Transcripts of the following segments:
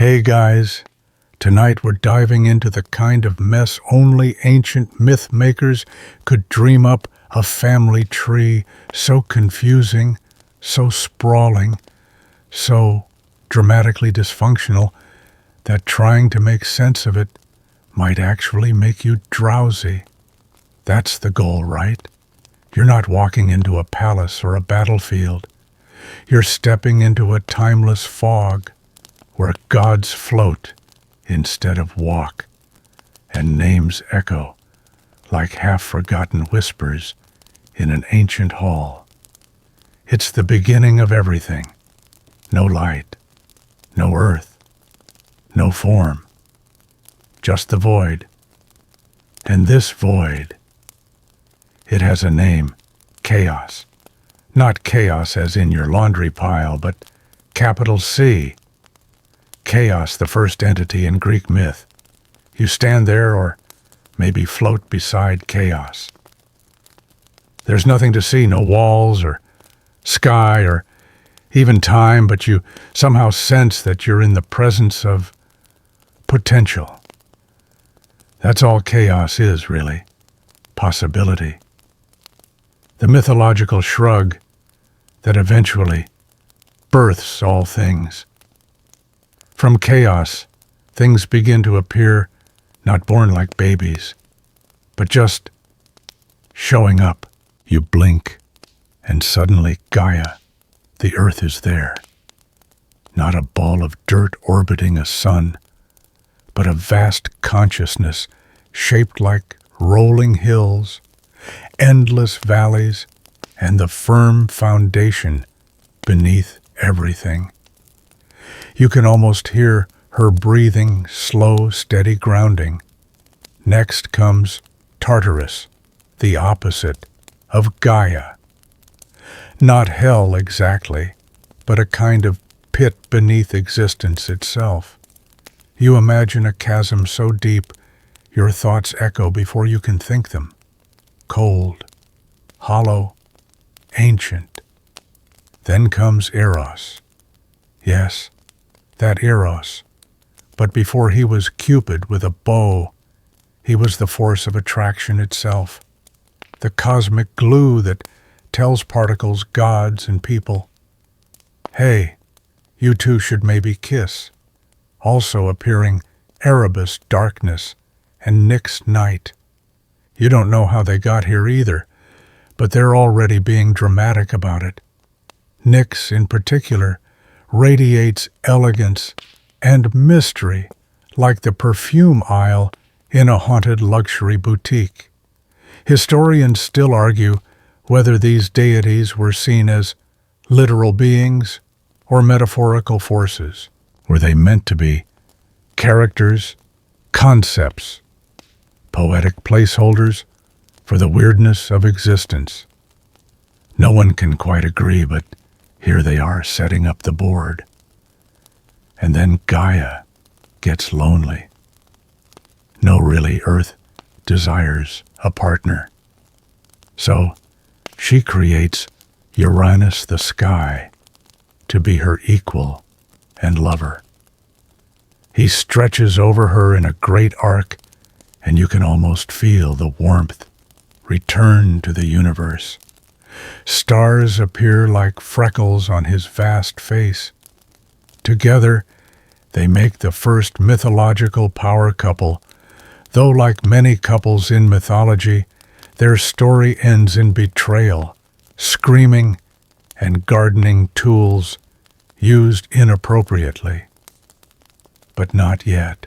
Hey guys, tonight we're diving into the kind of mess only ancient myth makers could dream up: a family tree so confusing, so sprawling, so dramatically dysfunctional that trying to make sense of it might actually make you drowsy. That's the goal, right? You're not walking into a palace or a battlefield. You're stepping into a timeless fog where gods float instead of walk, and names echo like half-forgotten whispers in an ancient hall. It's the beginning of everything. No light, no earth, no form, just the void. And this void, it has a name: chaos. Not chaos as in your laundry pile, but capital C. Chaos, the first entity in Greek myth. You stand there or maybe float beside chaos. There's nothing to see, no walls or sky or even time, but you somehow sense that you're in the presence of potential. That's all chaos is, really. Possibility. The mythological shrug that eventually births all things. From chaos, things begin to appear, not born like babies, but just showing up. You blink, and suddenly Gaia, the earth, is there. Not a ball of dirt orbiting a sun, but a vast consciousness shaped like rolling hills, endless valleys, and the firm foundation beneath everything. You can almost hear her breathing, slow, steady grounding. Next comes Tartarus, the opposite of Gaia. Not hell exactly, but a kind of pit beneath existence itself. You imagine a chasm so deep your thoughts echo before you can think them. Cold, hollow, ancient. Then comes Eros. Yes, that Eros. But before he was Cupid with a bow, he was the force of attraction itself, the cosmic glue that tells particles, gods, and people, hey, you two should maybe kiss. Also appearing Erebus, darkness, and Nyx, night. You don't know how they got here either, but they're already being dramatic about it. Nyx, in particular, radiates elegance and mystery like the perfume aisle in a haunted luxury boutique. Historians still argue whether these deities were seen as literal beings or metaphorical forces. Were they meant to be characters, concepts, poetic placeholders for the weirdness of existence? No one can quite agree, but here they are setting up the board. And then Gaia gets lonely. No, really, Earth desires a partner. So she creates Uranus the sky to be her equal and lover. He stretches over her in a great arc, and you can almost feel the warmth return to the universe. Stars appear like freckles on his vast face. Together, they make the first mythological power couple, though like many couples in mythology, their story ends in betrayal, screaming, and gardening tools used inappropriately. But not yet.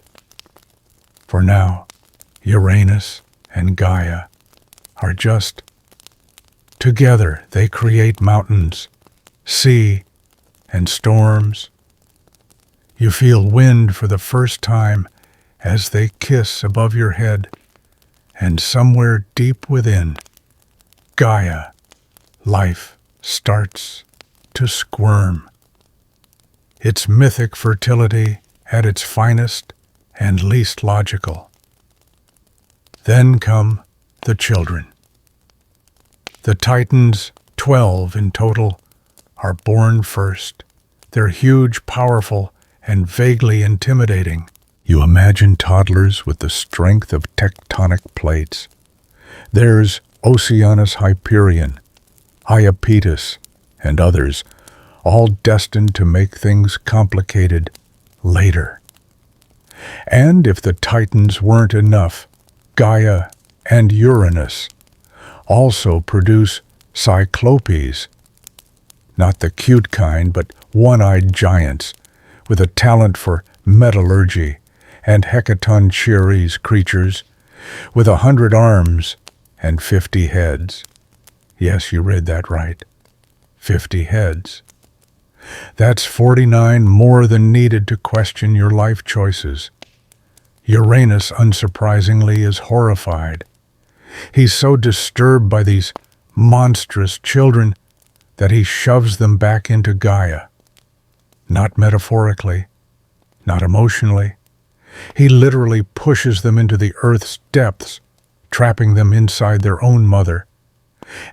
For now, Uranus and Gaia are just together. They create mountains, sea, and storms. You feel wind for the first time as they kiss above your head, and somewhere deep within, Gaia, life, starts to squirm. It's mythic fertility at its finest and least logical. Then come the children. The Titans, 12 in total, are born first. They're huge, powerful, and vaguely intimidating. You imagine toddlers with the strength of tectonic plates. There's Oceanus Hyperion, Iapetus, and others, all destined to make things complicated later. And if the Titans weren't enough, Gaia and Uranus also produce Cyclopes, not the cute kind, but one-eyed giants with a talent for metallurgy, and Hecaton Ceres creatures with 100 arms and 50 heads. Yes, you read that right. 50 heads. That's 49 more than needed to question your life choices. Uranus, unsurprisingly, is horrified. He's so disturbed by these monstrous children that he shoves them back into Gaia. Not metaphorically, not emotionally. He literally pushes them into the Earth's depths, trapping them inside their own mother.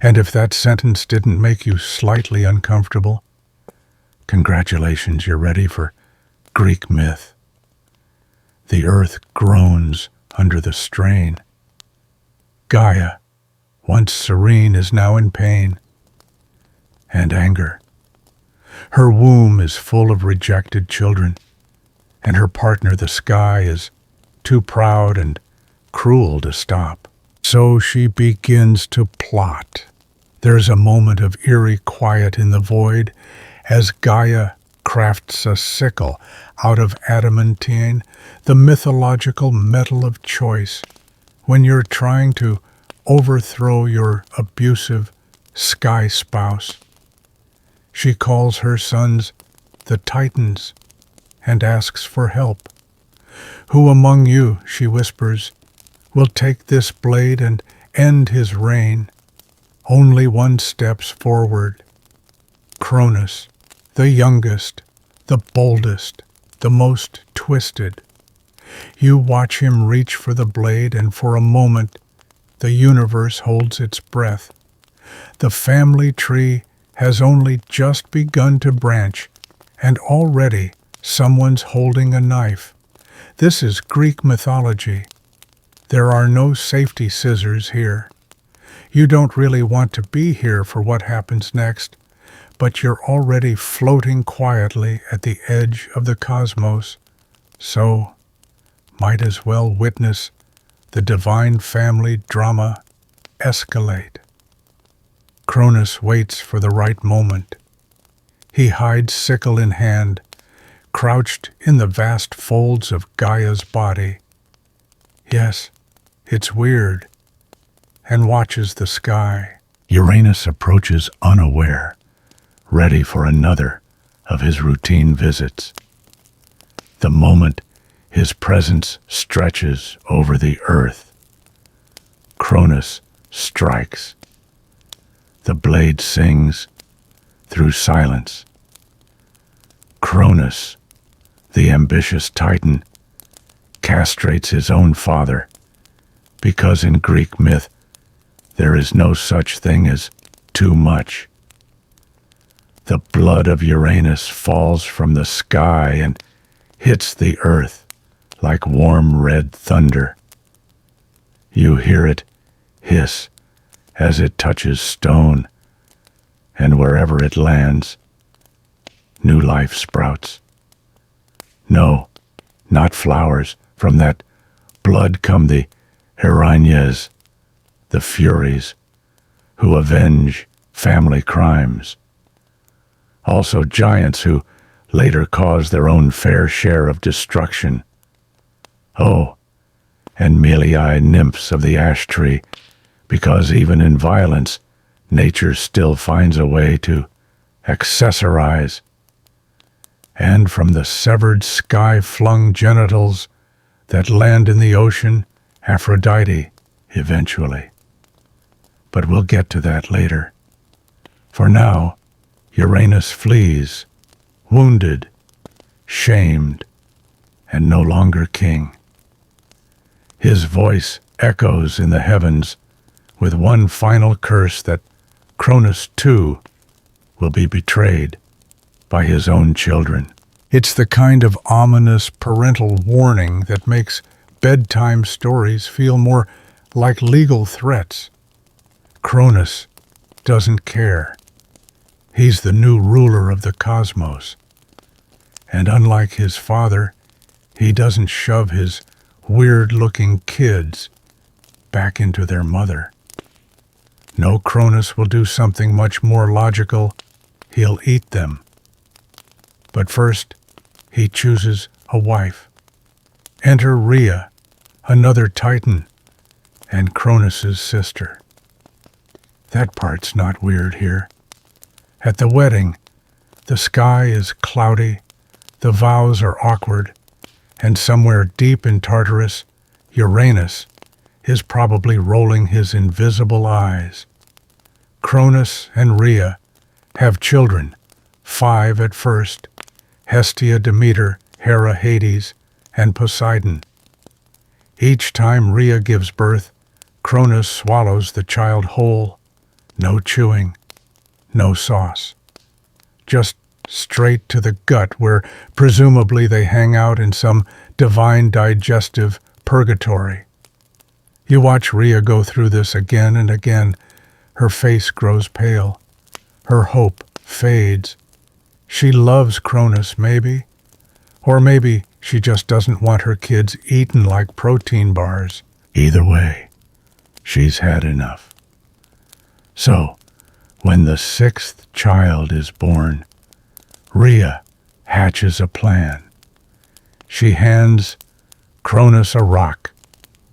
And if that sentence didn't make you slightly uncomfortable, congratulations, you're ready for Greek myth. The Earth groans under the strain. Gaia, once serene, is now in pain and anger. Her womb is full of rejected children, and her partner, the sky, is too proud and cruel to stop. So she begins to plot. There's a moment of eerie quiet in the void as Gaia crafts a sickle out of adamantine, the mythological metal of choice, when you're trying to overthrow your abusive sky spouse. She calls her sons the Titans and asks for help. Who among you, she whispers, will take this blade and end his reign? Only one steps forward. Cronus, the youngest, the boldest, the most twisted. You watch him reach for the blade, and for a moment the universe holds its breath. The family tree has only just begun to branch, and already someone's holding a knife. This is Greek mythology. There are no safety scissors here. You don't really want to be here for what happens next, but you're already floating quietly at the edge of the cosmos, so might as well witness the divine family drama escalate. Cronus waits for the right moment. He hides sickle in hand, crouched in the vast folds of Gaia's body. Yes, it's weird, and watches the sky. Uranus approaches unaware, ready for another of his routine visits. The moment his presence stretches over the earth, Cronus strikes. The blade sings through silence. Cronus, the ambitious Titan, castrates his own father, because in Greek myth there is no such thing as too much. The blood of Uranus falls from the sky and hits the earth like warm red thunder. You hear it hiss as it touches stone, and wherever it lands, new life sprouts. No, not flowers. From that blood come the Hiranyes, the Furies, who avenge family crimes. Also giants who later cause their own fair share of destruction. Oh, and mealy-eyed nymphs of the ash tree, because even in violence, nature still finds a way to accessorize. And from the severed sky-flung genitals that land in the ocean, Aphrodite, eventually. But we'll get to that later. For now, Uranus flees, wounded, shamed, and no longer king. His voice echoes in the heavens with one final curse that Cronus, too, will be betrayed by his own children. It's the kind of ominous parental warning that makes bedtime stories feel more like legal threats. Cronus doesn't care. He's the new ruler of the cosmos. And unlike his father, he doesn't shove his weird-looking kids back into their mother. No, Cronus will do something much more logical. He'll eat them. But first, he chooses a wife. Enter Rhea, another Titan, and Cronus's sister. That part's not weird here. At the wedding, the sky is cloudy, the vows are awkward, and somewhere deep in Tartarus, Uranus is probably rolling his invisible eyes. Cronus and Rhea have children, 5 at first: Hestia, Demeter, Hera, Hades, and Poseidon. Each time Rhea gives birth, Cronus swallows the child whole. No chewing, no sauce. Just straight to the gut, where presumably they hang out in some divine digestive purgatory. You watch Rhea go through this again and again. Her face grows pale. Her hope fades. She loves Cronus, maybe. Or maybe she just doesn't want her kids eaten like protein bars. Either way, she's had enough. So, when the 6th child is born, Rhea hatches a plan. She hands Cronus a rock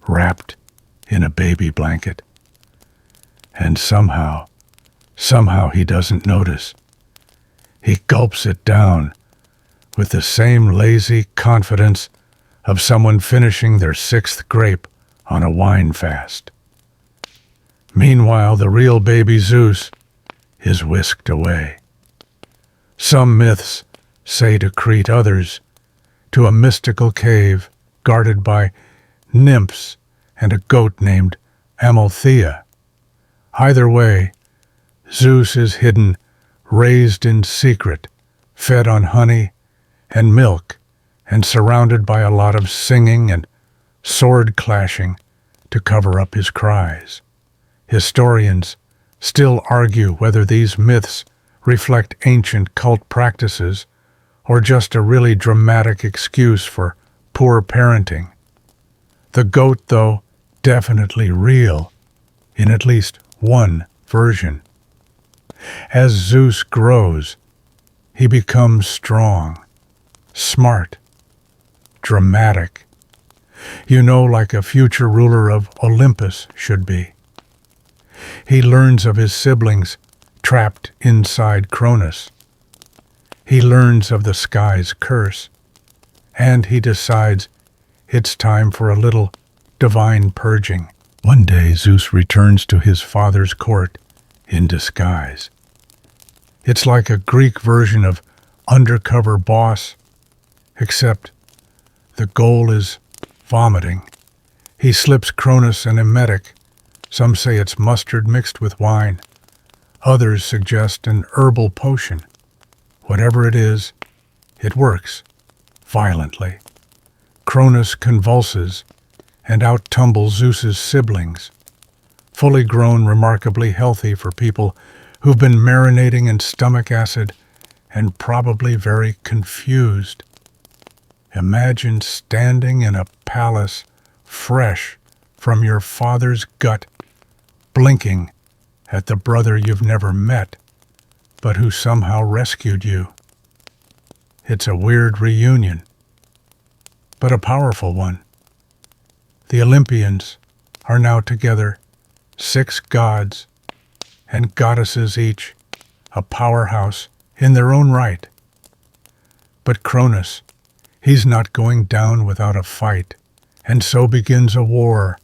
wrapped in a baby blanket. And somehow he doesn't notice. He gulps it down with the same lazy confidence of someone finishing their 6th grape on a wine fast. Meanwhile, the real baby Zeus is whisked away. Some myths say to Crete, others to a mystical cave guarded by nymphs and a goat named Amalthea. Either way, Zeus is hidden, raised in secret, fed on honey and milk, and surrounded by a lot of singing and sword clashing to cover up his cries. Historians still argue whether these myths reflect ancient cult practices or just a really dramatic excuse for poor parenting. The goat, though, definitely real, in at least one version. As Zeus grows, he becomes strong, smart, dramatic. Like a future ruler of Olympus should be. He learns of his siblings trapped inside Cronus. He learns of the sky's curse, and he decides it's time for a little divine purging. One day, Zeus returns to his father's court in disguise. It's like a Greek version of Undercover Boss, except the goal is vomiting. He slips Cronus an emetic. Some say it's mustard mixed with wine. Others suggest an herbal potion. Whatever it is, it works violently. Cronus convulses and out-tumbles Zeus's siblings, fully grown, remarkably healthy for people who've been marinating in stomach acid and probably very confused. Imagine standing in a palace fresh from your father's gut, blinking at the brother you've never met, but who somehow rescued you. It's a weird reunion, but a powerful one. The Olympians are now together, 6 gods and goddesses each, a powerhouse in their own right. But Cronus, he's not going down without a fight, and so begins a war,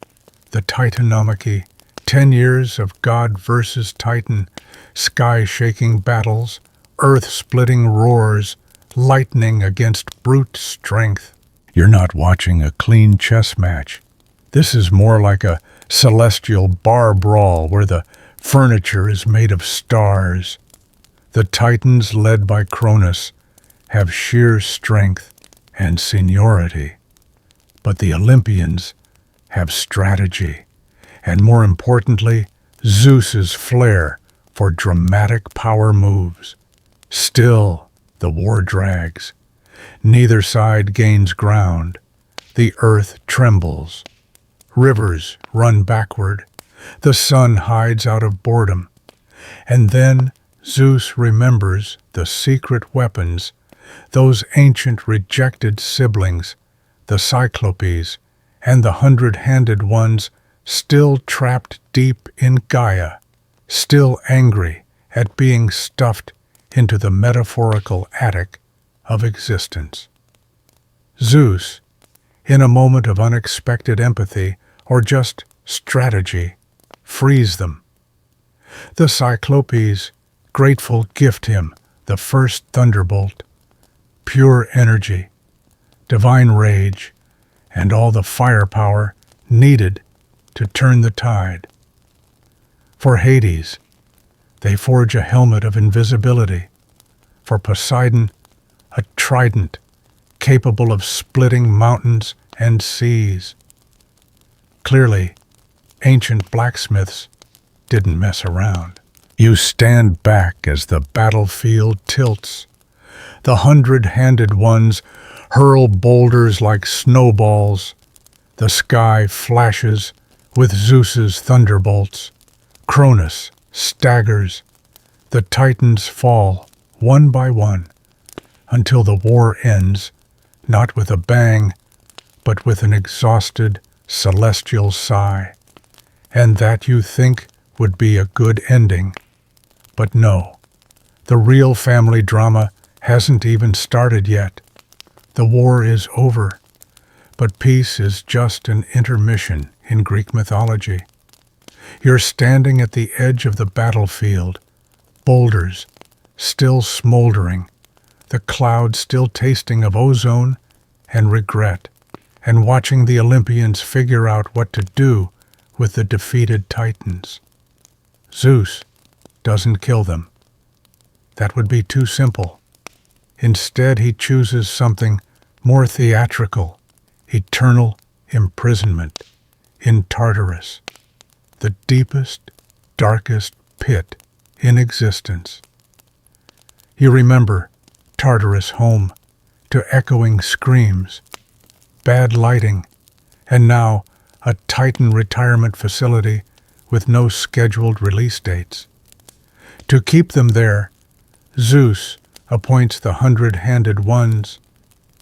the Titanomachy, 10 years of God versus Titan, sky-shaking battles, earth-splitting roars, lightning against brute strength. You're not watching a clean chess match. This is more like a celestial bar brawl where the furniture is made of stars. The Titans, led by Cronus, have sheer strength and seniority, but the Olympians have strategy, and more importantly, Zeus's flair for dramatic power moves. Still, the war drags. Neither side gains ground. The earth trembles. Rivers run backward. The sun hides out of boredom. And then Zeus remembers the secret weapons, those ancient rejected siblings, the Cyclopes and the 100-handed ones still trapped deep in Gaia, still angry at being stuffed into the metaphorical attic of existence. Zeus, in a moment of unexpected empathy or just strategy, frees them. The Cyclopes, grateful, gift him the first thunderbolt, pure energy, divine rage, and all the firepower needed to turn the tide. For Hades, they forge a helmet of invisibility. For Poseidon, a trident capable of splitting mountains and seas. Clearly, ancient blacksmiths didn't mess around. You stand back as the battlefield tilts. The 100-handed ones hurl boulders like snowballs. The sky flashes with Zeus's thunderbolts. Cronus staggers. The Titans fall one by one until the war ends, not with a bang, but with an exhausted celestial sigh. And that, you think, would be a good ending. But no, the real family drama hasn't even started yet. The war is over, but peace is just an intermission in Greek mythology. You're standing at the edge of the battlefield, boulders still smoldering, the clouds still tasting of ozone and regret, and watching the Olympians figure out what to do with the defeated Titans. Zeus doesn't kill them. That would be too simple. Instead, he chooses something more theatrical, eternal imprisonment in Tartarus, the deepest, darkest pit in existence. You remember Tartarus home to echoing screams, bad lighting, and now a Titan retirement facility with no scheduled release dates. To keep them there, Zeus appoints the 100-handed ones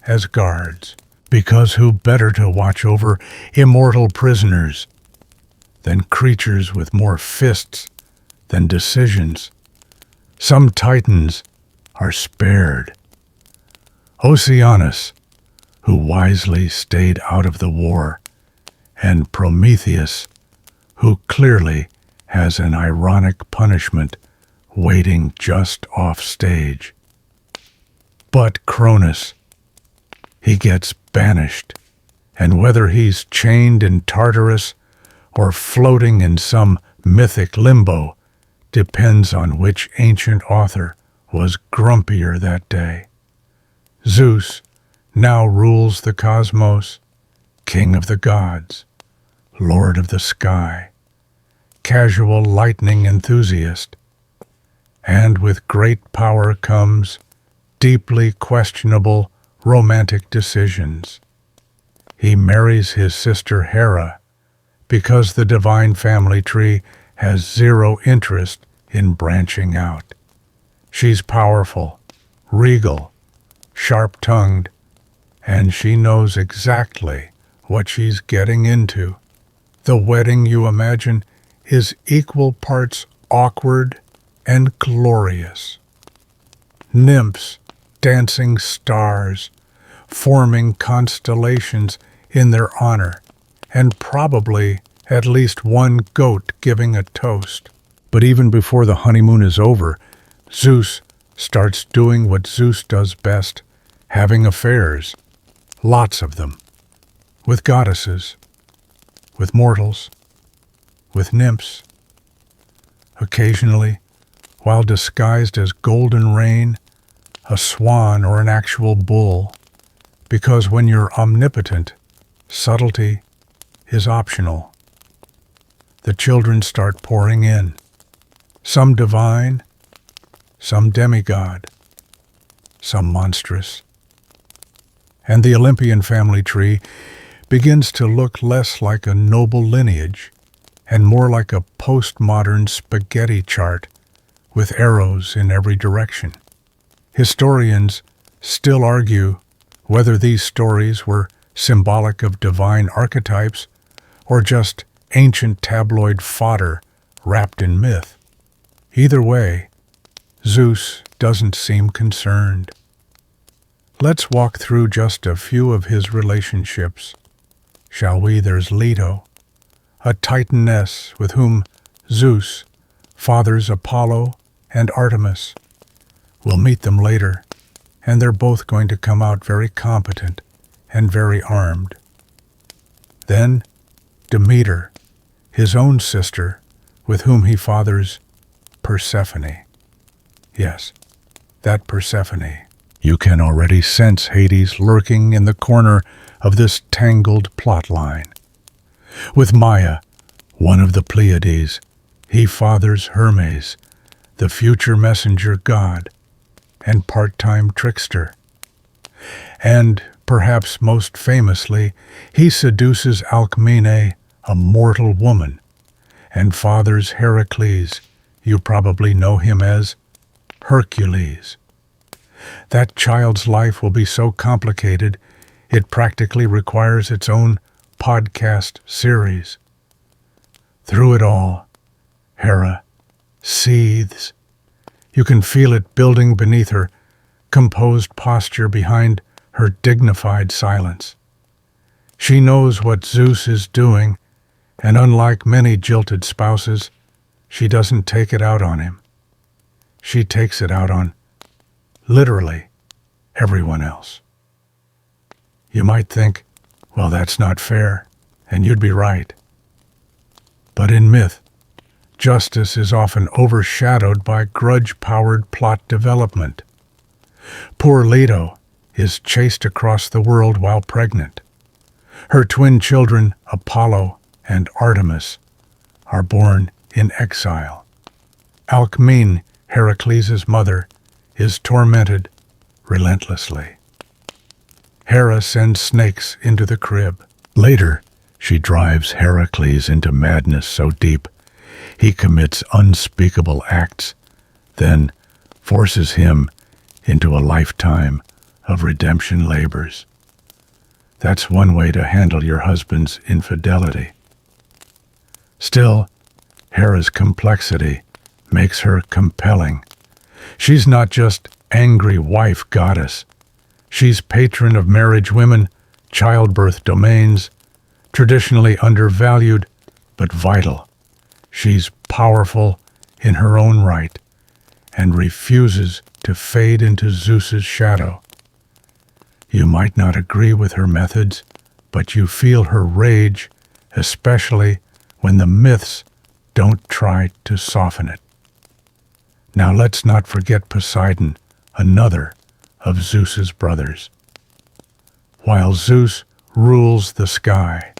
as guards, because who better to watch over immortal prisoners than creatures with more fists than decisions? Some Titans are spared. Oceanus, who wisely stayed out of the war, and Prometheus, who clearly has an ironic punishment waiting just off stage. But Cronus, he gets banished, and whether he's chained in Tartarus or floating in some mythic limbo depends on which ancient author was grumpier that day. Zeus now rules the cosmos, king of the gods, lord of the sky, casual lightning enthusiast, and with great power comes deeply questionable romantic decisions. He marries his sister Hera because the divine family tree has zero interest in branching out. She's powerful, regal, sharp-tongued, and she knows exactly what she's getting into. The wedding, you imagine, is equal parts awkward and glorious. Nymphs, dancing stars, forming constellations in their honor, and probably at least one goat giving a toast. But even before the honeymoon is over, Zeus starts doing what Zeus does best, having affairs, lots of them, with goddesses, with mortals, with nymphs. Occasionally, while disguised as golden rain, a swan, or an actual bull, because when you're omnipotent, subtlety is optional. The children start pouring in, some divine, some demigod, some monstrous. And the Olympian family tree begins to look less like a noble lineage and more like a postmodern spaghetti chart with arrows in every direction. Historians still argue whether these stories were symbolic of divine archetypes or just ancient tabloid fodder wrapped in myth. Either way, Zeus doesn't seem concerned. Let's walk through just a few of his relationships, shall we? There's Leto, a titaness with whom Zeus fathers Apollo and Artemis. We'll meet them later, and they're both going to come out very competent and very armed. Then Demeter, his own sister, with whom he fathers Persephone. Yes, that Persephone. You can already sense Hades lurking in the corner of this tangled plot line. With Maya, one of the Pleiades, he fathers Hermes, the future messenger god and part-time trickster. And, perhaps most famously, he seduces Alcmene, a mortal woman, and fathers Heracles. You probably know him as Hercules. That child's life will be so complicated, it practically requires its own podcast series. Through it all, Hera seethes. You can feel it building beneath her composed posture, behind her dignified silence. She knows what Zeus is doing, and unlike many jilted spouses, she doesn't take it out on him. She takes it out on, literally, everyone else. You might think, well, that's not fair, and you'd be right. But in myth, justice is often overshadowed by grudge-powered plot development. Poor Leto is chased across the world while pregnant. Her twin children, Apollo and Artemis, are born in exile. Alcmene, Heracles' mother, is tormented relentlessly. Hera sends snakes into the crib. Later, she drives Heracles into madness so deep he commits unspeakable acts, then forces him into a lifetime of redemption labors. That's one way to handle your husband's infidelity. Still, Hera's complexity makes her compelling. She's not just angry wife goddess. She's patron of marriage women, childbirth domains, traditionally undervalued but vital. She's powerful in her own right and refuses to fade into Zeus's shadow. You might not agree with her methods, but you feel her rage, especially when the myths don't try to soften it. Now let's not forget Poseidon, another of Zeus's brothers. While Zeus rules the sky,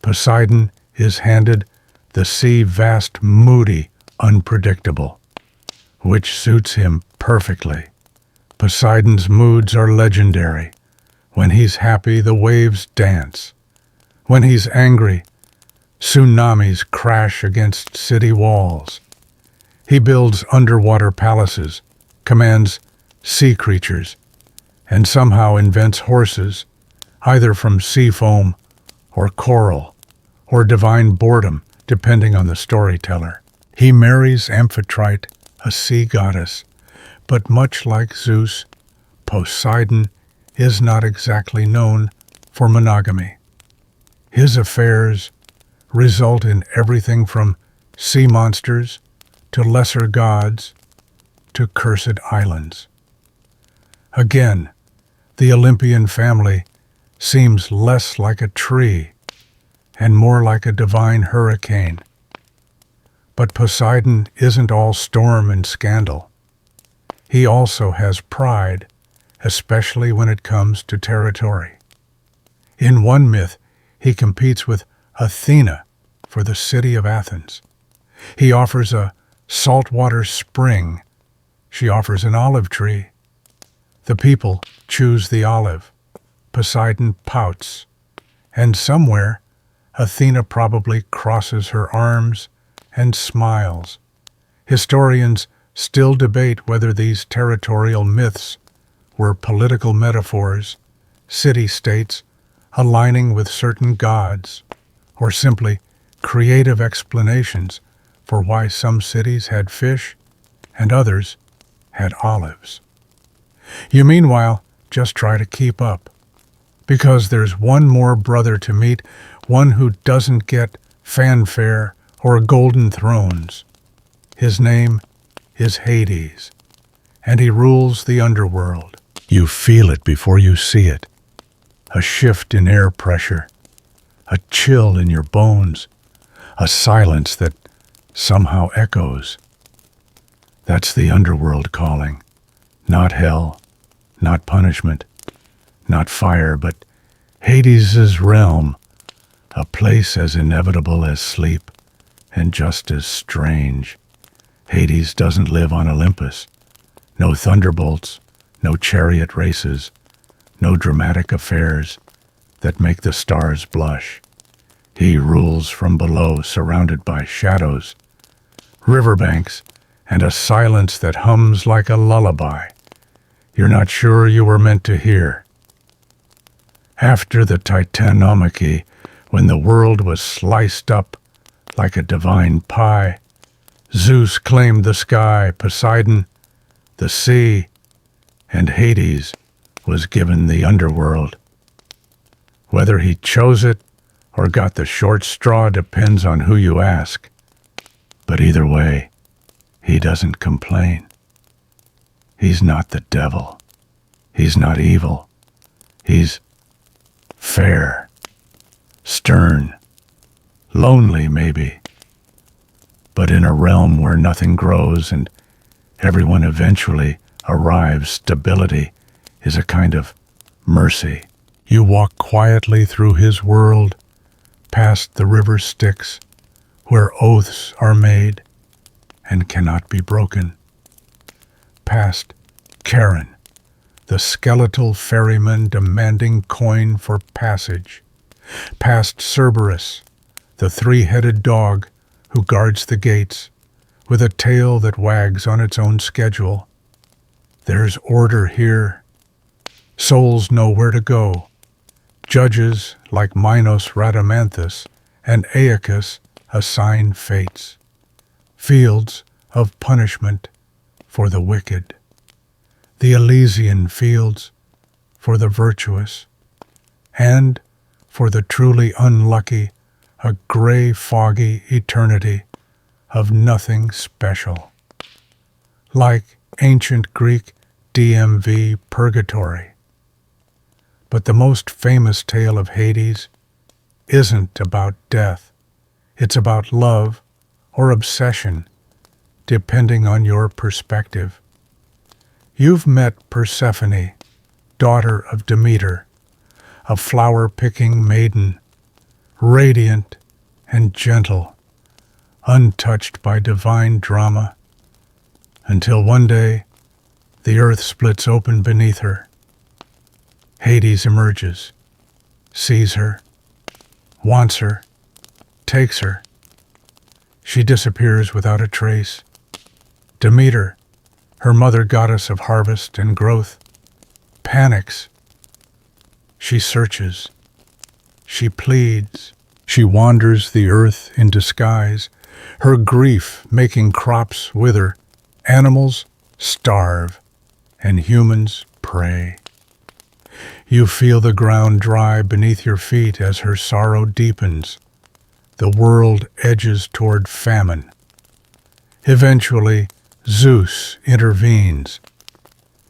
Poseidon is handed the sea, vast, moody, unpredictable, which suits him perfectly. Poseidon's moods are legendary. When he's happy, the waves dance. When he's angry, tsunamis crash against city walls. He builds underwater palaces, commands sea creatures, and somehow invents horses, either from sea foam or coral or divine boredom, depending on the storyteller. He marries Amphitrite, a sea goddess, but much like Zeus, Poseidon is not exactly known for monogamy. His affairs result in everything from sea monsters to lesser gods to cursed islands. Again, the Olympian family seems less like a tree and more like a divine hurricane. But Poseidon isn't all storm and scandal. he also has pride, especially when it comes to territory. In one myth, he competes with Athena for the city of Athens. He offers a saltwater spring. She offers an olive tree. The people choose the olive. Poseidon pouts. And somewhere, Athena probably crosses her arms and smiles. Historians still debate whether these territorial myths were political metaphors, city-states aligning with certain gods, or simply creative explanations for why some cities had fish and others had olives. You meanwhile just try to keep up, because there's one more brother to meet, one who doesn't get fanfare or golden thrones. His name is Hades, and he rules the underworld. You feel it before you see it. A shift in air pressure, a chill in your bones, a silence that somehow echoes. That's the underworld calling. Not hell, not punishment, not fire, but Hades' realm, a place as inevitable as sleep and just as strange. Hades doesn't live on Olympus. No thunderbolts, no chariot races, no dramatic affairs that make the stars blush. He rules from below, surrounded by shadows, riverbanks, and a silence that hums like a lullaby you're not sure you were meant to hear. After the Titanomachy, when the world was sliced up like a divine pie, Zeus claimed the sky, Poseidon the sea, and Hades was given the underworld. Whether he chose it or got the short straw depends on who you ask. But either way, he doesn't complain. He's not the devil. He's not evil. He's fair, stern, lonely maybe, but in a realm where nothing grows and everyone eventually arrives, stability is a kind of mercy. You walk quietly through his world, past the river Styx, where oaths are made and cannot be broken, past Charon, the skeletal ferryman demanding coin for passage, past Cerberus, the three-headed dog who guards the gates, with a tail that wags on its own schedule. There's order here. Souls know where to go. Judges like Minos Rhadamanthus and Aeacus assign fates, fields of punishment for the wicked, the Elysian fields for the virtuous, and for the truly unlucky, a gray, foggy eternity of nothing special. Like ancient Greek DMV purgatory. But the most famous tale of Hades isn't about death. It's about love or obsession, depending on your perspective. You've met Persephone, daughter of Demeter, a flower-picking maiden, radiant and gentle, untouched by divine drama, until one day the earth splits open beneath her. Hades emerges, sees her, wants her, takes her. She disappears without a trace. Demeter, her mother goddess of harvest and growth, panics. She searches. She pleads. She wanders the earth in disguise, her grief making crops wither, animals starve, and humans pray. You feel the ground dry beneath your feet as her sorrow deepens. The world edges toward famine. Eventually, Zeus intervenes,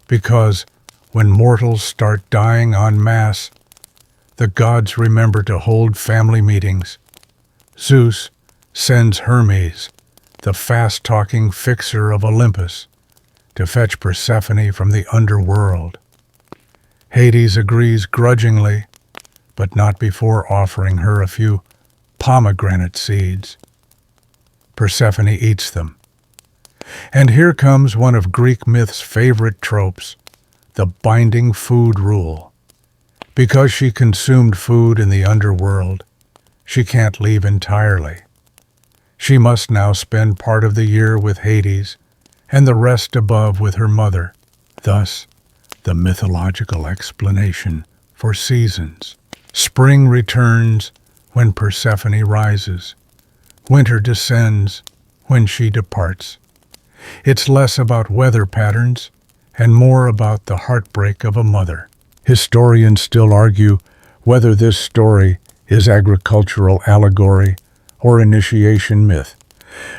because when mortals start dying en masse, the gods remember to hold family meetings. Zeus sends Hermes, the fast-talking fixer of Olympus, to fetch Persephone from the underworld. Hades agrees grudgingly, but not before offering her a few pomegranate seeds. Persephone eats them. And here comes one of Greek myth's favorite tropes, the binding food rule. Because she consumed food in the underworld, she can't leave entirely. She must now spend part of the year with Hades and the rest above with her mother. Thus, the mythological explanation for seasons. Spring returns when Persephone rises. Winter descends when she departs. It's less about weather patterns and more about the heartbreak of a mother. Historians still argue whether this story is agricultural allegory or initiation myth,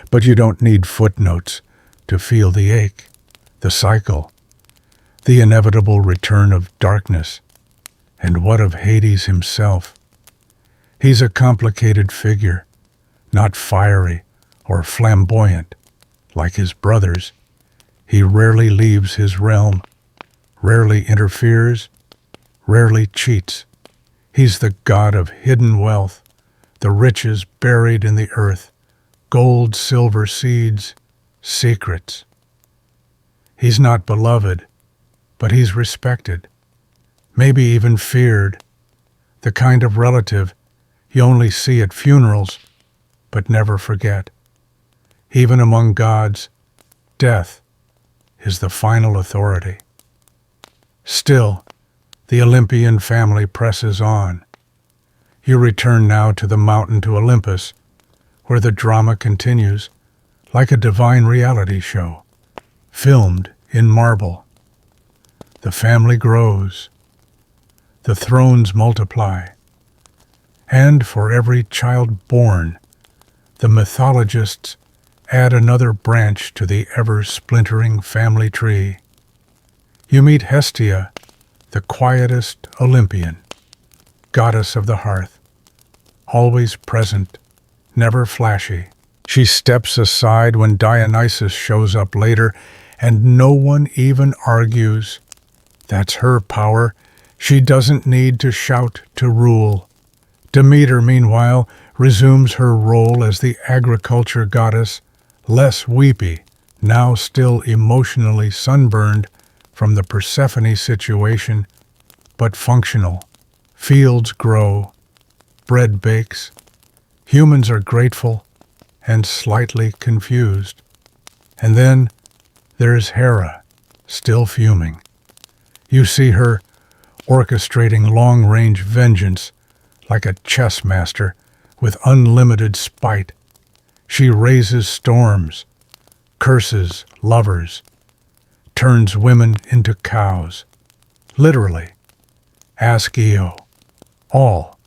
but you don't need footnotes to feel the ache, the cycle, the inevitable return of darkness. And what of Hades himself? He's a complicated figure, not fiery or flamboyant like his brothers. He rarely leaves his realm, rarely interferes, rarely cheats. He's the god of hidden wealth, the riches buried in the earth, gold, silver, seeds, secrets. He's not beloved, but he's respected, maybe even feared, the kind of relative you only see at funerals, but never forget. Even among gods, death is the final authority. Still, the Olympian family presses on. You return now to the mountain to Olympus, where the drama continues like a divine reality show, filmed in marble. The family grows. The thrones multiply. And for every child born, the mythologists add another branch to the ever-splintering family tree. You meet Hestia, the quietest Olympian, goddess of the hearth, always present, never flashy. She steps aside when Dionysus shows up later, and no one even argues. That's her power. She doesn't need to shout to rule. Demeter, meanwhile, resumes her role as the agriculture goddess, less weepy, now still emotionally sunburned from the Persephone situation, but functional. Fields grow, bread bakes, humans are grateful and slightly confused. And then there's Hera, still fuming. You see her orchestrating long-range vengeance like a chess master with unlimited spite. She raises storms, curses lovers, turns women into cows. Literally. Ask Io. All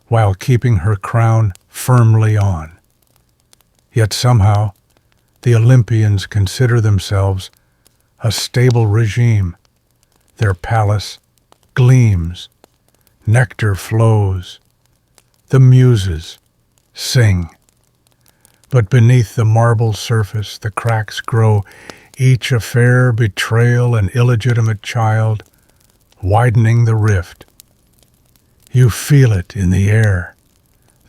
while keeping her crown firmly on. Yet somehow, the Olympians consider themselves a stable regime. Their palace gleams, nectar flows, the muses sing. But beneath the marble surface the cracks grow, each a fair betrayal and illegitimate child, widening the rift. You feel it in the air,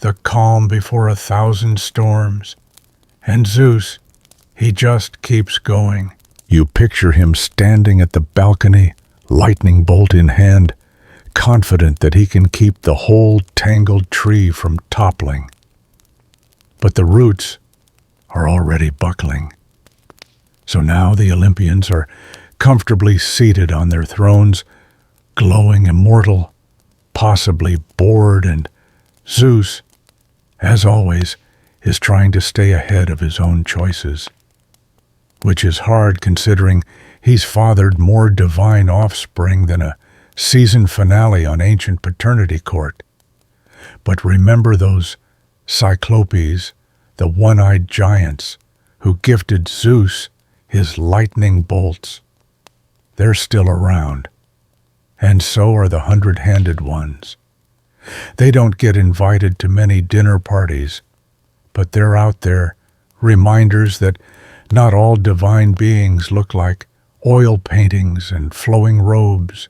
the calm before 1,000 storms. And Zeus, he just keeps going. You picture him standing at the balcony, lightning bolt in hand, confident that he can keep the whole tangled tree from toppling. But the roots are already buckling. So now the Olympians are comfortably seated on their thrones, glowing immortal, possibly bored, and Zeus, as always, is trying to stay ahead of his own choices. Which is hard considering he's fathered more divine offspring than a season finale on ancient paternity court. But remember those Cyclopes, the one-eyed giants who gifted Zeus his lightning bolts. They're still around, and so are the 100-handed ones. They don't get invited to many dinner parties, but they're out there, reminders that not all divine beings look like oil paintings and flowing robes.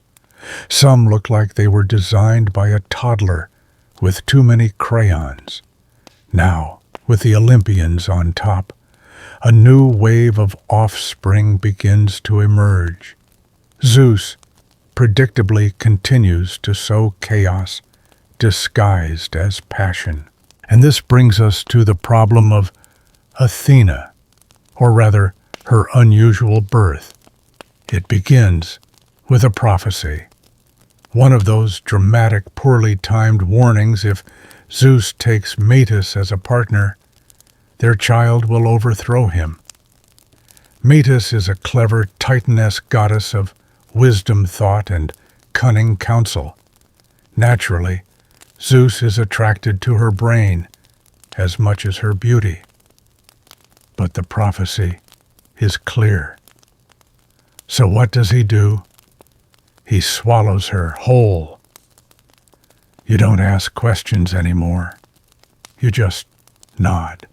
Some look like they were designed by a toddler with too many crayons. Now, with the Olympians on top, a new wave of offspring begins to emerge. Zeus predictably continues to sow chaos, disguised as passion. And this brings us to the problem of Athena, or rather, her unusual birth. It begins with a prophecy, one of those dramatic, poorly timed warnings: if Zeus takes Metis as a partner, their child will overthrow him. Metis is a clever, Titan-esque goddess of wisdom, thought, and cunning counsel. Naturally, Zeus is attracted to her brain as much as her beauty. But the prophecy is clear. So what does he do? He swallows her whole. You don't ask questions anymore. You just nod.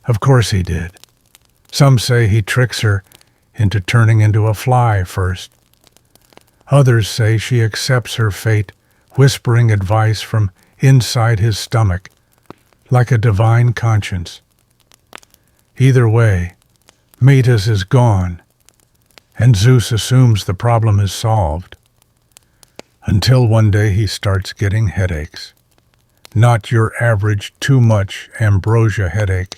Of course he did. Some say he tricks her into turning into a fly first. Others say she accepts her fate, whispering advice from inside his stomach, like a divine conscience. Either way, Metis is gone, and Zeus assumes the problem is solved. Until one day he starts getting headaches. Not your average too much ambrosia headache.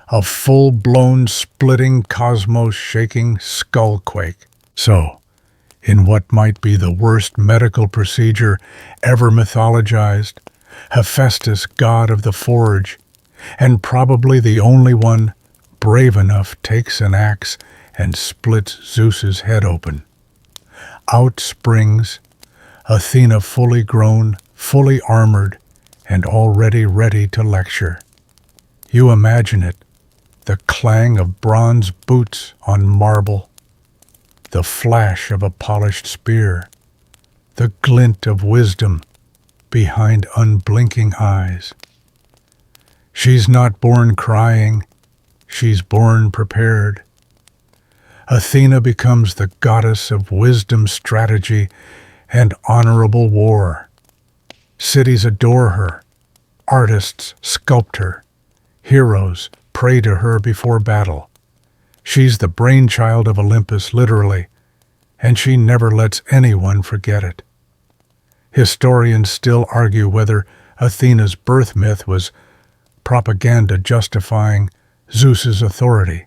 A full-blown, splitting, cosmos-shaking skullquake. So, in what might be the worst medical procedure ever mythologized, Hephaestus, god of the forge, and probably the only one brave enough, takes an axe and splits Zeus's head open. Out springs Athena, fully grown, fully armored, and already ready to lecture. You imagine it, the clang of bronze boots on marble, the flash of a polished spear, the glint of wisdom behind unblinking eyes. She's not born crying, she's born prepared. Athena becomes the goddess of wisdom, strategy, and honorable war. Cities adore her, artists sculpt her, heroes pray to her before battle. She's the brainchild of Olympus, literally, and she never lets anyone forget it. Historians still argue whether Athena's birth myth was propaganda justifying Zeus's authority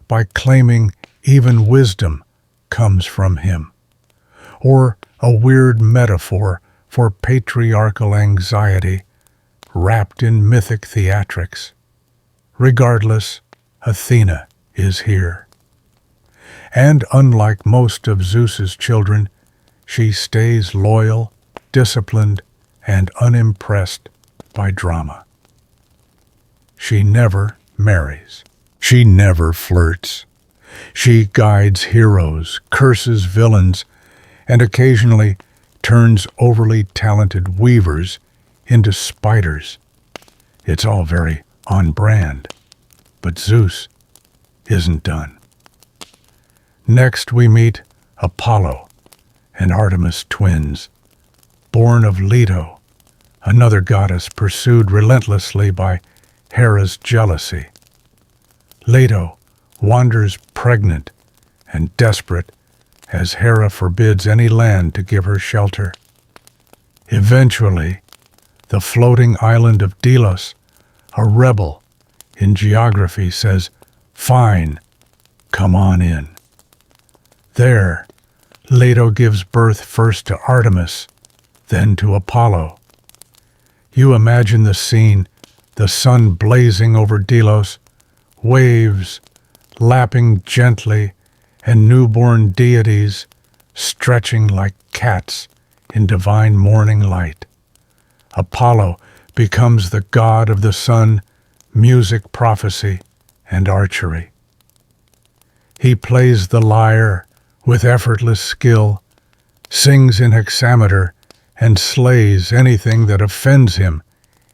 by claiming even wisdom comes from him, or a weird metaphor for patriarchal anxiety wrapped in mythic theatrics. Regardless, Athena is here. And unlike most of Zeus's children, she stays loyal, disciplined, and unimpressed by drama. She never marries. She never flirts. She guides heroes, curses villains, and occasionally turns overly talented weavers into spiders. It's all very on brand, but Zeus isn't done. Next we meet Apollo and Artemis twins, born of Leto, another goddess pursued relentlessly by Hera's jealousy. Leto wanders pregnant and desperate as Hera forbids any land to give her shelter. Eventually, the floating island of Delos, a rebel in geography, says, "Fine, come on in." There, Leto gives birth first to Artemis, then to Apollo. You imagine the scene, the sun blazing over Delos, waves lapping gently, and newborn deities stretching like cats in divine morning light. Apollo becomes the god of the sun, music, prophecy, and archery. He plays the lyre with effortless skill, sings in hexameter, and slays anything that offends him,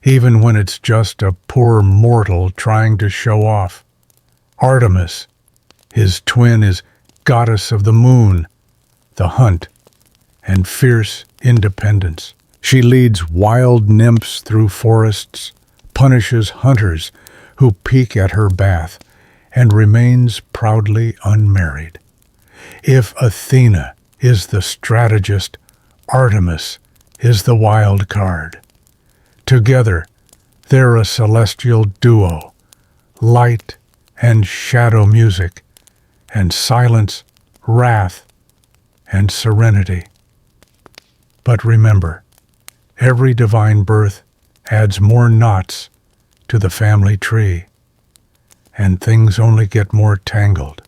even when it's just a poor mortal trying to show off. Artemis, his twin, is goddess of the moon, the hunt, and fierce independence. She leads wild nymphs through forests, punishes hunters who peek at her bath, and remains proudly unmarried. If Athena is the strategist, Artemis is the wild card. Together, they're a celestial duo, light and shadow music, and silence, wrath, and serenity. But remember, every divine birth adds more knots to the family tree, and things only get more tangled.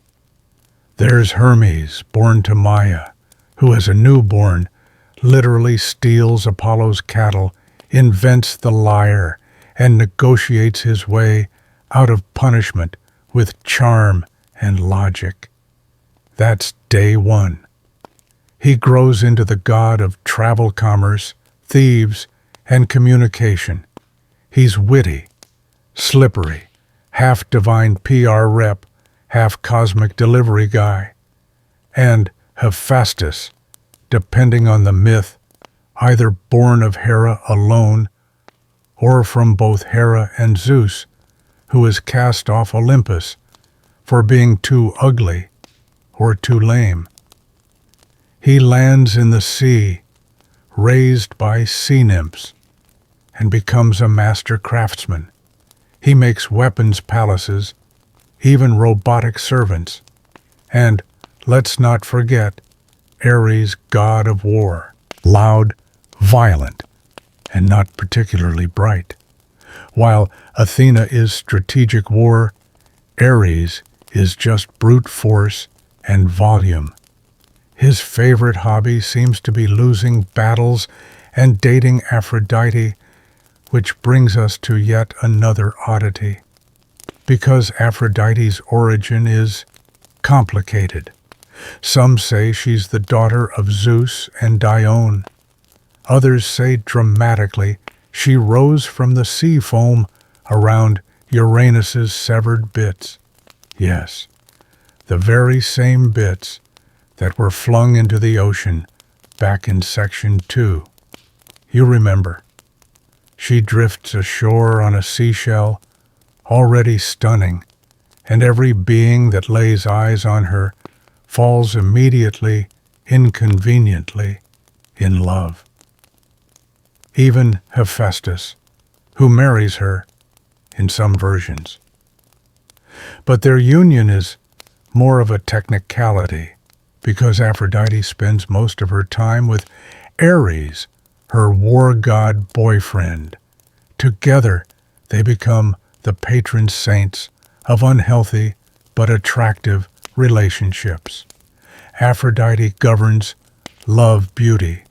There's Hermes, born to Maya, who as a newborn literally steals Apollo's cattle, invents the lyre, and negotiates his way out of punishment with charm and logic. That's day one. He grows into the god of travel commerce, thieves, and communication. He's witty, slippery, half divine PR rep, half cosmic delivery guy. And Hephaestus, depending on the myth, either born of Hera alone or from both Hera and Zeus, who is cast off Olympus for being too ugly or too lame. He lands in the sea, raised by sea nymphs, and becomes a master craftsman. He makes weapons palaces, even robotic servants. And let's not forget Ares, god of war, loud, violent, and not particularly bright. While Athena is strategic war, Ares is just brute force and volume. His favorite hobby seems to be losing battles and dating Aphrodite, which brings us to yet another oddity. Because Aphrodite's origin is complicated. Some say she's the daughter of Zeus and Dione. Others say dramatically she rose from the sea foam around Uranus's severed bits. Yes, the very same bits that were flung into the ocean back in Section 2. You remember. She drifts ashore on a seashell, already stunning, and every being that lays eyes on her falls immediately, inconveniently, in love. Even Hephaestus, who marries her in some versions. But their union is more of a technicality, because Aphrodite spends most of her time with Ares, her war god boyfriend. Together, they become the patron saints of unhealthy but attractive relationships. Aphrodite governs love, beauty,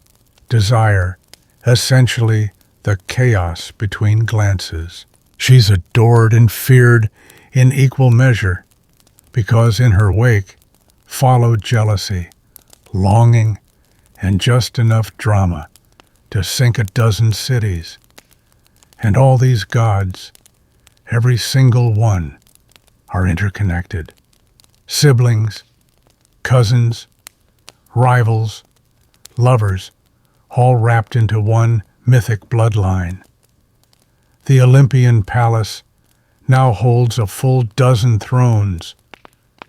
desire, essentially the chaos between glances. She's adored and feared in equal measure, because in her wake follow jealousy, longing, and just enough drama to sink a dozen cities. And all these gods, every single one, are interconnected. Siblings, cousins, rivals, lovers, all wrapped into one mythic bloodline. The Olympian palace now holds a full dozen thrones.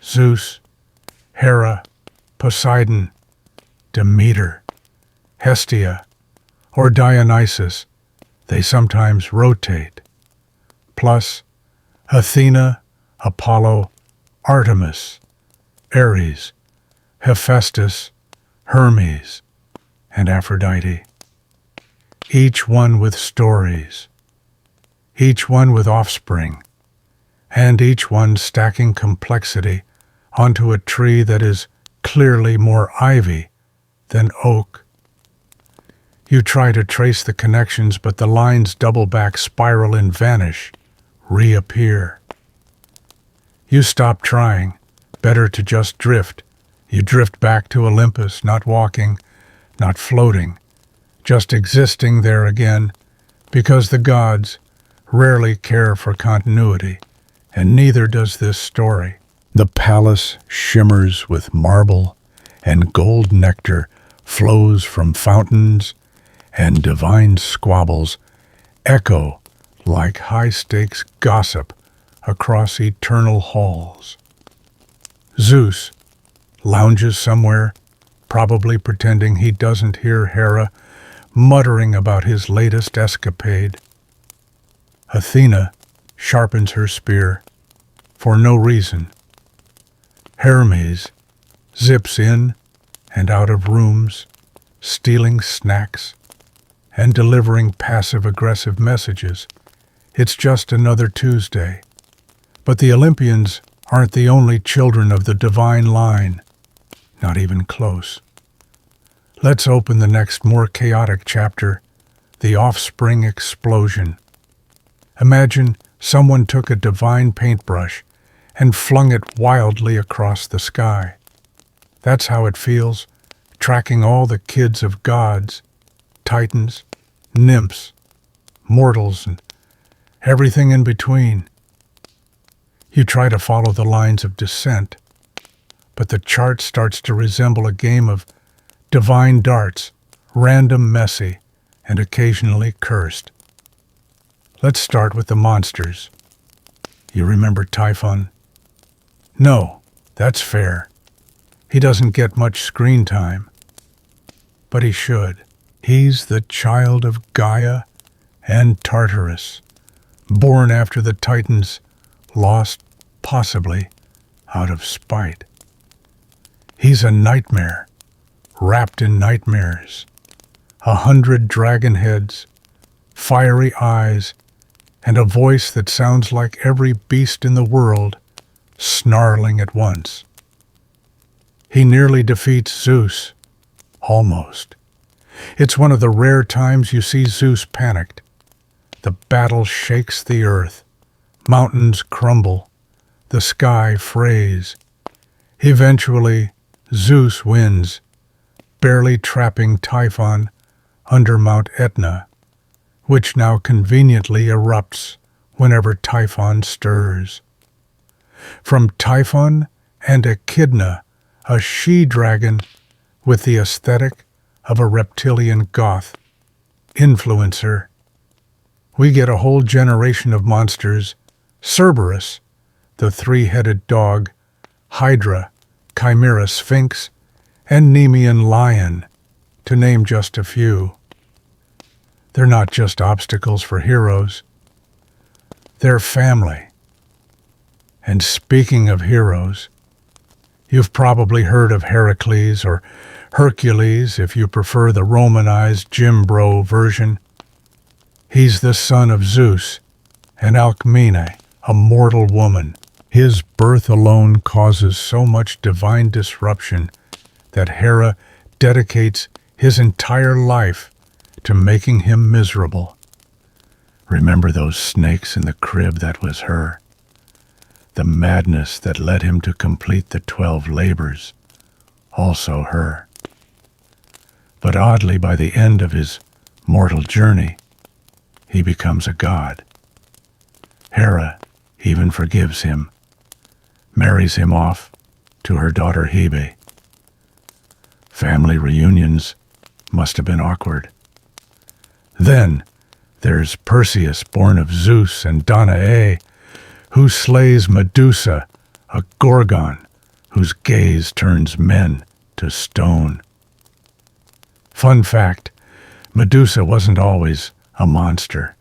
Zeus, Hera, Poseidon, Demeter, Hestia, or Dionysus, they sometimes rotate. Plus, Athena, Apollo, Artemis, Ares, Hephaestus, Hermes, and Aphrodite. Each one with stories, each one with offspring, and each one stacking complexity onto a tree that is clearly more ivy than oak. You try to trace the connections, but the lines double back, spiral, and vanish, reappear. You stop trying. Better to just drift. You drift back to Olympus, not walking, not floating, just existing there again, because the gods rarely care for continuity, and neither does this story. The palace shimmers with marble, and gold nectar flows from fountains, and divine squabbles echo like high-stakes gossip across eternal halls. Zeus lounges somewhere, probably pretending he doesn't hear Hera muttering about his latest escapade. Athena sharpens her spear for no reason. Hermes zips in and out of rooms, stealing snacks and delivering passive-aggressive messages. It's just another Tuesday. But the Olympians aren't the only children of the divine line. Not even close. Let's open the next more chaotic chapter, the offspring explosion. Imagine someone took a divine paintbrush and flung it wildly across the sky. That's how it feels, tracking all the kids of gods, titans, nymphs, mortals, and everything in between. You try to follow the lines of descent, but the chart starts to resemble a game of divine darts, random, messy, and occasionally cursed. Let's start with the monsters. You remember Typhon? No, that's fair. He doesn't get much screen time. But he should. He's the child of Gaia and Tartarus, born after the Titans lost, possibly, out of spite. He's a nightmare, wrapped in nightmares. 100 dragon heads, fiery eyes, and a voice that sounds like every beast in the world, snarling at once. He nearly defeats Zeus. Almost. It's one of the rare times you see Zeus panicked. The battle shakes the earth. Mountains crumble. The sky frays. Eventually, Zeus wins, barely trapping Typhon under Mount Etna, which now conveniently erupts whenever Typhon stirs. From Typhon and Echidna, a she-dragon with the aesthetic of a reptilian goth influencer, we get a whole generation of monsters: Cerberus, the three-headed dog, Hydra, Chimera Sphinx, and Nemean lion, to name just a few. They're not just obstacles for heroes. They're family. And speaking of heroes, you've probably heard of Heracles, or Hercules if you prefer the Romanized Jim Bro version. He's the son of Zeus and Alcmene, a mortal woman. His birth alone causes so much divine disruption that Hera dedicates his entire life to making him miserable. Remember those snakes in the crib? That was her. The madness that led him to complete the 12 labors, also her. But oddly, by the end of his mortal journey, he becomes a god. Hera even forgives him, marries him off to her daughter Hebe. Family reunions must have been awkward. Then there's Perseus, born of Zeus and Danae, who slays Medusa, a gorgon whose gaze turns men to stone. Fun fact, Medusa wasn't always a monster.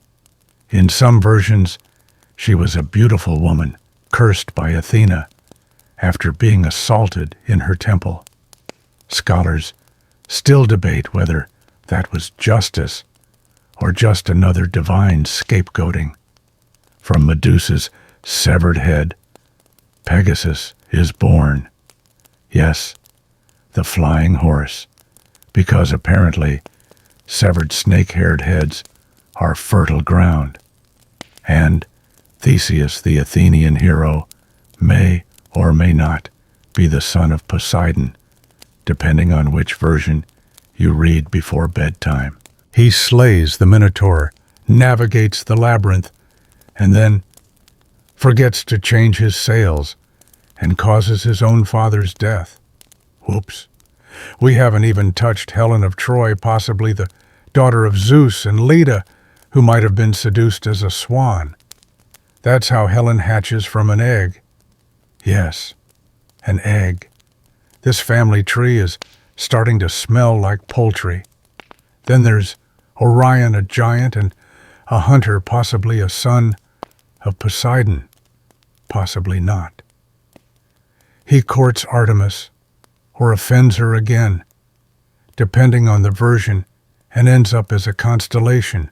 In some versions, she was a beautiful woman cursed by Athena after being assaulted in her temple. Scholars still debate whether that was justice or just another divine scapegoating. From Medusa's severed head, Pegasus is born. Yes, the flying horse, because apparently severed snake-haired heads are fertile ground. And Theseus, the Athenian hero, may or may not be the son of Poseidon, depending on which version you read before bedtime. He slays the Minotaur, navigates the labyrinth, and then forgets to change his sails and causes his own father's death. Whoops. We haven't even touched Helen of Troy, possibly the daughter of Zeus, and Leda, who might have been seduced as a swan. That's how Helen hatches from an egg. Yes, an egg. This family tree is starting to smell like poultry. Then there's Orion, a giant, and a hunter, possibly a son of Poseidon, possibly not. He courts Artemis, or offends her again, depending on the version, and ends up as a constellation,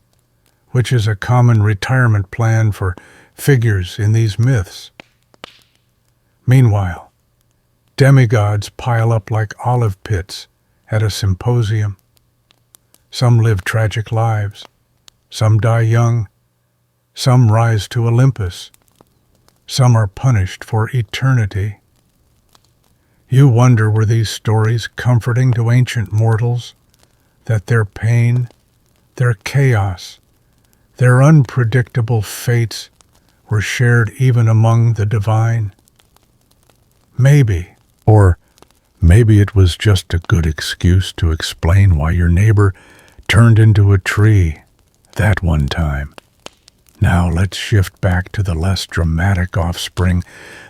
which is a common retirement plan for figures in these myths. Meanwhile, demigods pile up like olive pits at a symposium. Some live tragic lives, some die young, some rise to Olympus, some are punished for eternity. You wonder, were these stories comforting to ancient mortals, that their pain, their chaos, their unpredictable fates were shared even among the divine? Maybe. Or maybe it was just a good excuse to explain why your neighbor turned into a tree that one time. Now let's shift back to the less dramatic offspring,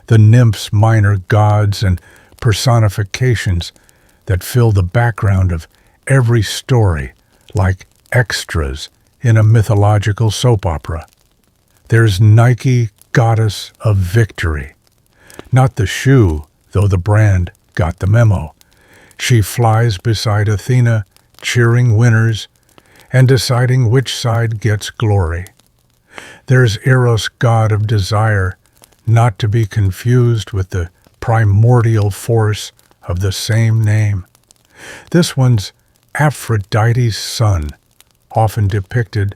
the nymphs, minor gods, and personifications that fill the background of every story like extras in a mythological soap opera. There's Nike, goddess of victory. Not the shoe, though the brand got the memo. She flies beside Athena, cheering winners and deciding which side gets glory. There's Eros, god of desire, not to be confused with the primordial force of the same name. This one's Aphrodite's son, often depicted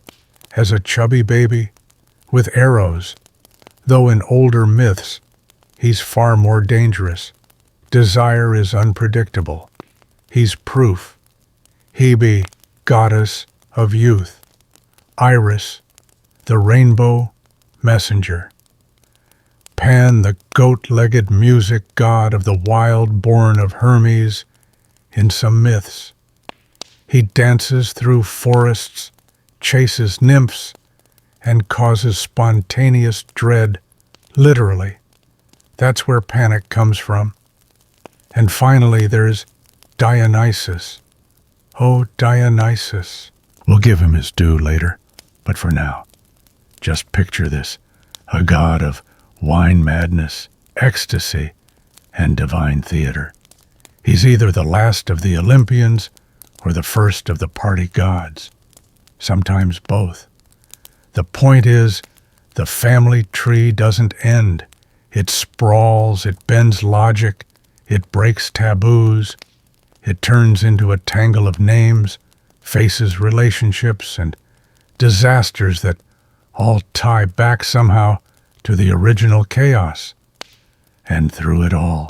as a chubby baby with arrows, though in older myths he's far more dangerous. Desire is unpredictable. He's proof. Hebe, goddess of youth. Iris, the rainbow messenger. Pan, the goat-legged music god of the wild born of Hermes in some myths. He dances through forests, chases nymphs, and causes spontaneous dread, literally. That's where panic comes from. And finally, there's Dionysus. Oh, Dionysus. We'll give him his due later, but for now, just picture this, a god of wine madness, ecstasy, and divine theater. He's either the last of the Olympians or the first of the party gods, sometimes both. The point is, the family tree doesn't end. It sprawls, it bends logic, it breaks taboos, it turns into a tangle of names, faces, relationships, and disasters that all tie back somehow to the original chaos. And through it all,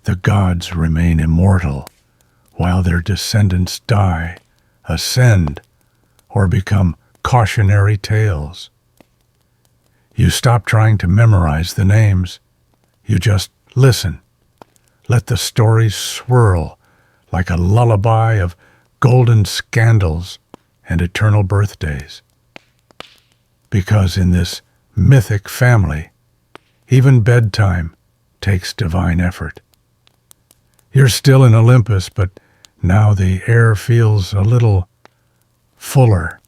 the gods remain immortal, while their descendants die, ascend, or become cautionary tales. You stop trying to memorize the names. You just listen. Let the stories swirl like a lullaby of golden scandals and eternal birthdays. Because in this mythic family, even bedtime takes divine effort. You're still in Olympus, but now the air feels a little fuller.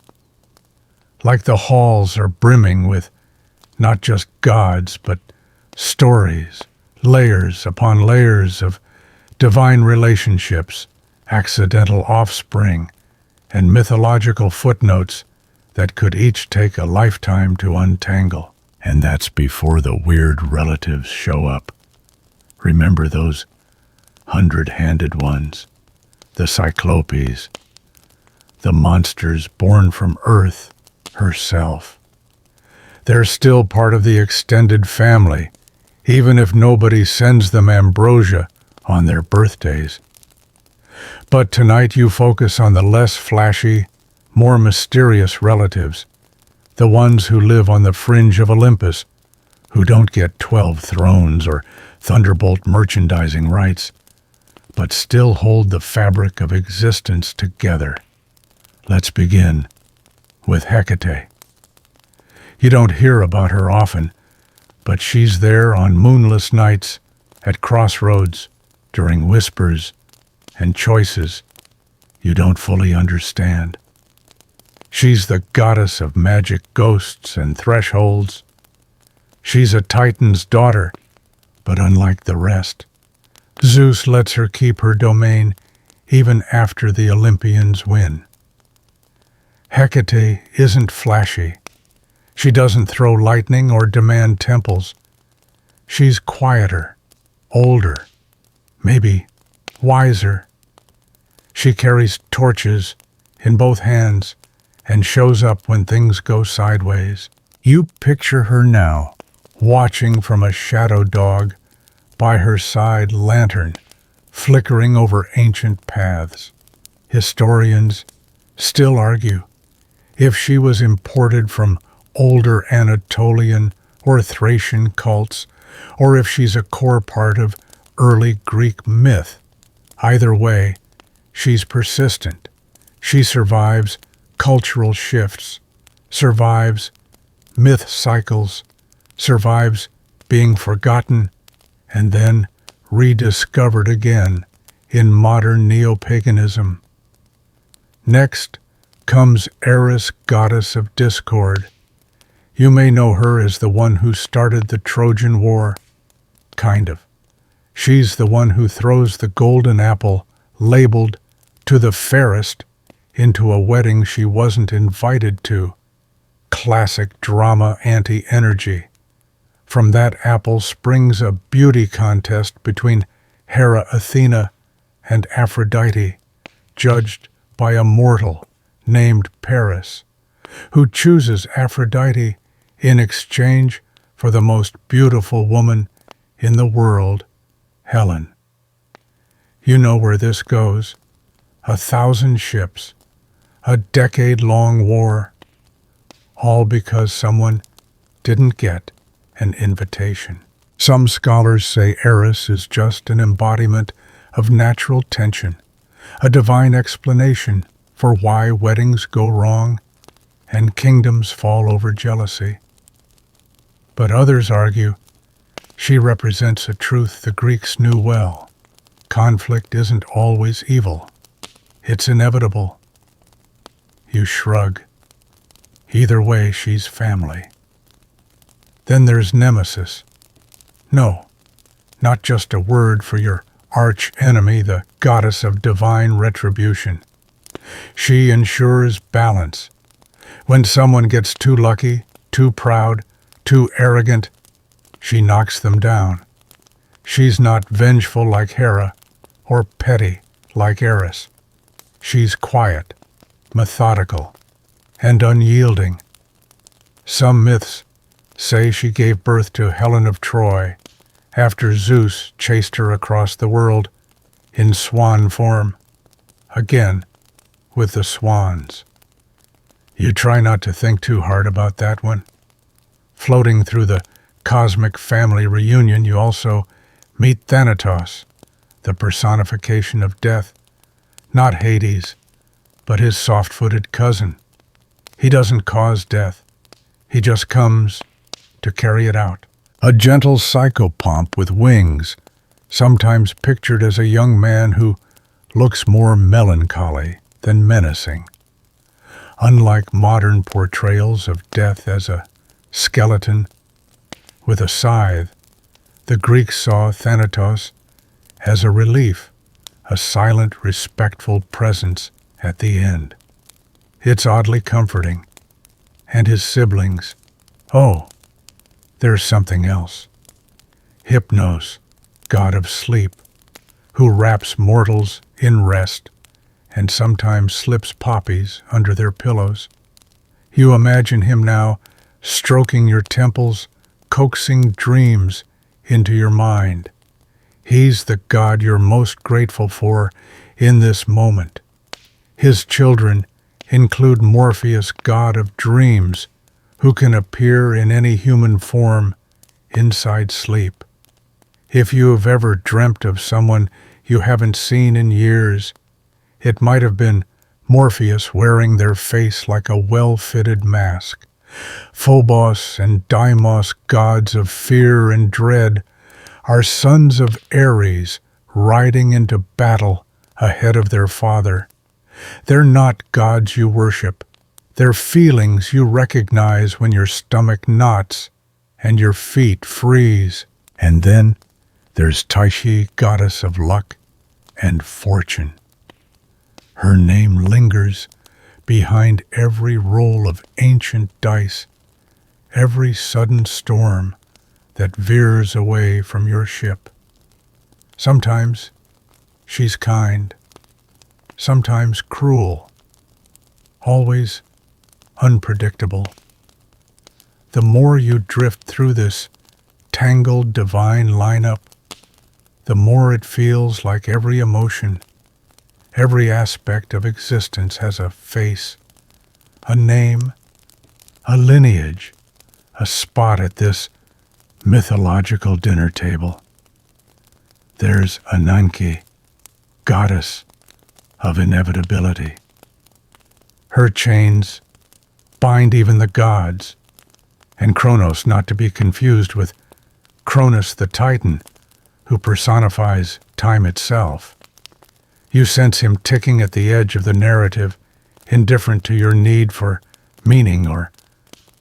Like the halls are brimming with not just gods, but stories, layers upon layers of divine relationships, accidental offspring, and mythological footnotes that could each take a lifetime to untangle. And that's before the weird relatives show up. Remember those 100-handed ones, the Cyclopes, the monsters born from Earth herself. They're still part of the extended family, even if nobody sends them ambrosia on their birthdays. But tonight you focus on the less flashy, more mysterious relatives, the ones who live on the fringe of Olympus, who don't get 12 thrones or thunderbolt merchandising rights, but still hold the fabric of existence together. Let's begin with Hecate. You don't hear about her often, but she's there on moonless nights, at crossroads, during whispers and choices you don't fully understand. She's the goddess of magic ghosts and thresholds. She's a Titan's daughter, but unlike the rest, Zeus lets her keep her domain even after the Olympians win. Hecate isn't flashy. She doesn't throw lightning or demand temples. She's quieter, older, maybe wiser. She carries torches in both hands and shows up when things go sideways. You picture her now, watching from a shadow dog, by her side lantern, flickering over ancient paths. Historians still argue if she was imported from older Anatolian or Thracian cults, or if she's a core part of early Greek myth. Either way, she's persistent. She survives cultural shifts, survives myth cycles, survives being forgotten, and then rediscovered again in modern neo-paganism. Next comes Eris, goddess of discord. You may know her as the one who started the Trojan War. Kind of. She's the one who throws the golden apple, labeled to the fairest, into a wedding she wasn't invited to. Classic drama anti-energy. From that apple springs a beauty contest between Hera Athena and Aphrodite, judged by a mortal named Paris, who chooses Aphrodite in exchange for the most beautiful woman in the world, Helen. You know where this goes. 1,000 ships, a decade-long war, all because someone didn't get an invitation. Some scholars say Eris is just an embodiment of natural tension, a divine explanation for why weddings go wrong and kingdoms fall over jealousy. But others argue she represents a truth the Greeks knew well. Conflict isn't always evil. It's inevitable. You shrug. Either way, she's family. Then there's Nemesis. No, not just a word for your arch-enemy, the goddess of divine retribution. She ensures balance. When someone gets too lucky, too proud, too arrogant, she knocks them down. She's not vengeful like Hera or petty like Eris. She's quiet, methodical, and unyielding. Some myths say she gave birth to Helen of Troy after Zeus chased her across the world in swan form, again with the swans. You try not to think too hard about that one. Floating through the cosmic family reunion, you also meet Thanatos, the personification of death. Not Hades, but his soft-footed cousin. He doesn't cause death. He just comes to carry it out. A gentle psychopomp with wings, sometimes pictured as a young man who looks more melancholy than menacing. Unlike modern portrayals of death as a skeleton with a scythe, the Greeks saw Thanatos as a relief, a silent, respectful presence at the end. It's oddly comforting. And his siblings. Oh, there's something else. Hypnos, god of sleep, who wraps mortals in rest and sometimes slips poppies under their pillows. You imagine him now stroking your temples, coaxing dreams into your mind. He's the god you're most grateful for in this moment. His children include Morpheus, god of dreams, who can appear in any human form inside sleep. If you've ever dreamt of someone you haven't seen in years, it might have been Morpheus wearing their face like a well-fitted mask. Phobos and Deimos, gods of fear and dread, are sons of Ares riding into battle ahead of their father. They're not gods you worship. They're feelings you recognize when your stomach knots and your feet freeze. And then there's Tyche, goddess of luck and fortune. Her name lingers behind every roll of ancient dice, every sudden storm that veers away from your ship. Sometimes she's kind, sometimes cruel, always unpredictable. The more you drift through this tangled divine lineup, the more it feels like every emotion, every aspect of existence has a face, a name, a lineage, a spot at this mythological dinner table. There's Ananke, goddess of inevitability. Her chains bind even the gods, and Kronos, not to be confused with Cronus the Titan, who personifies time itself. You sense him ticking at the edge of the narrative, indifferent to your need for meaning or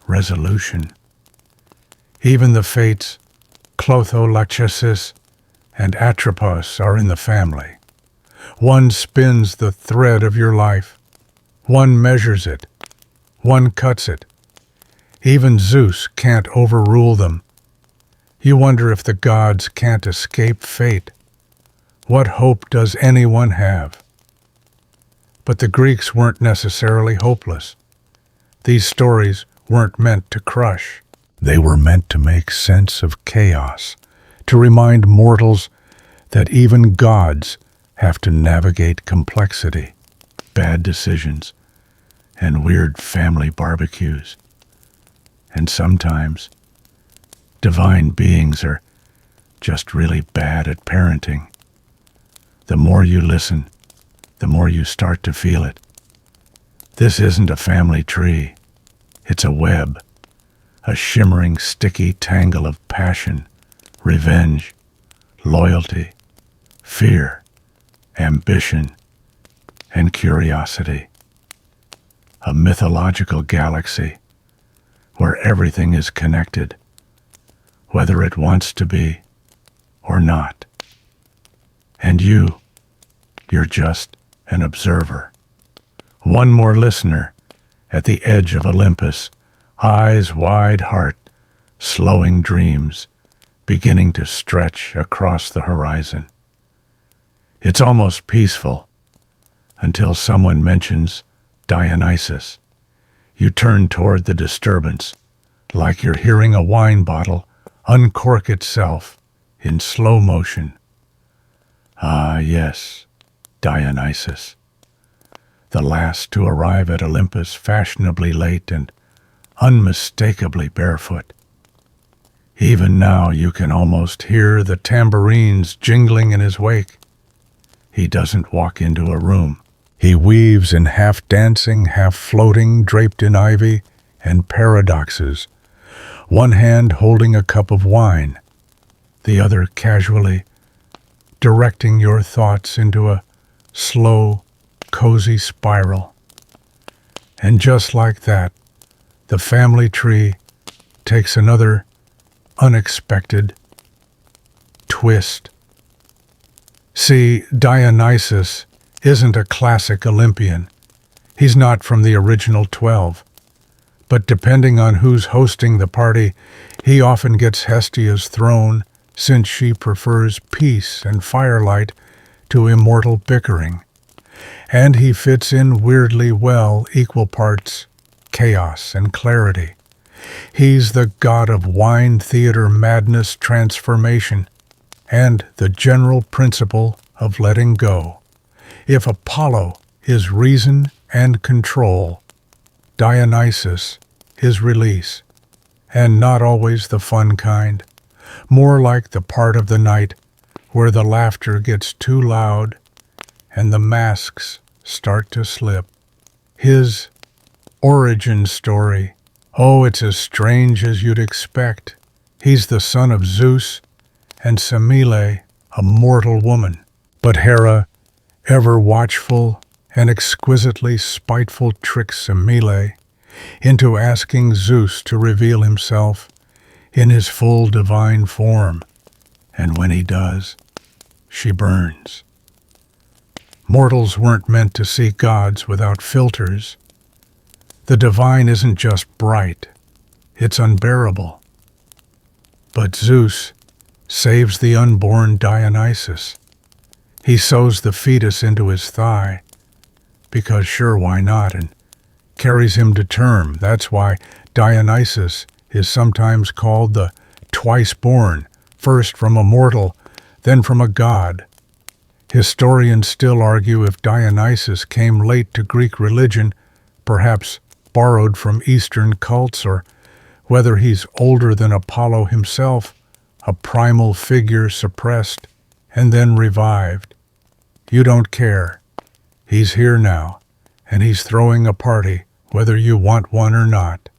resolution. Even the fates, Clotho, Lachesis, and Atropos are in the family. One spins the thread of your life. One measures it. One cuts it. Even Zeus can't overrule them. You wonder if the gods can't escape fate. What hope does anyone have? But the Greeks weren't necessarily hopeless. These stories weren't meant to crush. They were meant to make sense of chaos, to remind mortals that even gods have to navigate complexity, bad decisions, and weird family barbecues. And sometimes, divine beings are just really bad at parenting. The more you listen, the more you start to feel it. This isn't a family tree. It's a web, a shimmering, sticky tangle of passion, revenge, loyalty, fear, ambition, and curiosity. A mythological galaxy where everything is connected, whether it wants to be or not. And you're just an observer. One more listener at the edge of Olympus, eyes wide, heart slowing, dreams beginning to stretch across the horizon. It's almost peaceful until someone mentions Dionysus. You turn toward the disturbance, like you're hearing a wine bottle uncork itself in slow motion. Ah, yes, Dionysus, the last to arrive at Olympus fashionably late and unmistakably barefoot. Even now you can almost hear the tambourines jingling in his wake. He doesn't walk into a room. He weaves in half-dancing, half-floating, draped in ivy and paradoxes, one hand holding a cup of wine, the other casually directing your thoughts into a slow, cozy spiral. And just like that, the family tree takes another unexpected twist. See, Dionysus isn't a classic Olympian. He's not from the original 12. But depending on who's hosting the party, he often gets Hestia's throne, since she prefers peace and firelight to immortal bickering. And he fits in weirdly well, equal parts chaos and clarity. He's the god of wine, theater, madness, transformation, and the general principle of letting go. If Apollo is reason and control, Dionysus is release, and not always the fun kind. more like the part of the night where the laughter gets too loud and the masks start to slip. His origin story, oh, it's as strange as you'd expect. He's the son of Zeus and Semele, a mortal woman. But Hera, ever watchful and exquisitely spiteful, tricks Semele into asking Zeus to reveal himself in his full divine form. And when he does, she burns. Mortals weren't meant to see gods without filters. The divine isn't just bright, it's unbearable. But Zeus saves the unborn Dionysus. He sews the fetus into his thigh, because sure, why not, and carries him to term. That's why Dionysus is sometimes called the twice-born, first from a mortal, then from a god. Historians still argue if Dionysus came late to Greek religion, perhaps borrowed from Eastern cults, or whether he's older than Apollo himself, a primal figure suppressed and then revived. You don't care. He's here now, and he's throwing a party, whether you want one or not.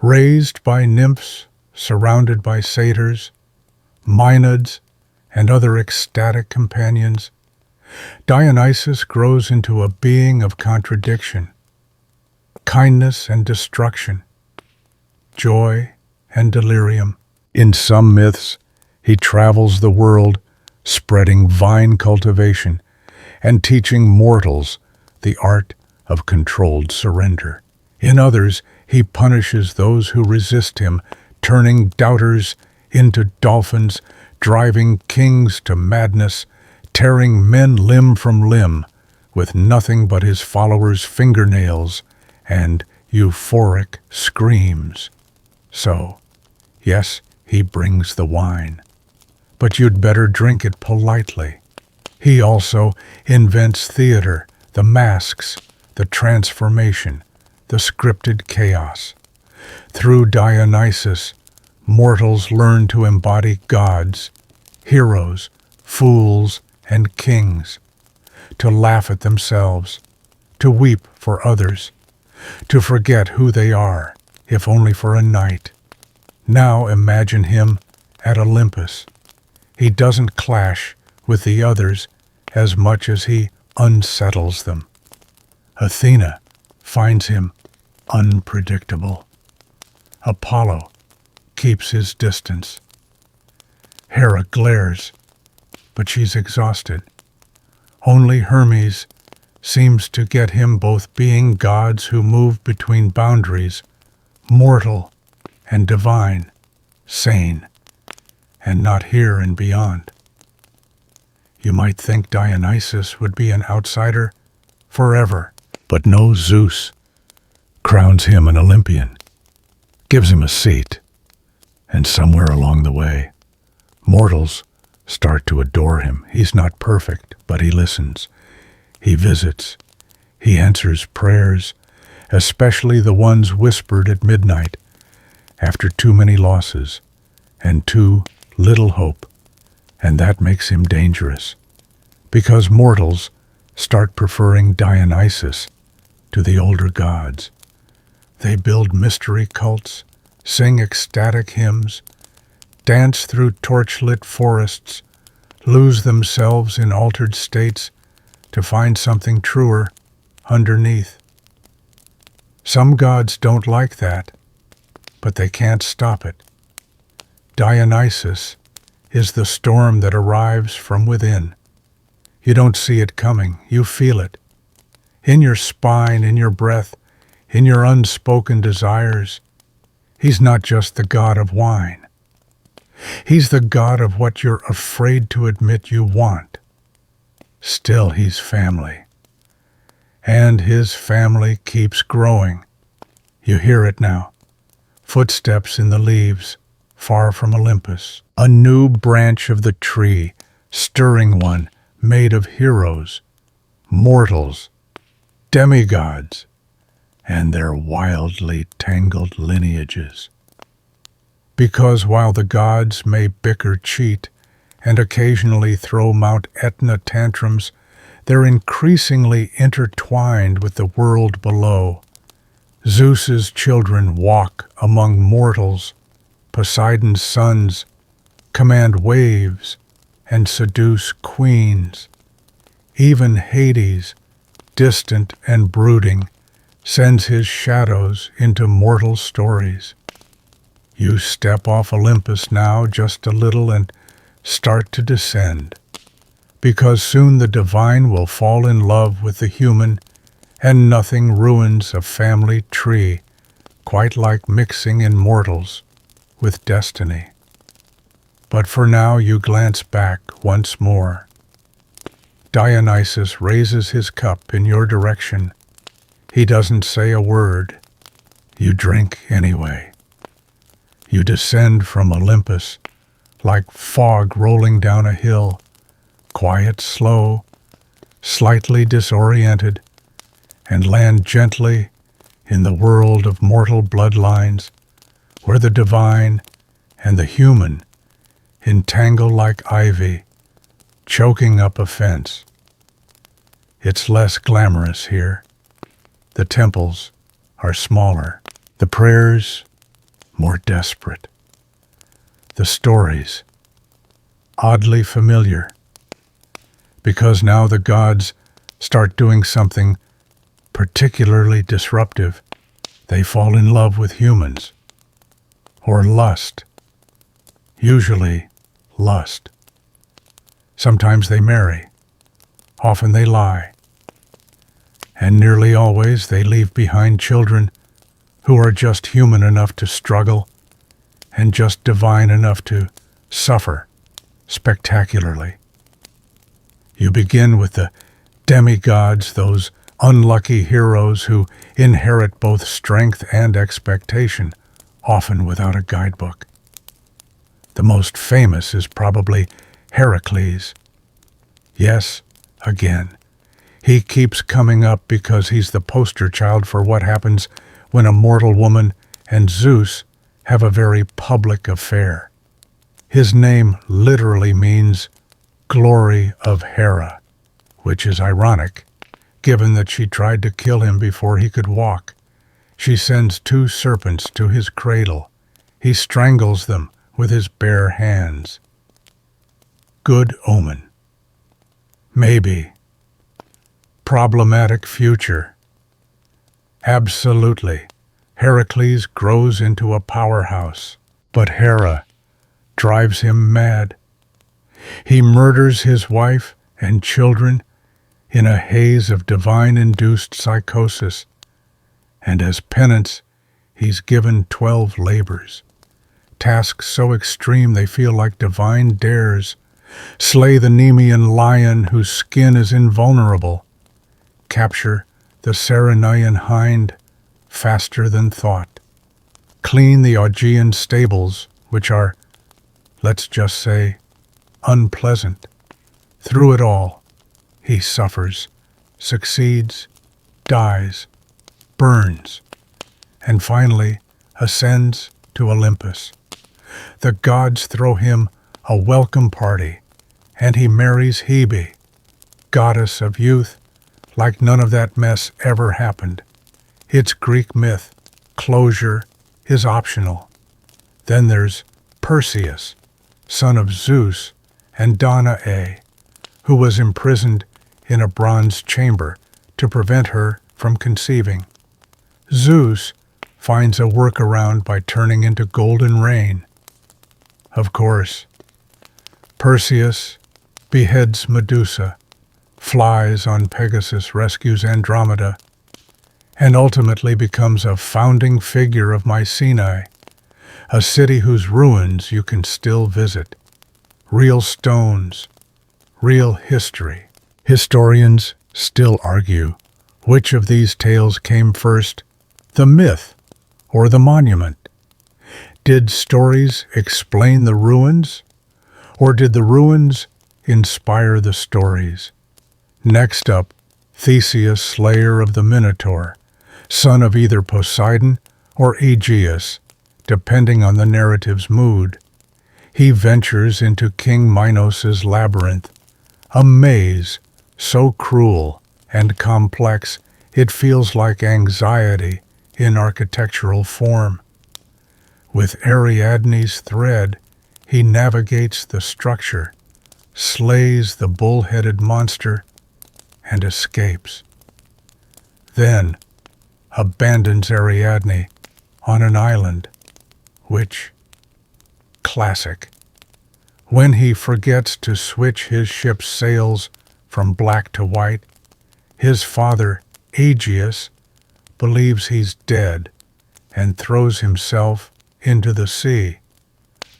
Raised by nymphs, surrounded by satyrs, maenads, and other ecstatic companions, Dionysus grows into a being of contradiction, kindness and destruction, joy and delirium. In some myths, he travels the world spreading vine cultivation and teaching mortals the art of controlled surrender. In others, he punishes those who resist him, turning doubters into dolphins, driving kings to madness, tearing men limb from limb, with nothing but his followers' fingernails and euphoric screams. So, yes, he brings the wine, but you'd better drink it politely. He also invents theater, the masks, the transformation, the scripted chaos. Through Dionysus, mortals learn to embody gods, heroes, fools, and kings, to laugh at themselves, to weep for others, to forget who they are, if only for a night. Now imagine him at Olympus. He doesn't clash with the others as much as he unsettles them. Athena finds him unpredictable. Apollo keeps his distance. Hera glares, but she's exhausted. Only Hermes seems to get him, both being gods who move between boundaries, mortal and divine, sane and not here and beyond. You might think Dionysus would be an outsider forever, but no, Zeus crowns him an Olympian, gives him a seat, and somewhere along the way, mortals start to adore him. He's not perfect, but he listens. He visits. He answers prayers, especially the ones whispered at midnight, after too many losses and too little hope. And that makes him dangerous, because mortals start preferring Dionysus to the older gods. They build mystery cults, sing ecstatic hymns, dance through torch-lit forests, lose themselves in altered states to find something truer underneath. Some gods don't like that, but they can't stop it. Dionysus is the storm that arrives from within. You don't see it coming, you feel it. In your spine, in your breath, in your unspoken desires. He's not just the god of wine. He's the god of what you're afraid to admit you want. Still, he's family. And his family keeps growing. You hear it now. Footsteps in the leaves, far from Olympus. A new branch of the tree, stirring one, made of heroes, mortals, demigods, and their wildly tangled lineages. because while the gods may bicker, cheat, and occasionally throw Mount Etna tantrums, they're increasingly intertwined with the world below. Zeus's children walk among mortals, Poseidon's sons command waves and seduce queens. Even Hades, distant and brooding, sends his shadows into mortal stories. You step off Olympus now just a little and start to descend, because soon the divine will fall in love with the human, and nothing ruins a family tree quite like mixing in mortals with destiny. But for now you glance back once more. Dionysus raises his cup in your direction. He doesn't say a word. You drink anyway. You descend from Olympus like fog rolling down a hill, quiet, slow, slightly disoriented, and land gently in the world of mortal bloodlines, where the divine and the human entangle like ivy, choking up a fence. It's less glamorous here. The temples are smaller, the prayers more desperate, the stories oddly familiar, because now the gods start doing something particularly disruptive. They fall in love with humans, or lust, usually lust. Sometimes they marry, often they lie, and nearly always they leave behind children who are just human enough to struggle and just divine enough to suffer spectacularly. You begin with the demigods, those unlucky heroes who inherit both strength and expectation, often without a guidebook. The most famous is probably Heracles. Yes, again, he keeps coming up because he's the poster child for what happens when a mortal woman and Zeus have a very public affair. His name literally means glory of Hera, which is ironic, given that she tried to kill him before he could walk. She sends 2 serpents to his cradle. He strangles them with his bare hands. Good omen. Maybe. Problematic future. Absolutely. Heracles grows into a powerhouse, but Hera drives him mad. He murders his wife and children in a haze of divine-induced psychosis, and as penance, he's given 12 labors, tasks so extreme they feel like divine dares. Slay the Nemean lion whose skin is invulnerable. Capture the Ceryneian hind faster than thought. Clean the Augean stables, which are, let's just say, unpleasant. Through it all, he suffers, succeeds, dies, burns, and finally ascends to Olympus. The gods throw him a welcome party, and he marries Hebe, goddess of youth, like none of that mess ever happened. It's Greek myth. Closure is optional. Then there's Perseus, son of Zeus and Danae, who was imprisoned in a bronze chamber to prevent her from conceiving. Zeus finds a workaround by turning into golden rain. Of course, Perseus beheads Medusa, flies on Pegasus, rescues Andromeda, and ultimately becomes a founding figure of Mycenae, a city whose ruins you can still visit. Real stones, real history. Historians still argue which of these tales came first, the myth or the monument. Did stories explain the ruins, or did the ruins inspire the stories? Next up, Theseus, slayer of the Minotaur, son of either Poseidon or Aegeus, depending on the narrative's mood. He ventures into King Minos's labyrinth, a maze so cruel and complex it feels like anxiety in architectural form. With Ariadne's thread, he navigates the structure, slays the bull-headed monster, and escapes. Then abandons Ariadne on an island, which, classic. When he forgets to switch his ship's sails from black to white, his father, Aegeus, believes he's dead and throws himself into the sea.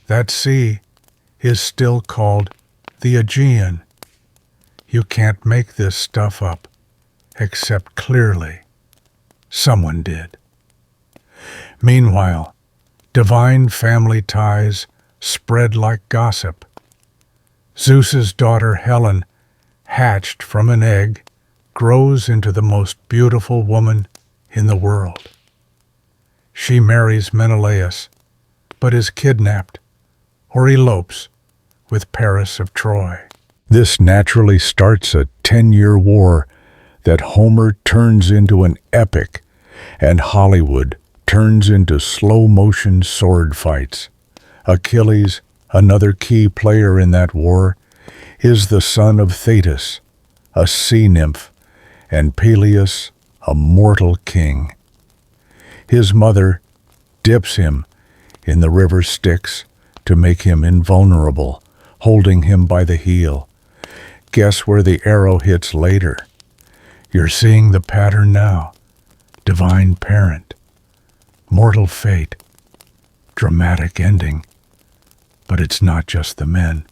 That sea is still called the Aegean. You can't make this stuff up, except clearly someone did. Meanwhile, divine family ties spread like gossip. Zeus's daughter Helen, hatched from an egg, grows into the most beautiful woman in the world. She marries Menelaus, but is kidnapped or elopes with Paris of Troy. This naturally starts a 10-year war that Homer turns into an epic and Hollywood turns into slow-motion sword fights. Achilles, another key player in that war, is the son of Thetis, a sea nymph, and Peleus, a mortal king. His mother dips him in the river Styx to make him invulnerable, holding him by the heel. Guess where the arrow hits later? You're seeing the pattern now. Divine parent, mortal fate, dramatic ending. But it's not just the men.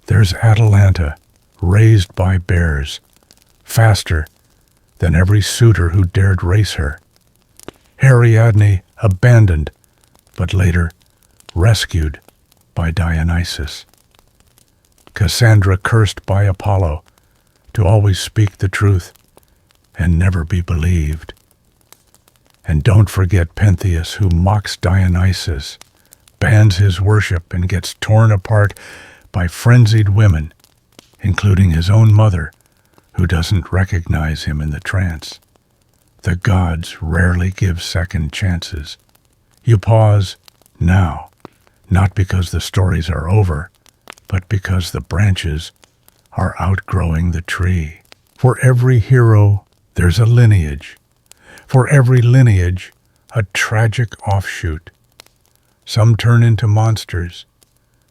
There's Atalanta, raised by bears, faster than every suitor who dared race her. Ariadne, abandoned, but later rescued by Dionysus. Cassandra, cursed by Apollo to always speak the truth and never be believed. And don't forget Pentheus, who mocks Dionysus, bans his worship, and gets torn apart by frenzied women, including his own mother, who doesn't recognize him in the trance. The gods rarely give second chances. You pause now, not because the stories are over, but because the branches are outgrowing the tree. For every hero, there's a lineage. For every lineage, a tragic offshoot. Some turn into monsters.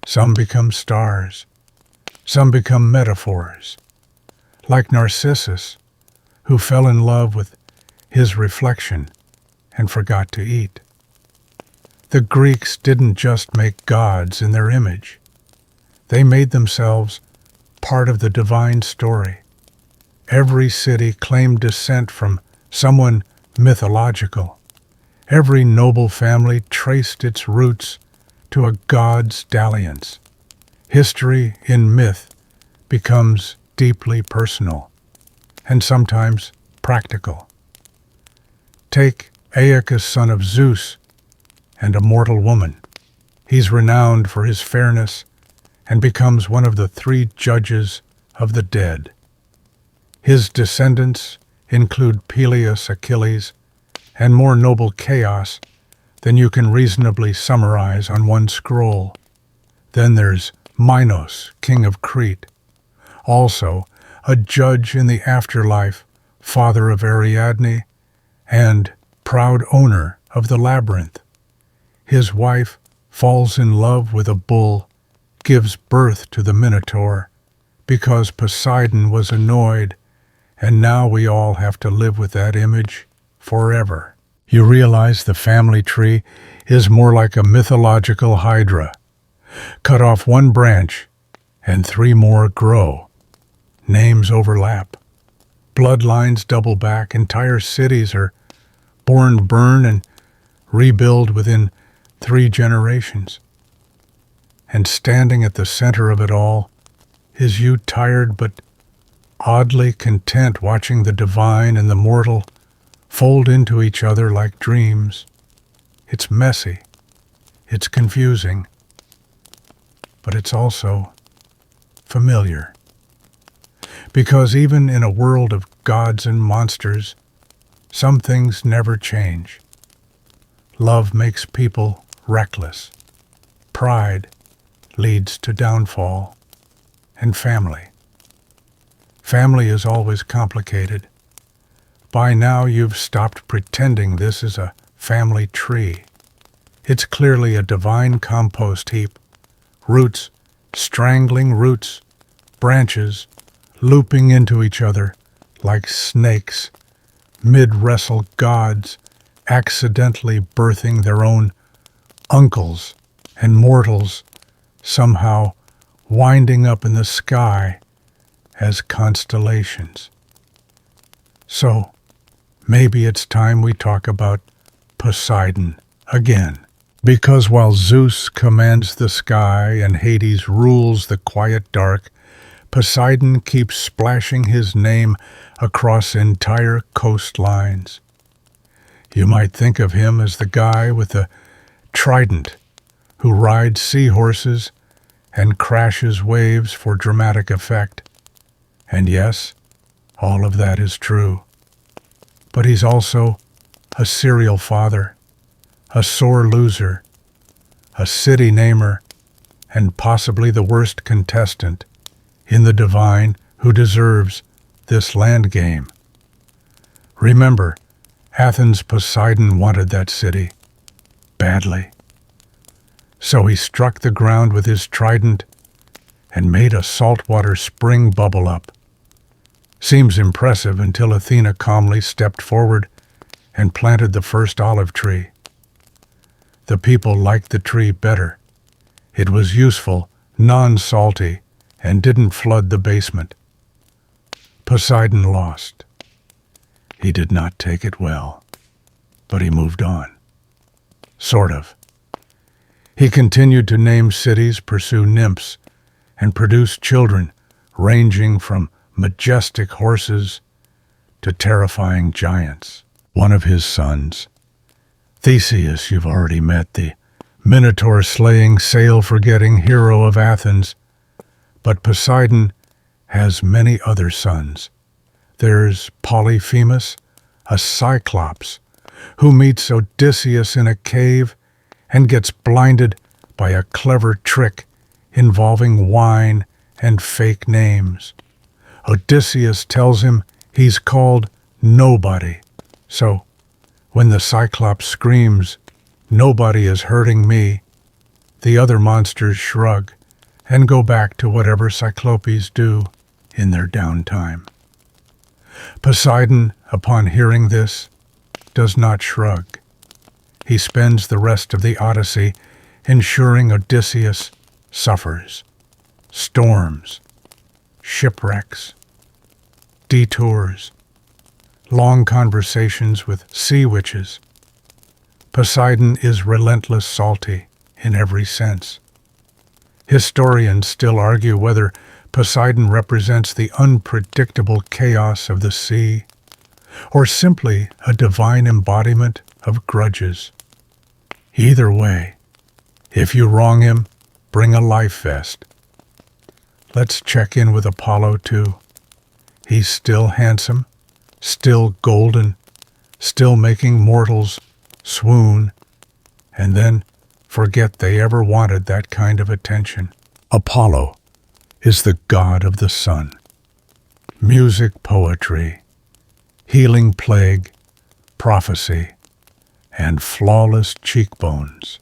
Some become stars. Some become metaphors. Like Narcissus, who fell in love with his reflection and forgot to eat. The Greeks didn't just make gods in their image. They made themselves part of the divine story. Every city claimed descent from someone mythological. Every noble family traced its roots to a god's dalliance. History in myth becomes deeply personal and sometimes practical. Take Aeacus, son of Zeus, and a mortal woman. He's renowned for his fairness and becomes one of the 3 judges of the dead. His descendants include Peleus, Achilles, and more noble chaos than you can reasonably summarize on one scroll. Then there's Minos, king of Crete, also a judge in the afterlife, father of Ariadne, and proud owner of the labyrinth. His wife falls in love with a bull, gives birth to the Minotaur, because Poseidon was annoyed, and now we all have to live with that image forever. You realize the family tree is more like a mythological hydra. Cut off one branch, and 3 more grow. Names overlap. Bloodlines double back. Entire cities are born, burn, and rebuild within 3 generations. And standing at the center of it all is you, tired but oddly content, watching the divine and the mortal fold into each other like dreams. It's messy, it's confusing, but it's also familiar. Because even in a world of gods and monsters, some things never change. Love makes people reckless. Pride leads to downfall. And family. Family is always complicated. By now you've stopped pretending this is a family tree. It's clearly a divine compost heap. Roots, strangling roots, branches, looping into each other like snakes, mid-wrestle gods, accidentally birthing their own uncles and mortals, somehow winding up in the sky as constellations. So, maybe it's time we talk about Poseidon again. Because while Zeus commands the sky and Hades rules the quiet dark, Poseidon keeps splashing his name across entire coastlines. You might think of him as the guy with the trident who rides seahorses and crashes waves for dramatic effect. And yes, all of that is true. But he's also a serial father, a sore loser, a city namer, and possibly the worst contestant in the divine who deserves this land game. Remember, Athens' Poseidon wanted that city badly. So he struck the ground with his trident and made a saltwater spring bubble up. Seems impressive until Athena calmly stepped forward and planted the first olive tree. The people liked the tree better. It was useful, non-salty, and didn't flood the basement. Poseidon lost. He did not take it well, but he moved on. Sort of. He continued to name cities, pursue nymphs, and produce children ranging from majestic horses to terrifying giants. One of his sons, Theseus, you've already met, the Minotaur-slaying, sail-forgetting hero of Athens. But Poseidon has many other sons. There's Polyphemus, a cyclops, who meets Odysseus in a cave and gets blinded by a clever trick involving wine and fake names. Odysseus tells him he's called Nobody. So, when the Cyclops screams, "Nobody is hurting me," the other monsters shrug and go back to whatever Cyclopes do in their downtime. Poseidon, upon hearing this, does not shrug. He spends the rest of the Odyssey ensuring Odysseus suffers. Storms, shipwrecks, detours, long conversations with sea witches. Poseidon is relentless salty in every sense. Historians still argue whether Poseidon represents the unpredictable chaos of the sea, or simply a divine embodiment of grudges. Either way, if you wrong him, bring a life vest. Let's check in with Apollo too. He's still handsome, still golden, still making mortals swoon, and then forget they ever wanted that kind of attention. Apollo is the god of the sun. Music, poetry, healing plague, prophecy, and flawless cheekbones.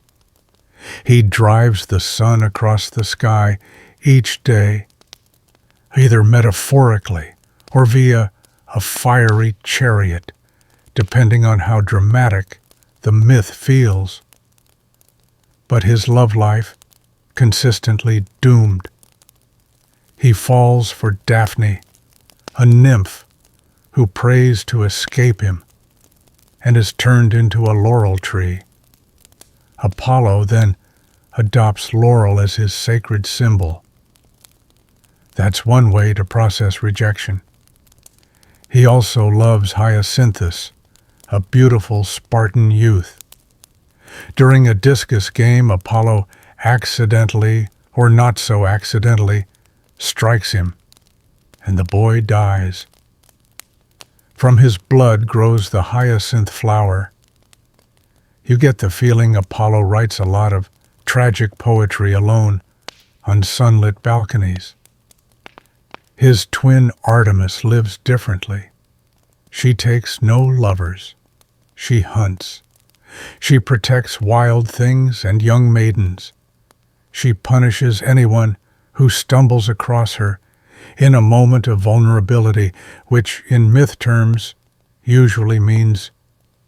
He drives the sun across the sky each day, either metaphorically or via a fiery chariot, depending on how dramatic the myth feels. But his love life, consistently doomed. He falls for Daphne, a nymph who prays to escape him and is turned into a laurel tree. Apollo then adopts laurel as his sacred symbol. That's one way to process rejection. He also loves Hyacinthus, a beautiful Spartan youth. During a discus game, Apollo accidentally, or not so accidentally, strikes him, and the boy dies. From his blood grows the hyacinth flower. You get the feeling Apollo writes a lot of tragic poetry alone on sunlit balconies. His twin Artemis lives differently. She takes no lovers. She hunts. She protects wild things and young maidens. She punishes anyone who stumbles across her in a moment of vulnerability, which in myth terms usually means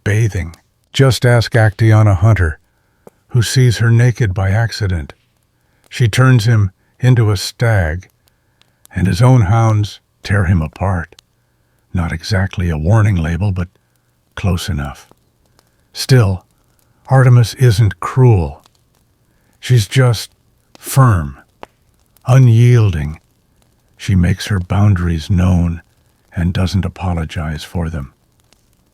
bathing. Just ask Actaeon, a hunter, who sees her naked by accident. She turns him into a stag, and his own hounds tear him apart. Not exactly a warning label, but close enough. Still, Artemis isn't cruel. She's just firm, unyielding. She makes her boundaries known and doesn't apologize for them.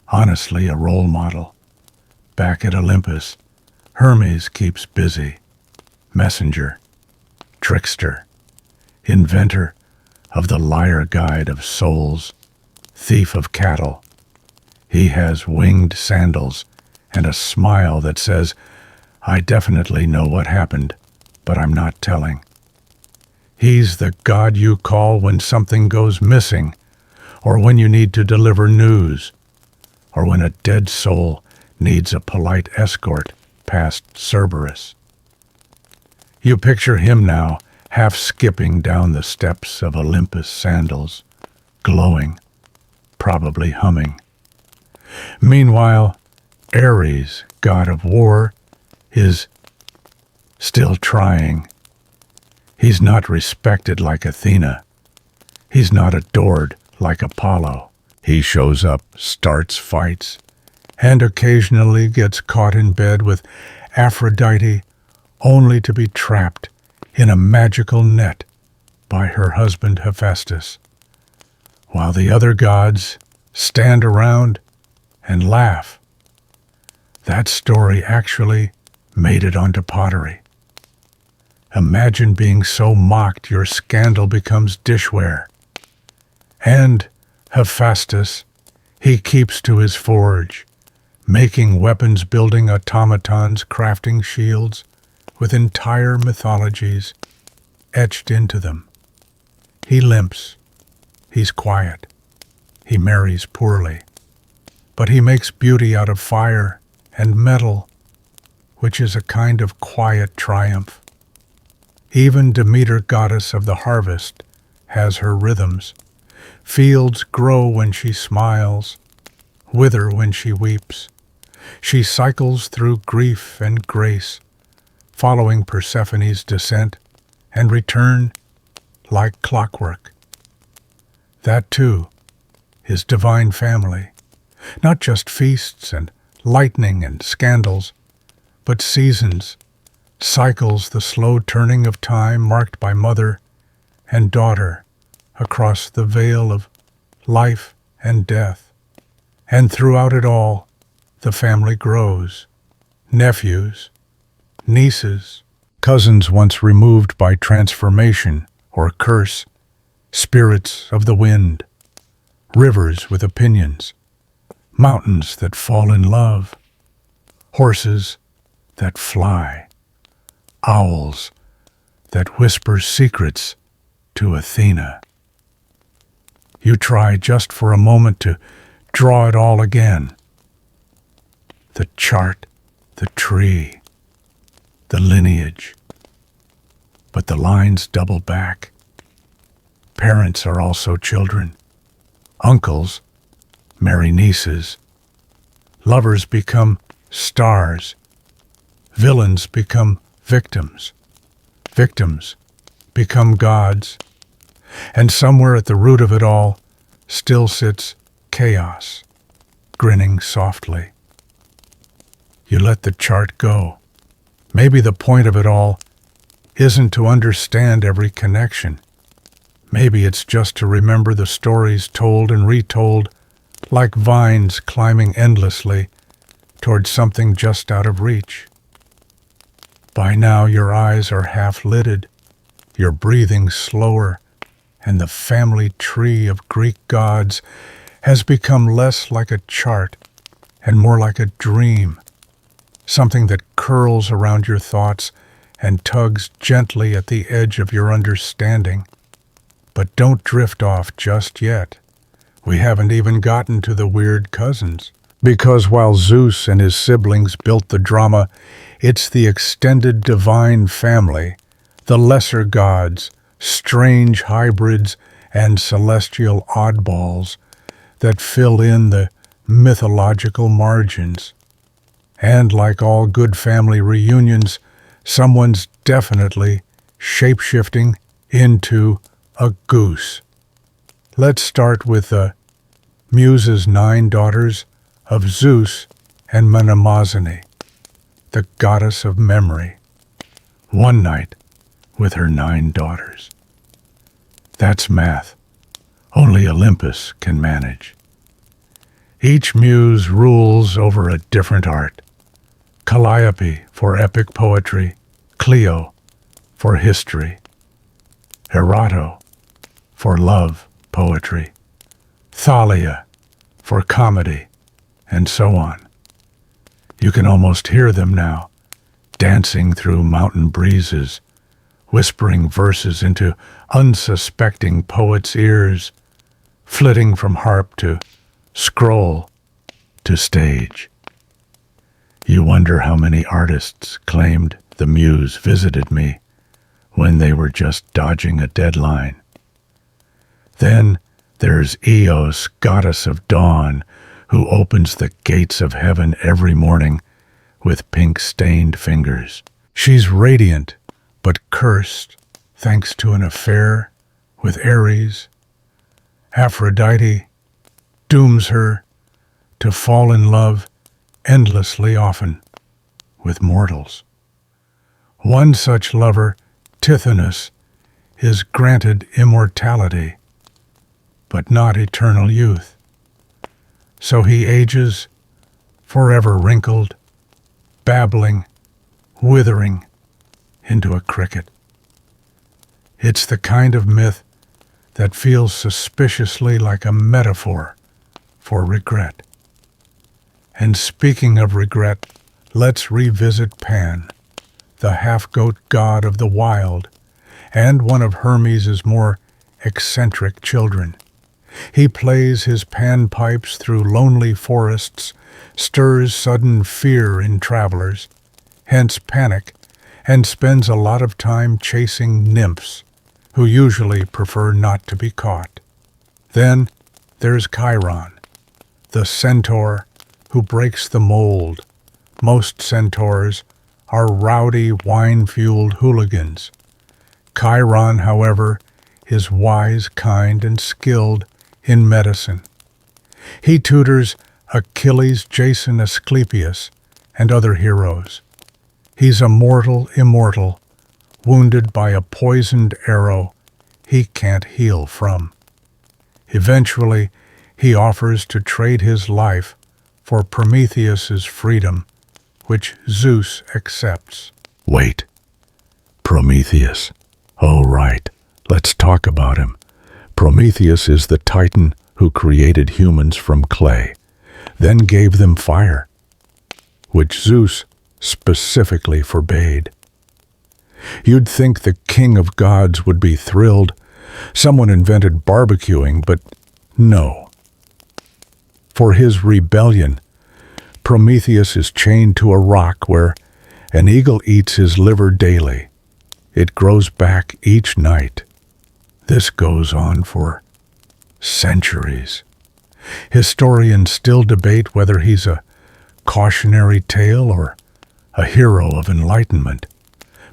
Honestly, a role model. Back at Olympus, Hermes keeps busy. Messenger, trickster, inventor of the liar guide of souls, thief of cattle. He has winged sandals and a smile that says, "I definitely know what happened, but I'm not telling." He's the god you call when something goes missing, or when you need to deliver news, or when a dead soul needs a polite escort past Cerberus. You picture him now, half skipping down the steps of Olympus sandals, glowing, probably humming. Meanwhile, Ares, god of war, is still trying. He's not respected like Athena. He's not adored like Apollo. He shows up, starts fights, and occasionally gets caught in bed with Aphrodite, only to be trapped in a magical net by her husband Hephaestus, while the other gods stand around and laugh. That story actually made it onto pottery. Imagine being so mocked your scandal becomes dishware. And Hephaestus, he keeps to his forge, making weapons, building automatons, crafting shields, with entire mythologies etched into them. He limps. He's quiet. He marries poorly. But he makes beauty out of fire and metal, which is a kind of quiet triumph. Even Demeter, goddess of the harvest, has her rhythms. Fields grow when she smiles, wither when she weeps. She cycles through grief and grace, following Persephone's descent and return like clockwork. That, too, is divine family. Not just feasts and lightning and scandals, but seasons, cycles, the slow turning of time marked by mother and daughter across the veil of life and death. And throughout it all, the family grows. Nephews, nieces, cousins once removed by transformation or curse, spirits of the wind, rivers with opinions, mountains that fall in love, horses that fly, owls that whisper secrets to Athena. You try just for a moment to draw it all again. The chart, the tree, the lineage. But the lines double back. Parents are also children. Uncles marry nieces. Lovers become stars. Villains become victims. Victims become gods. And somewhere at the root of it all still sits chaos, grinning softly. You let the chart go. Maybe the point of it all isn't to understand every connection. Maybe it's just to remember the stories told and retold, like vines climbing endlessly toward something just out of reach. By now your eyes are half-lidded, your breathing slower, and the family tree of Greek gods has become less like a chart and more like a dream, something that curls around your thoughts and tugs gently at the edge of your understanding. But don't drift off just yet. We haven't even gotten to the weird cousins. Because while Zeus and his siblings built the drama, it's the extended divine family, the lesser gods, strange hybrids, and celestial oddballs that fill in the mythological margins. And like all good family reunions, someone's definitely shape-shifting into a goose. Let's start with the Muse's 9 daughters of Zeus and Mnemosyne, the goddess of memory. One night with her 9 daughters. That's math. Only Olympus can manage. Each muse rules over a different art. Calliope for epic poetry, Clio for history, Erato for love poetry, Thalia for comedy, and so on. You can almost hear them now, dancing through mountain breezes, whispering verses into unsuspecting poets' ears, flitting from harp to scroll to stage. You wonder how many artists claimed the muse visited me when they were just dodging a deadline. Then there's Eos, goddess of dawn, who opens the gates of heaven every morning with pink-stained fingers. She's radiant, but cursed, thanks to an affair with Ares. Aphrodite dooms her to fall in love endlessly often with mortals. One such lover, Tithonus, is granted immortality, but not eternal youth. So he ages, forever wrinkled, babbling, withering into a cricket. It's the kind of myth that feels suspiciously like a metaphor for regret. And speaking of regret, let's revisit Pan, the half-goat god of the wild, and one of Hermes' more eccentric children. He plays his panpipes through lonely forests, stirs sudden fear in travelers, hence panic, and spends a lot of time chasing nymphs, who usually prefer not to be caught. Then there's Chiron, the centaur who breaks the mold. Most centaurs are rowdy, wine-fueled hooligans. Chiron, however, is wise, kind, and skilled in medicine. He tutors Achilles, Jason, Asclepius, and other heroes. He's a mortal immortal, wounded by a poisoned arrow he can't heal from. Eventually, he offers to trade his life for Prometheus's freedom, which Zeus accepts. Wait, Prometheus. Oh, right. Let's talk about him. Prometheus is the Titan who created humans from clay, then gave them fire, which Zeus specifically forbade. You'd think the king of gods would be thrilled. Someone invented barbecuing, but no. For his rebellion, Prometheus is chained to a rock where an eagle eats his liver daily. It grows back each night. This goes on for centuries. Historians still debate whether he's a cautionary tale or a hero of enlightenment.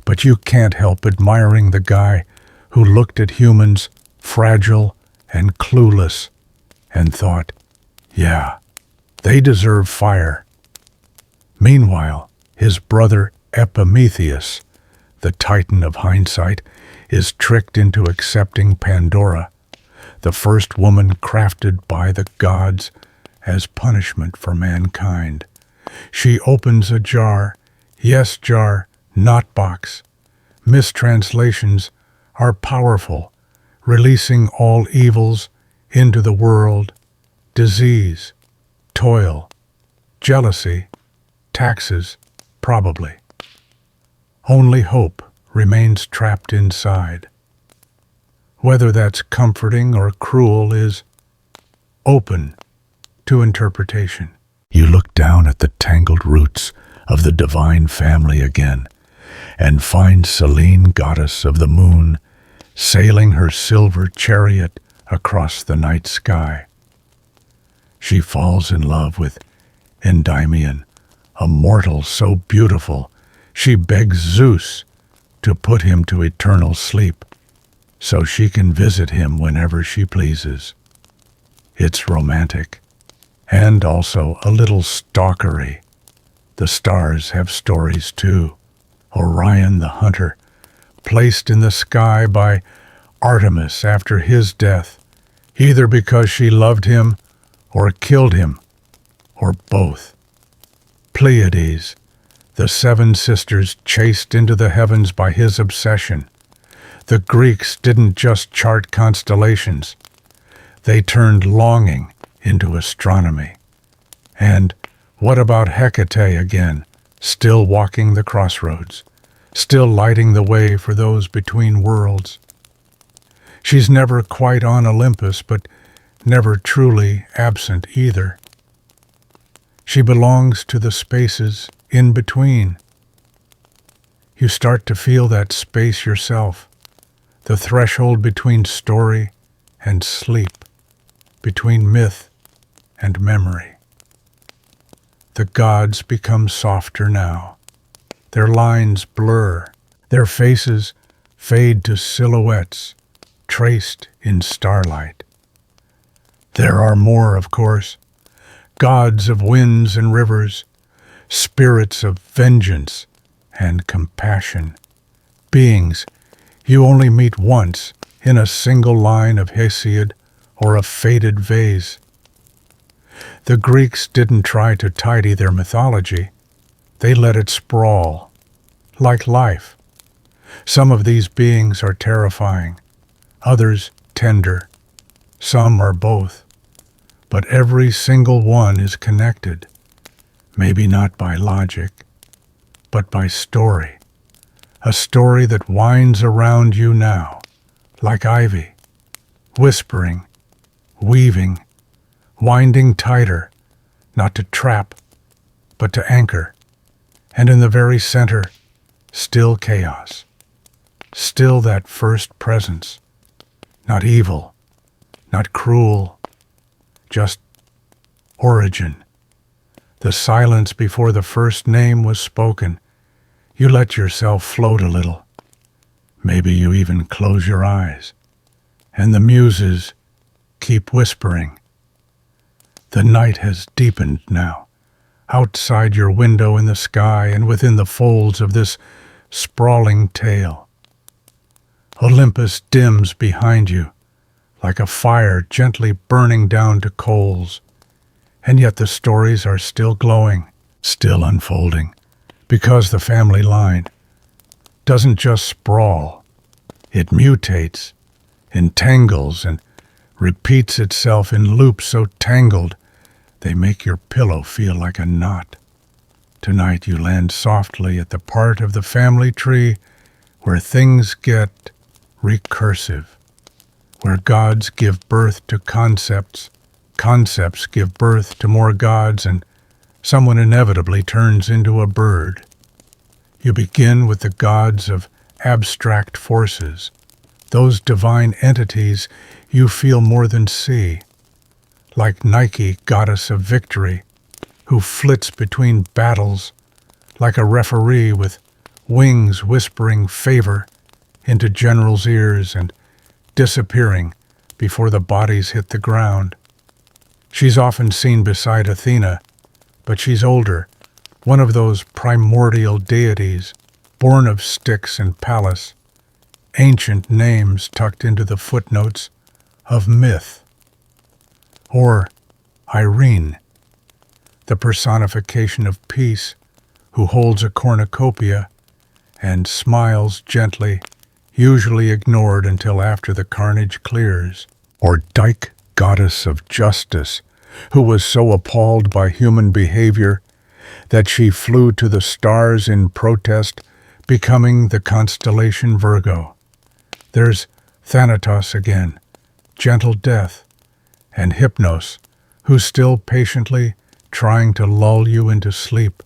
But you can't help admiring the guy who looked at humans fragile and clueless and thought, yeah, they deserve fire. Meanwhile, his brother Epimetheus, the Titan of hindsight, is tricked into accepting Pandora, the first woman crafted by the gods as punishment for mankind. She opens a jar, yes jar, not box. Mistranslations are powerful, releasing all evils into the world: disease, toil, jealousy, taxes, probably. Only hope remains trapped inside. Whether that's comforting or cruel is open to interpretation. You look down at the tangled roots of the divine family again and find Selene, goddess of the moon, sailing her silver chariot across the night sky. She falls in love with Endymion, a mortal so beautiful she begs Zeus to put him to eternal sleep so she can visit him whenever she pleases. It's romantic, and also a little stalkery. The stars have stories too. Orion the hunter, placed in the sky by Artemis after his death, either because she loved him or killed him, or both. Pleiades, the seven sisters chased into the heavens by his obsession. The Greeks didn't just chart constellations. They turned longing into astronomy. And what about Hecate again, still walking the crossroads, still lighting the way for those between worlds? She's never quite on Olympus, but never truly absent either. She belongs to the spaces in between. You start to feel that space yourself, the threshold between story and sleep, between myth and memory. The gods become softer now. Their lines blur, their faces fade to silhouettes traced in starlight. There are more, of course, gods of winds and rivers, spirits of vengeance and compassion, beings you only meet once in a single line of Hesiod or a faded vase. The Greeks didn't try to tidy their mythology. They let it sprawl, like life. Some of these beings are terrifying, others tender, some are both. But every single one is connected, maybe not by logic, but by story. A story that winds around you now, like ivy, whispering, weaving, winding tighter, not to trap, but to anchor. And in the very center, still chaos, still that first presence, not evil, not cruel, just origin. The silence before the first name was spoken. You let yourself float a little. Maybe you even close your eyes. And the muses keep whispering. The night has deepened now. Outside your window in the sky and within the folds of this sprawling tale. Olympus dims behind you, like a fire gently burning down to coals. And yet the stories are still glowing, still unfolding, because the family line doesn't just sprawl. It mutates, entangles, and repeats itself in loops so tangled they make your pillow feel like a knot. Tonight you land softly at the part of the family tree where things get recursive, where gods give birth to concepts, concepts give birth to more gods, and someone inevitably turns into a bird. You begin with the gods of abstract forces, those divine entities you feel more than see, like Nike, goddess of victory, who flits between battles, like a referee with wings whispering favor into generals' ears and disappearing before the bodies hit the ground. She's often seen beside Athena, but she's older, one of those primordial deities, born of Styx and Pallas, ancient names tucked into the footnotes of myth. Or Irene, the personification of peace, who holds a cornucopia and smiles gently, usually ignored until after the carnage clears. Or Dyke, goddess of justice, who was so appalled by human behavior that she flew to the stars in protest, becoming the constellation Virgo. There's Thanatos again, gentle death, and Hypnos, who's still patiently trying to lull you into sleep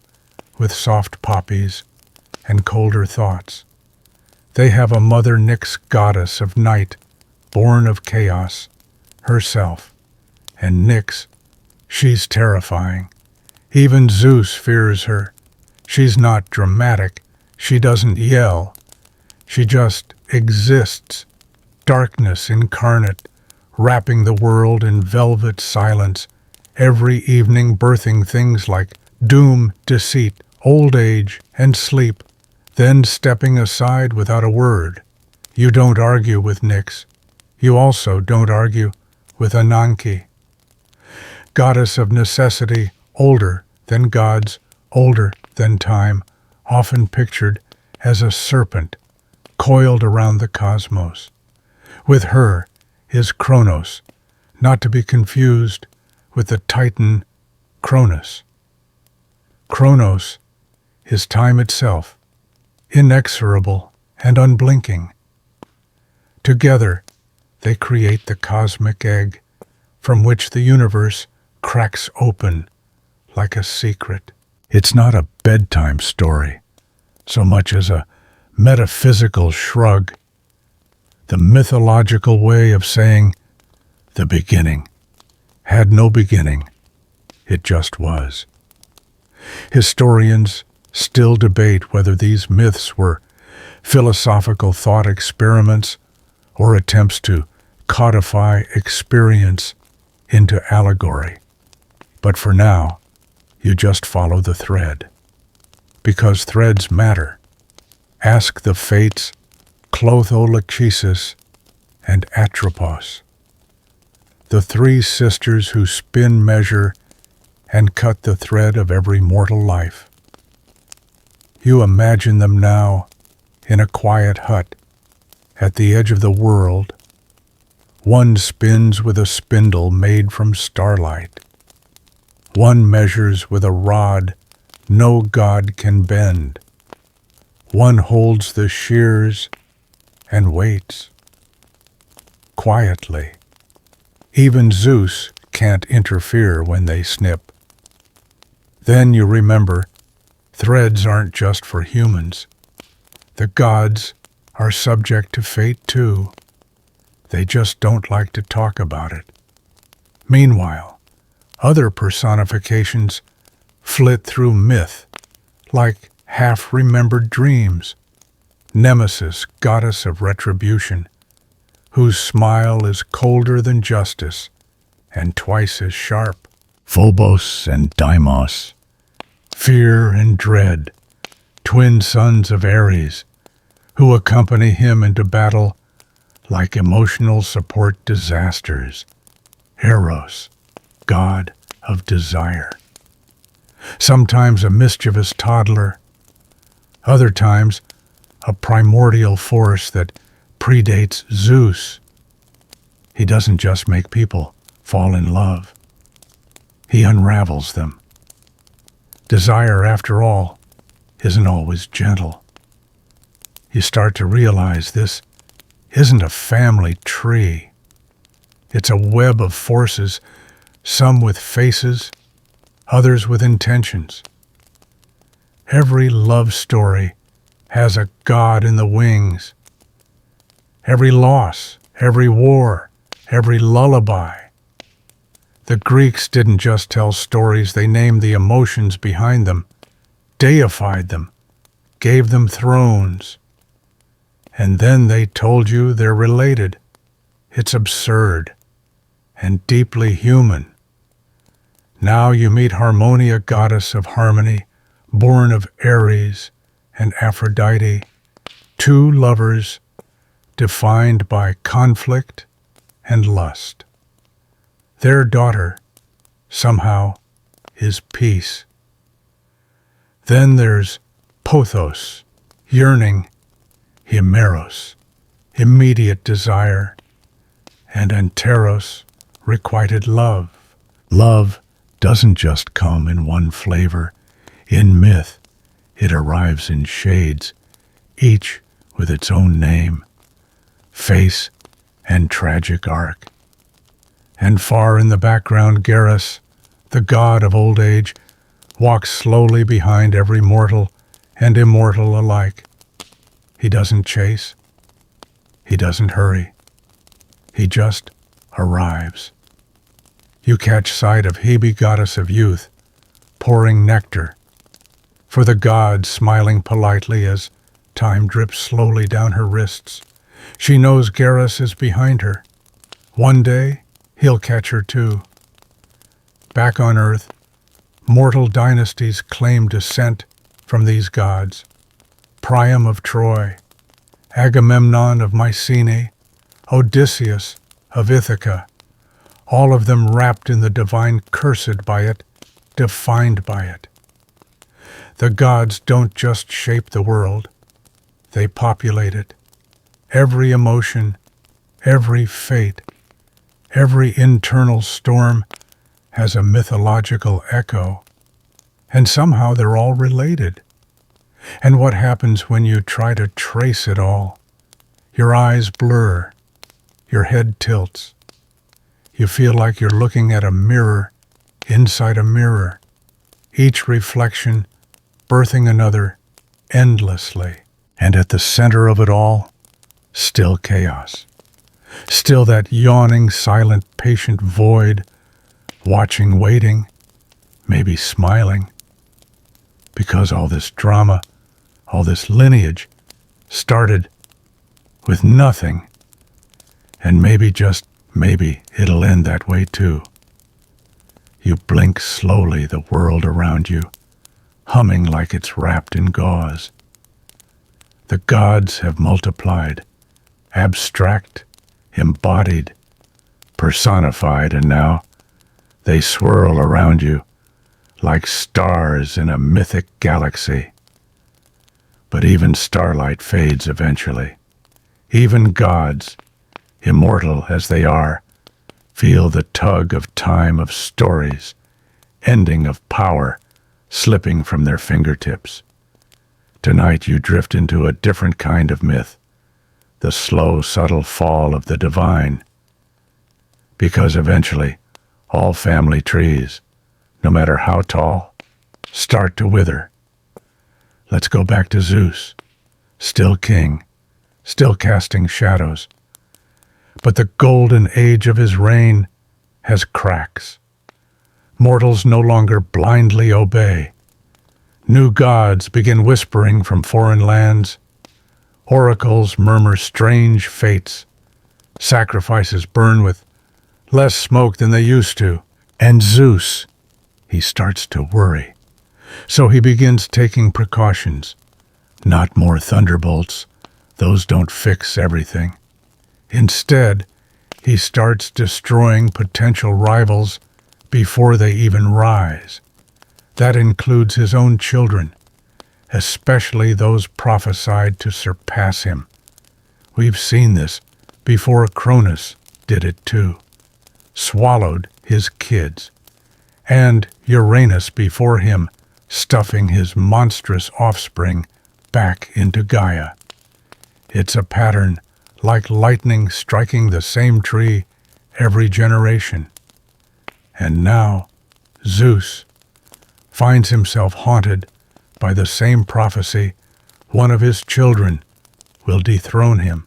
with soft poppies and colder thoughts. They have a Mother Nyx, goddess of night, born of chaos, herself. And Nyx, she's terrifying. Even Zeus fears her. She's not dramatic. She doesn't yell. She just exists, darkness incarnate, wrapping the world in velvet silence, every evening birthing things like doom, deceit, old age, and sleep, then stepping aside without a word. You don't argue with Nyx. You also don't argue with Ananke, goddess of necessity, older than gods, older than time, often pictured as a serpent coiled around the cosmos. With her is Kronos, not to be confused with the Titan Cronus. Kronos is time itself, inexorable and unblinking. Together, they create the cosmic egg from which the universe cracks open like a secret. It's not a bedtime story, so much as a metaphysical shrug, the mythological way of saying the beginning had no beginning, it just was. Historians still debate whether these myths were philosophical thought experiments or attempts to codify experience into allegory. But for now, you just follow the thread. Because threads matter. Ask the fates, Clotho and Atropos, the three sisters who spin, measure, and cut the thread of every mortal life. You imagine them now in a quiet hut at the edge of the world. One spins with a spindle made from starlight. One measures with a rod no god can bend. One holds the shears and waits. Quietly. Even Zeus can't interfere when they snip. Then you remember, threads aren't just for humans. The gods are subject to fate too. They just don't like to talk about it. Meanwhile, other personifications flit through myth, like half-remembered dreams. Nemesis, goddess of retribution, whose smile is colder than justice and twice as sharp. Phobos and Deimos, fear and dread, twin sons of Ares, who accompany him into battle like emotional support disasters. Eros, god of desire. Sometimes a mischievous toddler, other times a primordial force that predates Zeus. He doesn't just make people fall in love. He unravels them. Desire, after all, isn't always gentle. You start to realize this isn't a family tree. It's a web of forces, some with faces, others with intentions. Every love story has a god in the wings. Every loss, every war, every lullaby. The Greeks didn't just tell stories, they named the emotions behind them, deified them, gave them thrones. And then they told you they're related. It's absurd and deeply human. Now you meet Harmonia, goddess of harmony, born of Ares and Aphrodite, two lovers defined by conflict and lust. Their daughter, somehow, is peace. Then there's Pothos, yearning, himeros, immediate desire, and anteros, requited love. Love doesn't just come in one flavor. In myth, it arrives in shades, each with its own name, face, and tragic arc. And far in the background, Garrus, the god of old age, walks slowly behind every mortal and immortal alike. He doesn't chase. He doesn't hurry. He just arrives. You catch sight of Hebe, goddess of youth, pouring nectar for the gods, smiling politely as time drips slowly down her wrists. She knows Garrus is behind her. One day, he'll catch her too. Back on Earth, mortal dynasties claim descent from these gods. Priam of Troy, Agamemnon of Mycenae, Odysseus of Ithaca, all of them wrapped in the divine, cursed by it, defined by it. The gods don't just shape the world, they populate it. Every emotion, every fate, every internal storm has a mythological echo, and somehow they're all related. And what happens when you try to trace it all? Your eyes blur, your head tilts. You feel like you're looking at a mirror inside a mirror, each reflection birthing another endlessly. And at the center of it all, still chaos. Still that yawning, silent, patient void, watching, waiting, maybe smiling. Because all this drama, all this lineage, started with nothing. And maybe, just maybe, it'll end that way too. You blink slowly, the world around you, humming like it's wrapped in gauze. The gods have multiplied, abstract, embodied, personified, and now they swirl around you like stars in a mythic galaxy. But even starlight fades eventually. Even gods, immortal as they are, feel the tug of time, of stories, ending of power, slipping from their fingertips. Tonight you drift into a different kind of myth, the slow, subtle fall of the divine. Because eventually, all family trees, no matter how tall, start to wither. Let's go back to Zeus, still king, still casting shadows. But the golden age of his reign has cracks. Mortals no longer blindly obey. New gods begin whispering from foreign lands. Oracles murmur strange fates. Sacrifices burn with less smoke than they used to. And Zeus, he starts to worry. So he begins taking precautions. Not more thunderbolts. Those don't fix everything. Instead, he starts destroying potential rivals before they even rise. That includes his own children, especially those prophesied to surpass him. We've seen this before. Cronus did it too, swallowed his kids, and Uranus before him, stuffing his monstrous offspring back into Gaia. It's a pattern, like lightning striking the same tree every generation. And now, Zeus finds himself haunted by the same prophecy. One of his children will dethrone him.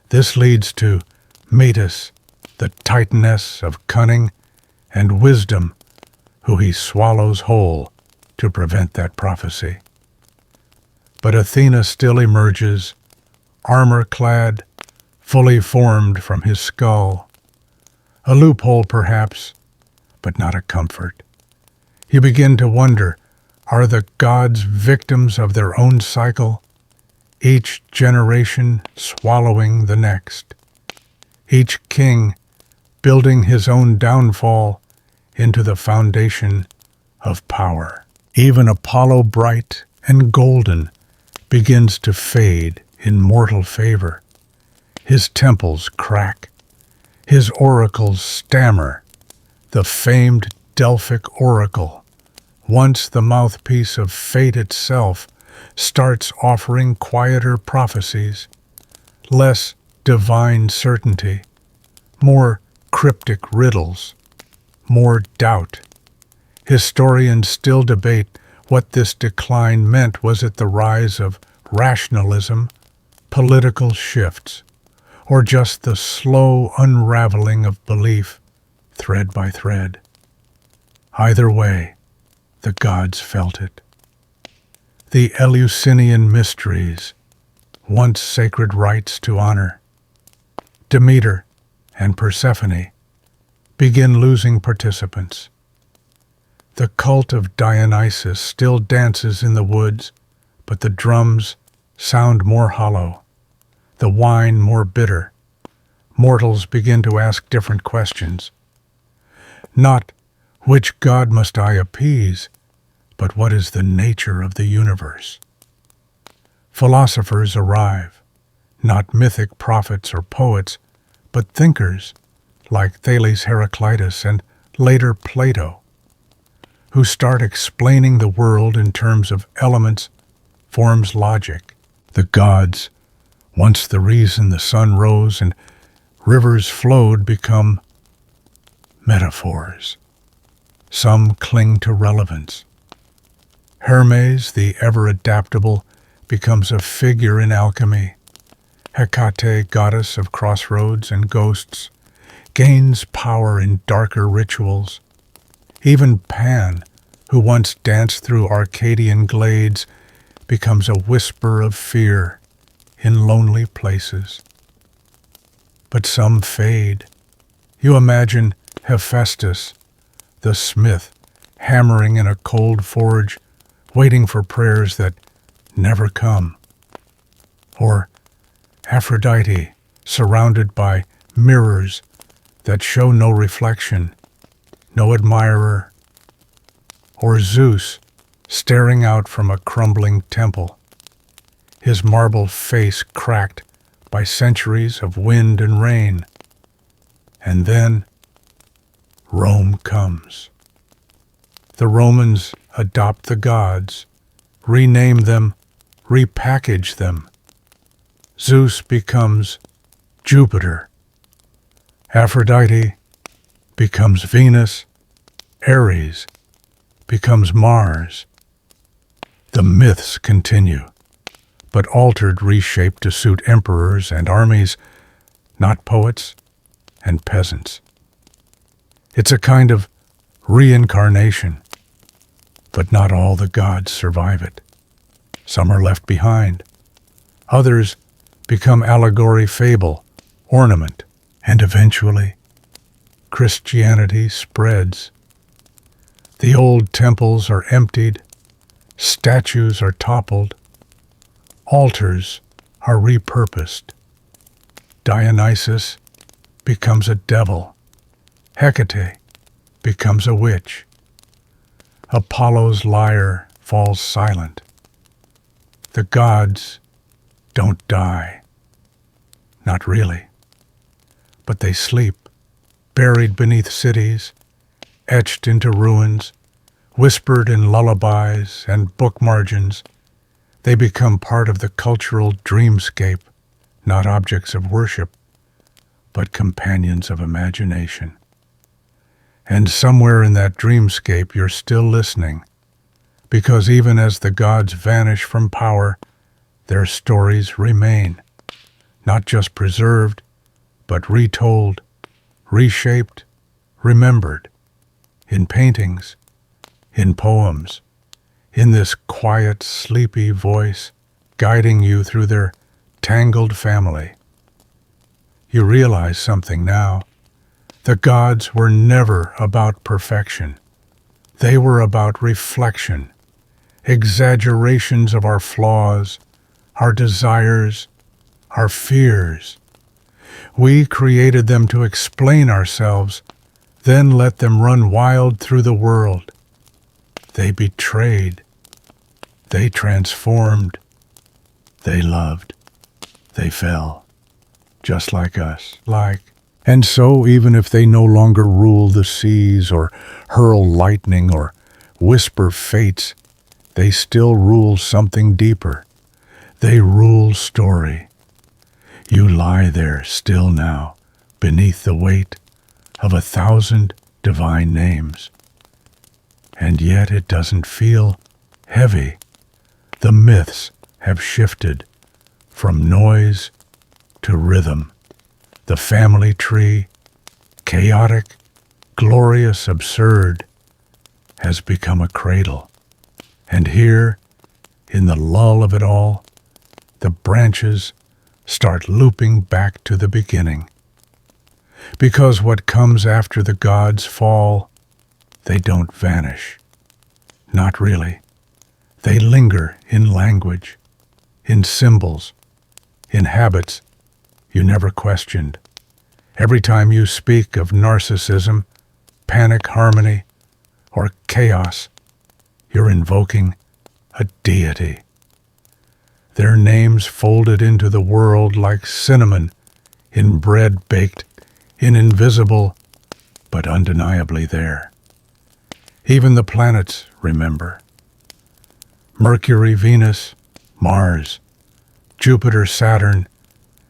This leads to Metis, the titaness of cunning and wisdom, who he swallows whole to prevent that prophecy. But Athena still emerges, armor-clad, fully formed from his skull. A loophole, perhaps, but not a comfort. You begin to wonder, are the gods victims of their own cycle, each generation swallowing the next, each king building his own downfall into the foundation of power? Even Apollo, bright and golden, begins to fade in mortal favor. His temples crack, his oracles stammer. The famed Delphic oracle, once the mouthpiece of fate itself, starts offering quieter prophecies, less divine certainty, more cryptic riddles, more doubt. Historians still debate what this decline meant. Was it the rise of rationalism, political shifts, or just the slow unraveling of belief, thread by thread? Either way, the gods felt it. The Eleusinian mysteries, once sacred rites to honor, Demeter and Persephone, begin losing participants. The cult of Dionysus still dances in the woods, but the drums sound more hollow, the wine more bitter. Mortals begin to ask different questions. Not, which god must I appease, but what is the nature of the universe? Philosophers arrive, not mythic prophets or poets, but thinkers like Thales Heraclitus and later Plato, who start explaining the world in terms of elements, forms, logic. The gods, once the reason the sun rose and rivers flowed, become metaphors. Some cling to relevance. Hermes, the ever-adaptable, becomes a figure in alchemy. Hecate, goddess of crossroads and ghosts, gains power in darker rituals. Even Pan, who once danced through Arcadian glades, becomes a whisper of fear in lonely places. But some fade. You imagine Hephaestus, the smith, hammering in a cold forge, waiting for prayers that never come. Or Aphrodite, surrounded by mirrors that show no reflection, no admirer. Or Zeus, staring out from a crumbling temple, his marble face cracked by centuries of wind and rain. And then Rome comes. The Romans adopt the gods, rename them, repackage them. Zeus becomes Jupiter. Aphrodite becomes Venus. Ares becomes Mars. The myths continue, but altered, reshaped to suit emperors and armies, not poets and peasants. It's a kind of reincarnation, but not all the gods survive it. Some are left behind. Others become allegory, fable, ornament, and eventually Christianity spreads. The old temples are emptied, statues are toppled, altars are repurposed. Dionysus becomes a devil. Hecate becomes a witch. Apollo's lyre falls silent. The gods don't die. Not really. But they sleep, buried beneath cities, etched into ruins, whispered in lullabies and book margins. They become part of the cultural dreamscape, not objects of worship, but companions of imagination. And somewhere in that dreamscape you're still listening, because even as the gods vanish from power, their stories remain, not just preserved, but retold, reshaped, remembered, in paintings, in poems, in this quiet, sleepy voice guiding you through their tangled family. You realize something now. The gods were never about perfection. They were about reflection, exaggerations of our flaws, our desires, our fears. We created them to explain ourselves, then let them run wild through the world. They betrayed. They transformed. They loved. They fell. Just like us. And so, even if they no longer rule the seas or hurl lightning or whisper fates, they still rule something deeper. They rule story. You lie there still now, beneath the weight of 1,000 divine names. And yet it doesn't feel heavy. The myths have shifted from noise to rhythm. The family tree, chaotic, glorious, absurd, has become a cradle. And here, in the lull of it all, the branches start looping back to the beginning. Because what comes after the gods fall, they don't vanish. Not really. They linger in language, in symbols, in habits you never questioned. Every time you speak of narcissism, panic harmony, or chaos, you're invoking a deity. Their names folded into the world like cinnamon in bread baked in invisible, but undeniably there. Even the planets remember. Mercury, Venus, Mars, Jupiter, Saturn,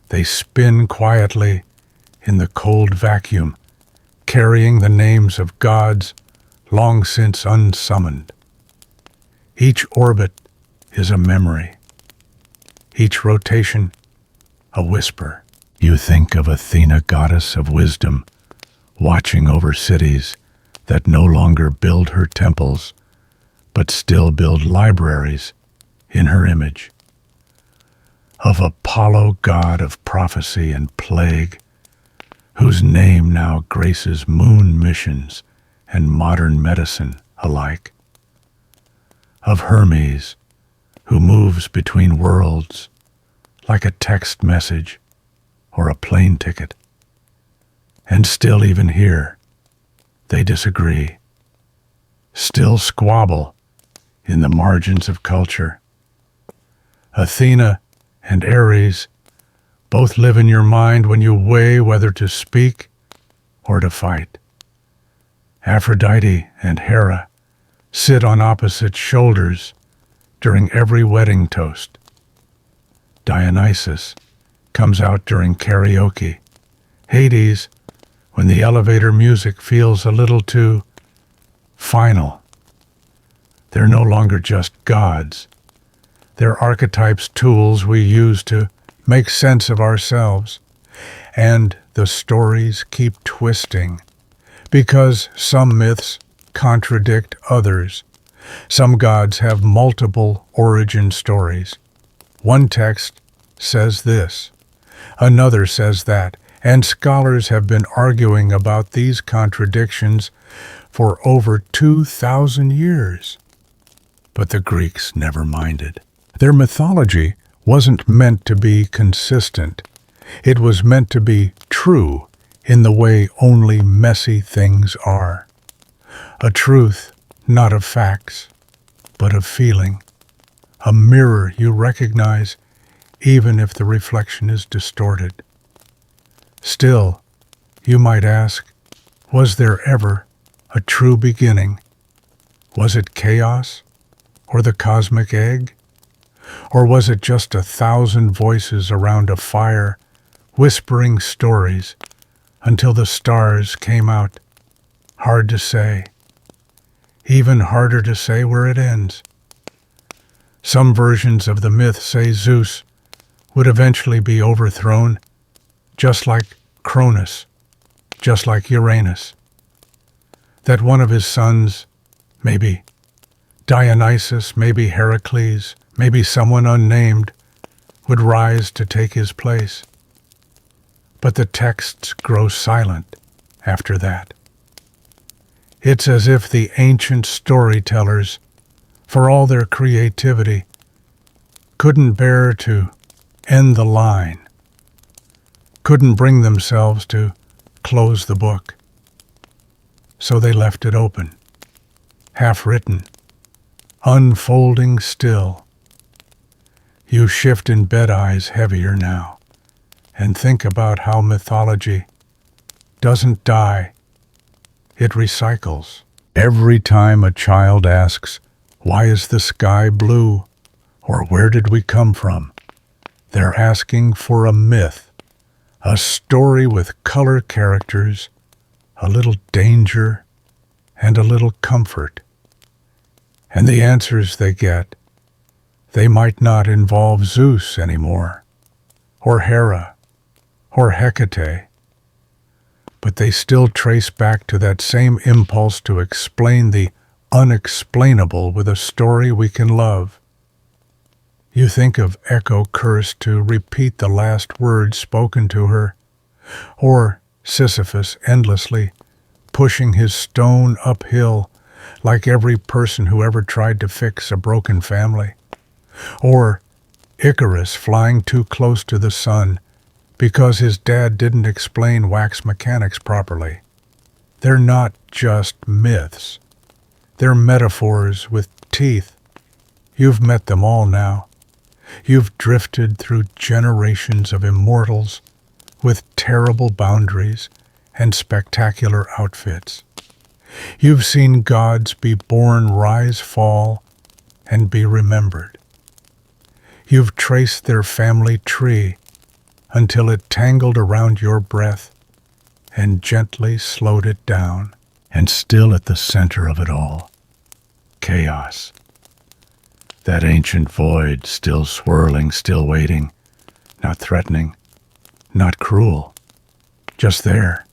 they spin quietly in the cold vacuum, carrying the names of gods long since unsummoned. Each orbit is a memory. Each rotation, a whisper. You think of Athena, goddess of wisdom, watching over cities that no longer build her temples, but still build libraries in her image. Of Apollo, god of prophecy and plague, whose name now graces moon missions and modern medicine alike. Of Hermes, who moves between worlds like a text message or a plane ticket. And still, even here, they disagree. Still squabble in the margins of culture. Athena and Ares both live in your mind when you weigh whether to speak or to fight. Aphrodite and Hera sit on opposite shoulders during every wedding toast. Dionysus comes out during karaoke. Hades, when the elevator music feels a little too final. They're no longer just gods. They're archetypes, tools we use to make sense of ourselves. And the stories keep twisting, because some myths contradict others. Some gods have multiple origin stories. One text says this, another says that, and scholars have been arguing about these contradictions for over 2,000 years. But the Greeks never minded. Their mythology wasn't meant to be consistent. It was meant to be true in the way only messy things are. A truth, not of facts, but of feeling. A mirror you recognize even if the reflection is distorted. Still, you might ask, was there ever a true beginning? Was it chaos or the cosmic egg? Or was it just 1,000 voices around a fire whispering stories until the stars came out? Hard to say. Even harder to say where it ends. Some versions of the myth say Zeus would eventually be overthrown, just like Cronus, just like Uranus. That one of his sons, maybe Dionysus, maybe Heracles, maybe someone unnamed, would rise to take his place. But the texts grow silent after that. It's as if the ancient storytellers, for all their creativity, couldn't bear to end the line, couldn't bring themselves to close the book. So they left it open, half-written, unfolding still. You shift in bed eyes heavier now, and think about how mythology doesn't die, it recycles. Every time a child asks, "Why is the sky blue?" or "Where did we come from?" they're asking for a myth, a story with color characters, a little danger, and a little comfort. And the answers they get, they might not involve Zeus anymore, or Hera, or Hecate, but they still trace back to that same impulse to explain the unexplainable with a story we can love. You think of Echo cursed to repeat the last words spoken to her, or Sisyphus endlessly pushing his stone uphill like every person who ever tried to fix a broken family, or Icarus flying too close to the sun because his dad didn't explain wax mechanics properly. They're not just myths. They're metaphors with teeth. You've met them all now. You've drifted through generations of immortals with terrible boundaries and spectacular outfits. You've seen gods be born, rise, fall, and be remembered. You've traced their family tree until it tangled around your breath and gently slowed it down. And still at the center of it all, chaos. That ancient void, still swirling, still waiting, not threatening, not cruel, just there.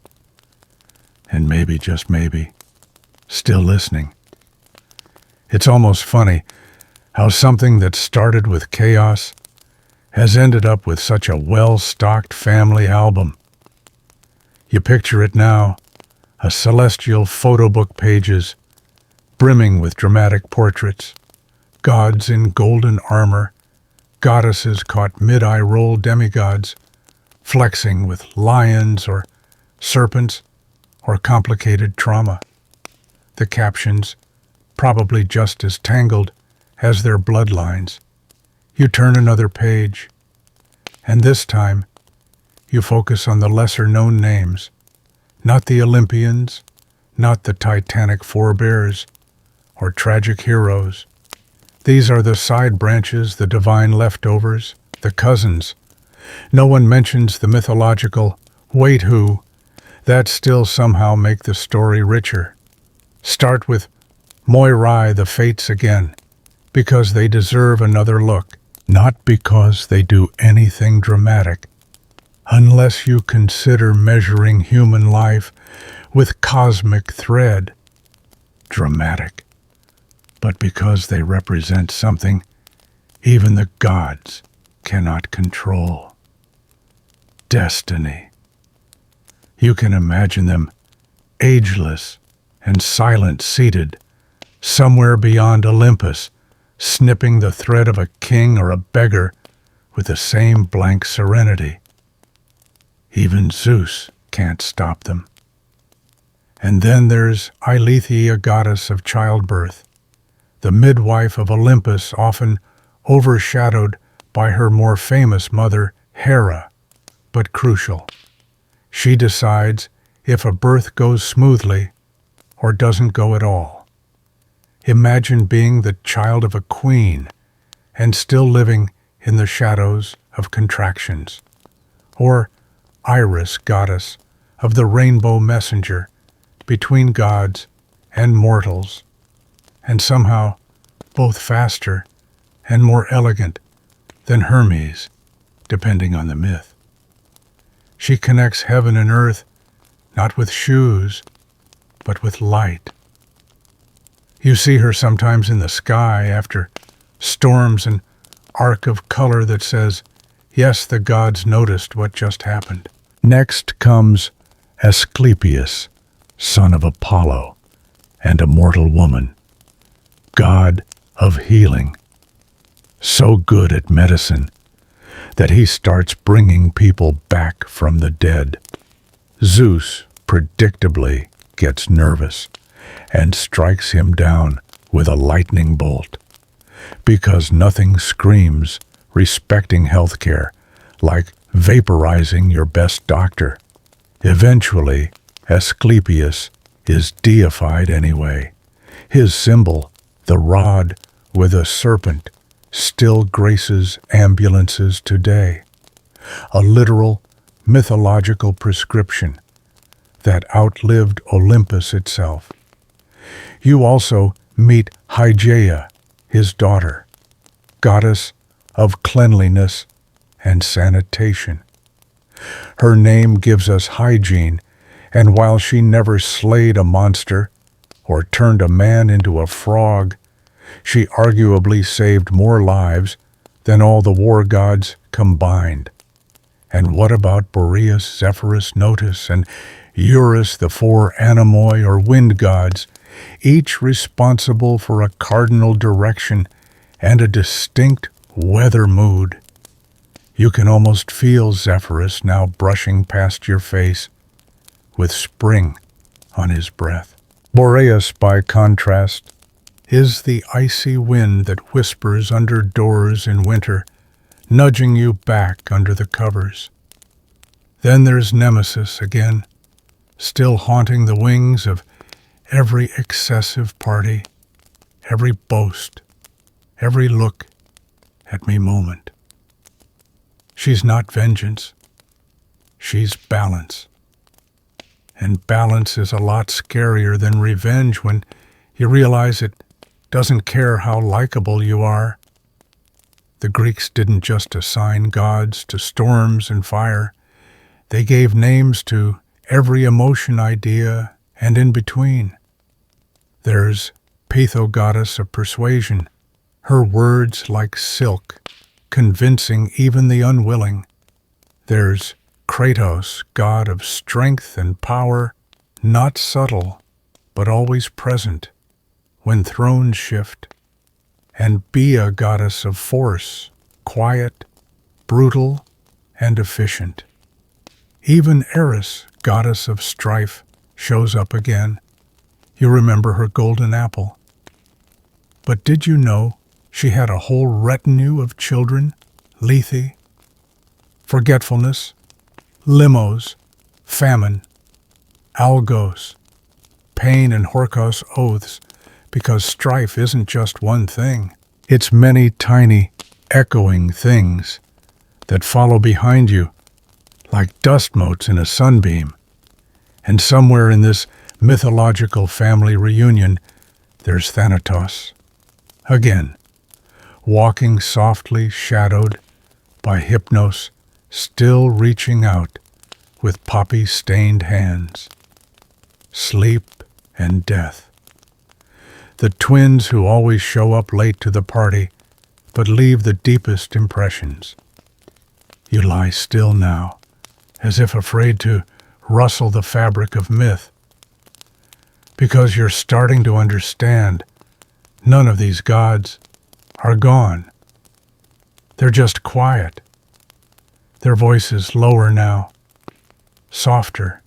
And maybe, just maybe, still listening. It's almost funny how something that started with chaos has ended up with such a well-stocked family album. You picture it now, a celestial photo book pages, brimming with dramatic portraits, gods in golden armor, goddesses caught mid-eye roll demigods, flexing with lions or serpents or complicated trauma. The captions, probably just as tangled as their bloodlines. You turn another page, and this time you focus on the lesser-known names, not the Olympians, not the Titanic forebears, or tragic heroes. These are the side branches, the divine leftovers, the cousins. No one mentions the mythological "wait who" that still somehow make the story richer. Start with Moirai, the Fates again, because they deserve another look, not because they do anything dramatic, unless you consider measuring human life with cosmic thread. Dramatic. But because they represent something even the gods cannot control. Destiny. You can imagine them ageless and silent, seated somewhere beyond Olympus, snipping the thread of a king or a beggar with the same blank serenity. Even Zeus can't stop them. And then there's Eileithyia, goddess of childbirth, the midwife of Olympus, often overshadowed by her more famous mother, Hera, but crucial. She decides if a birth goes smoothly or doesn't go at all. Imagine being the child of a queen and still living in the shadows of contractions. Or Iris, goddess of the rainbow messenger between gods and mortals, and somehow both faster and more elegant than Hermes, depending on the myth. She connects heaven and earth not with shoes, but with light. You see her sometimes in the sky after storms, an arc of color that says, yes, the gods noticed what just happened. Next comes Asclepius, son of Apollo and a mortal woman, god of healing, so good at medicine that he starts bringing people back from the dead. Zeus predictably gets nervous and strikes him down with a lightning bolt, because nothing screams respecting healthcare, like vaporizing your best doctor. Eventually, Asclepius is deified anyway. His symbol, the rod with a serpent, still graces ambulances today. A literal, mythological prescription that outlived Olympus itself. You also meet Hygeia, his daughter, goddess of cleanliness and sanitation. Her name gives us hygiene, and while she never slayed a monster or turned a man into a frog, she arguably saved more lives than all the war gods combined. And what about Boreas, Zephyrus, Notus, and Eurus, the four anemoi or wind gods, each responsible for a cardinal direction and a distinct weather mood? You can almost feel Zephyrus now brushing past your face with spring on his breath. Boreas, by contrast, is the icy wind that whispers under doors in winter, nudging you back under the covers. Then there's Nemesis again, still haunting the wings of every excessive party, every boast, every look at me moment. She's not vengeance, she's balance. And balance is a lot scarier than revenge when you realize it doesn't care how likable you are. The Greeks didn't just assign gods to storms and fire. They gave names to every emotion idea and in between. There's Pytho, goddess of persuasion, her words like silk, convincing even the unwilling. There's Kratos, god of strength and power, not subtle, but always present when thrones shift. And Gaia, goddess of force, quiet, brutal, and efficient. Even Eris, goddess of strife, shows up again. You remember her golden apple. But did you know she had a whole retinue of children? Lethe, forgetfulness, limos, famine, algos, pain, and Horkos oaths, because strife isn't just one thing. It's many tiny, echoing things that follow behind you like dust motes in a sunbeam. And somewhere in this mythological family reunion, there's Thanatos. Again, walking softly, shadowed by Hypnos, still reaching out with poppy-stained hands. Sleep and death. The twins who always show up late to the party, but leave the deepest impressions. You lie still now, as if afraid to rustle the fabric of myth, because you're starting to understand none of these gods are gone. They're just quiet. Their voices lower now, softer.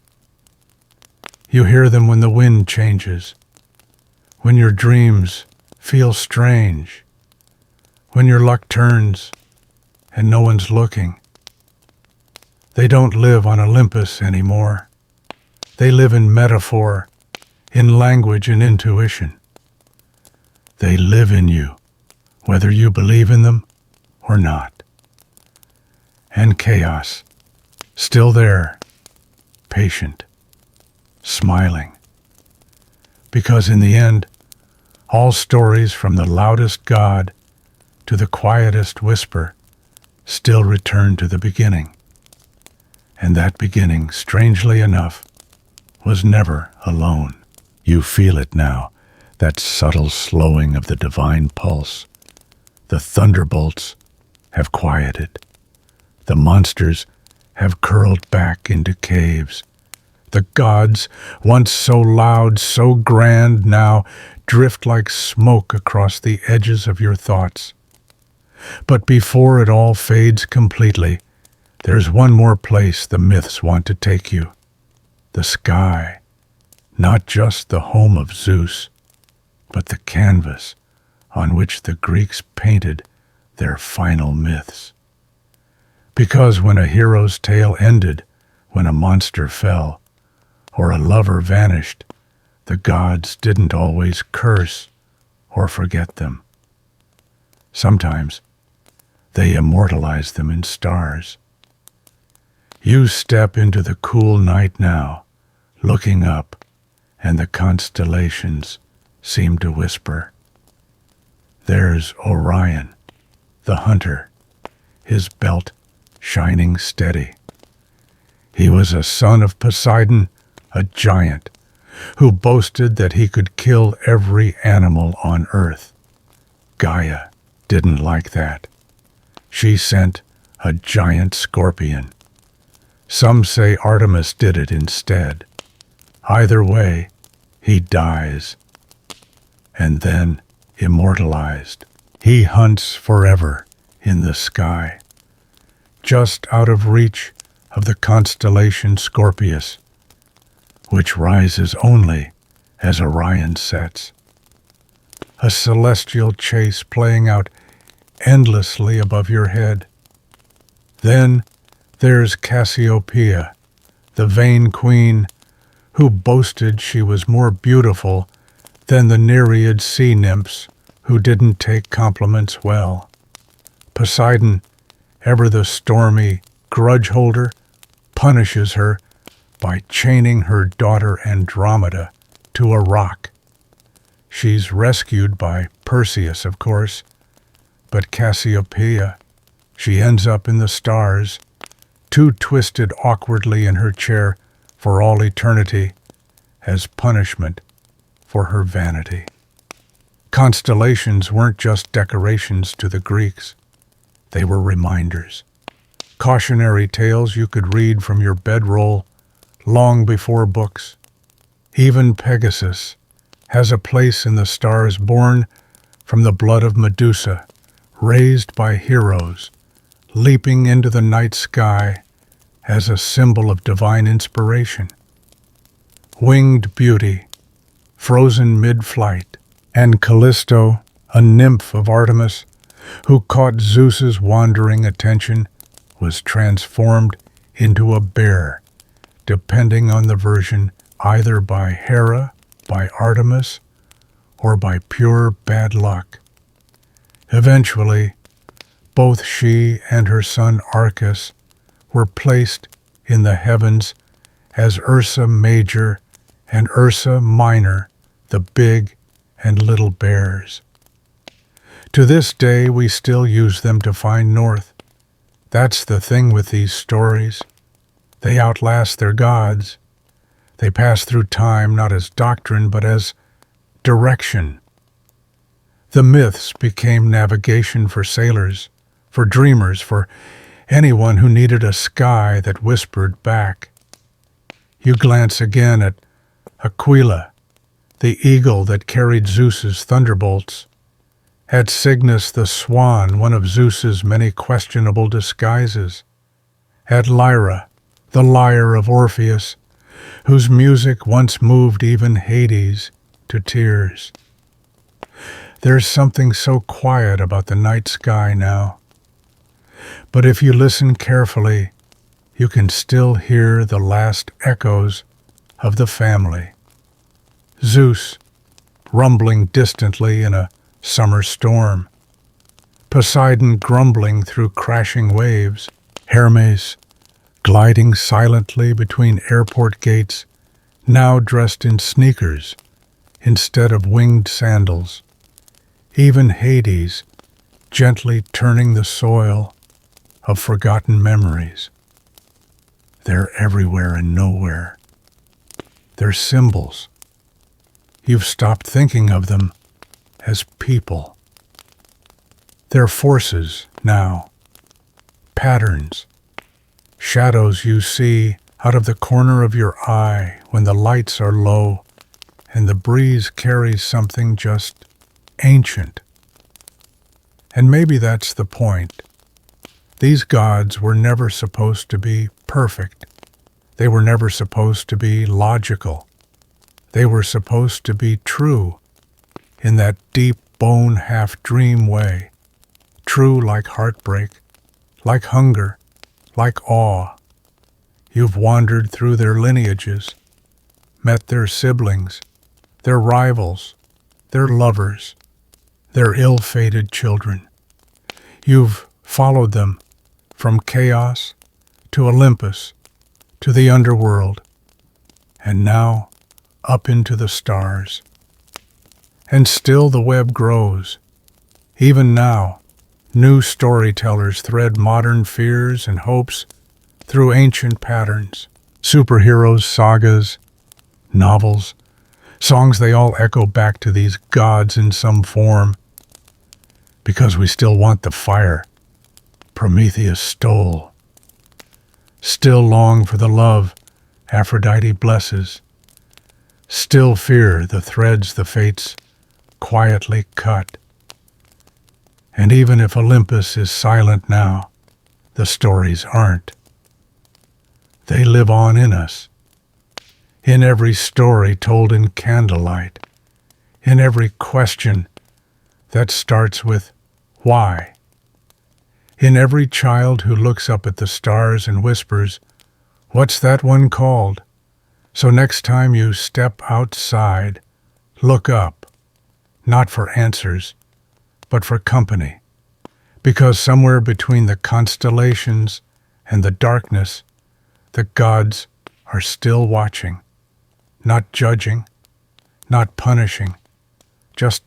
You hear them when the wind changes, when your dreams feel strange, when your luck turns and no one's looking. They don't live on Olympus anymore. They live in metaphor, in language and intuition. They live in you, whether you believe in them or not. And chaos, still there, patient, smiling. Because in the end, all stories from the loudest god to the quietest whisper still return to the beginning. And that beginning, strangely enough, was never alone. You feel it now, that subtle slowing of the divine pulse. The thunderbolts have quieted. The monsters have curled back into caves. The gods, once so loud, so grand, now drift like smoke across the edges of your thoughts. But before it all fades completely, there's one more place the myths want to take you. The sky. Not just the home of Zeus, but the canvas on which the Greeks painted their final myths. Because when a hero's tale ended, when a monster fell, or a lover vanished, the gods didn't always curse or forget them. Sometimes they immortalized them in stars. You step into the cool night now, looking up, and the constellations seem to whisper. There's Orion, the hunter, his belt shining steady. He was a son of Poseidon, a giant, who boasted that he could kill every animal on earth. Gaia didn't like that. She sent a giant scorpion. Some say Artemis did it instead. Either way, he dies, and then immortalized. He hunts forever in the sky, just out of reach of the constellation Scorpius, which rises only as Orion sets. A celestial chase playing out endlessly above your head. Then there's Cassiopeia, the vain queen, who boasted she was more beautiful than the Nereid sea nymphs who didn't take compliments well. Poseidon, ever the stormy grudge holder, punishes her by chaining her daughter Andromeda to a rock. She's rescued by Perseus, of course, but Cassiopeia, she ends up in the stars, too twisted awkwardly in her chair for all eternity, as punishment for her vanity. Constellations weren't just decorations to the Greeks. They were reminders, cautionary tales you could read from your bedroll long before books. Even Pegasus has a place in the stars, born from the blood of Medusa, raised by heroes, leaping into the night sky as a symbol of divine inspiration. Winged beauty, frozen mid-flight, and Callisto, a nymph of Artemis, who caught Zeus's wandering attention, was transformed into a bear, depending on the version either by Hera, by Artemis, or by pure bad luck. Eventually, both she and her son Arcas were placed in the heavens as Ursa Major and Ursa Minor, the big and little bears. To this day, we still use them to find north. That's the thing with these stories. They outlast their gods. They pass through time not as doctrine, but as direction. The myths became navigation for sailors, for dreamers, for anyone who needed a sky that whispered back. You glance again at Aquila, the eagle that carried Zeus's thunderbolts, at Cygnus the swan, one of Zeus's many questionable disguises, at Lyra, the lyre of Orpheus, whose music once moved even Hades to tears. There's something so quiet about the night sky now. But if you listen carefully, you can still hear the last echoes of the family. Zeus, rumbling distantly in a summer storm. Poseidon grumbling through crashing waves. Hermes, gliding silently between airport gates, now dressed in sneakers instead of winged sandals. Even Hades, gently turning the soil of forgotten memories. They're everywhere and nowhere. They're symbols. You've stopped thinking of them as people. They're forces now, patterns, shadows you see out of the corner of your eye when the lights are low and the breeze carries something just ancient. And maybe that's the point. These gods were never supposed to be perfect. They were never supposed to be logical. They were supposed to be true in that deep bone half-dream way, true like heartbreak, like hunger, like awe. You've wandered through their lineages, met their siblings, their rivals, their lovers, their ill-fated children. You've followed them from chaos to Olympus to the underworld, and now up into the stars. And still the web grows. Even now, new storytellers thread modern fears and hopes through ancient patterns. Superheroes, sagas, novels, songs, they all echo back to these gods in some form. Because we still want the fire Prometheus stole. Still long for the love Aphrodite blesses. Still fear the threads the fates quietly cut. And even if Olympus is silent now, the stories aren't. They live on in us, in every story told in candlelight, in every question that starts with why, in every child who looks up at the stars and whispers, "What's that one called?" So next time you step outside, look up, not for answers, but for company, because somewhere between the constellations and the darkness, the gods are still watching, not judging, not punishing, just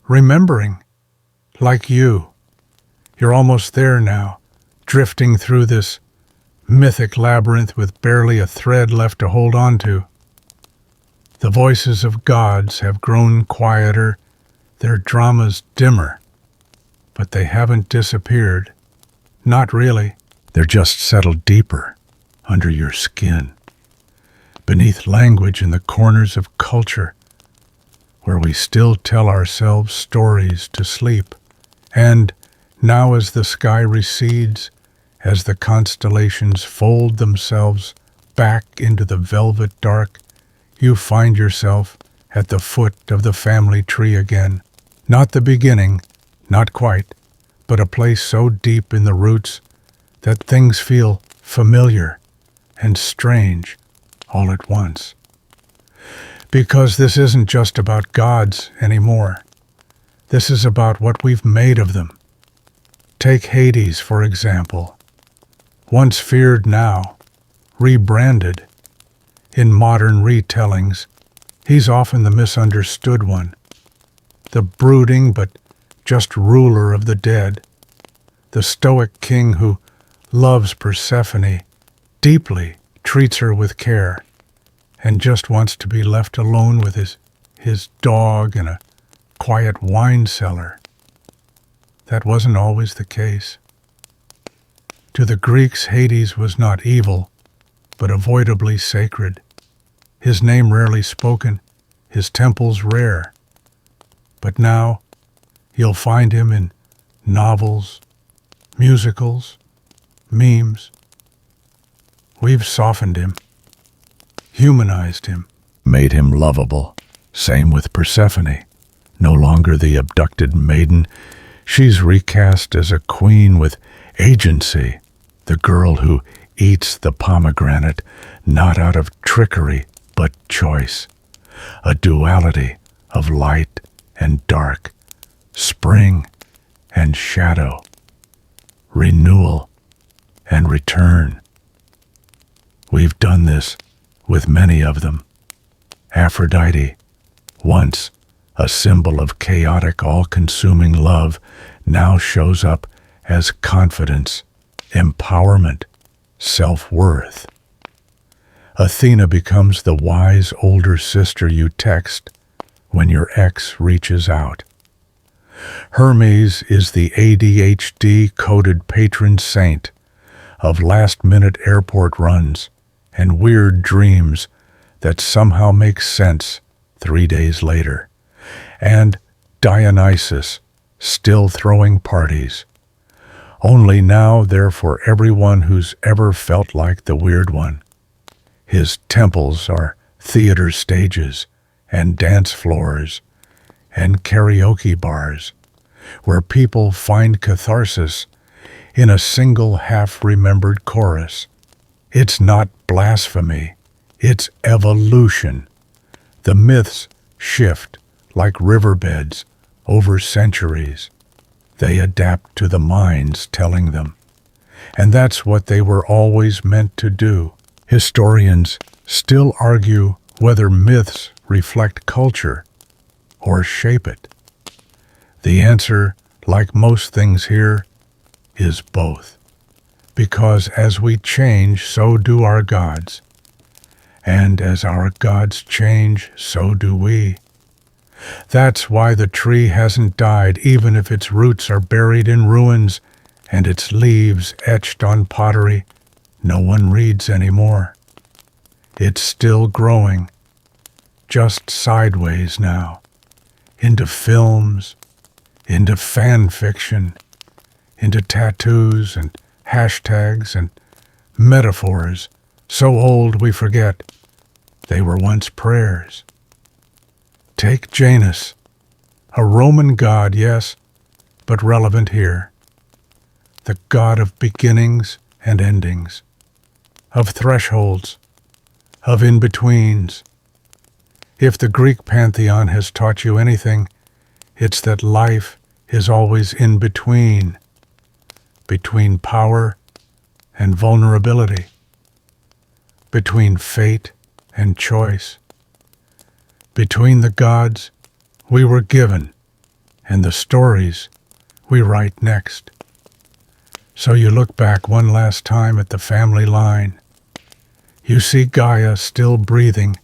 remembering, like you. You're almost there now, drifting through this mythic labyrinth with barely a thread left to hold on to. The voices of gods have grown quieter, their dramas dimmer, but they haven't disappeared. Not really. They're just settled deeper under your skin, beneath language in the corners of culture, where we still tell ourselves stories to sleep. And now as the sky recedes, as the constellations fold themselves back into the velvet dark, you find yourself at the foot of the family tree again. Not the beginning, not quite, but a place so deep in the roots that things feel familiar and strange all at once. Because this isn't just about gods anymore. This is about what we've made of them. Take Hades, for example. Once feared, now rebranded. In modern retellings, he's often the misunderstood one, the brooding but just ruler of the dead, the stoic king who loves Persephone deeply, treats her with care, and just wants to be left alone with his dog in a quiet wine cellar. That wasn't always the case. To the Greeks, Hades was not evil, but avoidably sacred. His name rarely spoken, his temples rare. But now, you'll find him in novels, musicals, memes. We've softened him, humanized him, made him lovable. Same with Persephone. No longer the abducted maiden, she's recast as a queen with agency, the girl who eats the pomegranate, not out of trickery, but choice. A duality of light and dark, spring and shadow, renewal and return. We've done this with many of them. Aphrodite, once a symbol of chaotic, all-consuming love, now shows up as confidence, empowerment, self-worth. Athena becomes the wise older sister you text when your ex reaches out. Hermes is the ADHD-coded patron saint of last-minute airport runs and weird dreams that somehow make sense 3 days later. And Dionysus, still throwing parties. Only now they're for everyone who's ever felt like the weird one. His temples are theater stages and dance floors and karaoke bars. where people find catharsis in a single half-remembered chorus. It's not blasphemy, it's evolution. The myths shift like riverbeds over centuries. They adapt to the minds telling them. And that's what they were always meant to do. Historians still argue whether myths reflect culture or shape it. The answer, like most things here, is both. Because as we change, so do our gods. And as our gods change, so do we. That's why the tree hasn't died, even if its roots are buried in ruins and its leaves etched on pottery no one reads anymore. It's still growing, just sideways now, into films, into fan fiction, into tattoos and hashtags and metaphors so old we forget they were once prayers. Take Janus, a Roman god, yes, but relevant here. The god of beginnings and endings, of thresholds, of in-betweens. If the Greek pantheon has taught you anything, it's that life is always in between power and vulnerability, between fate and choice, between the gods we were given and the stories we write next. So you look back one last time at the family line. You see Gaia still breathing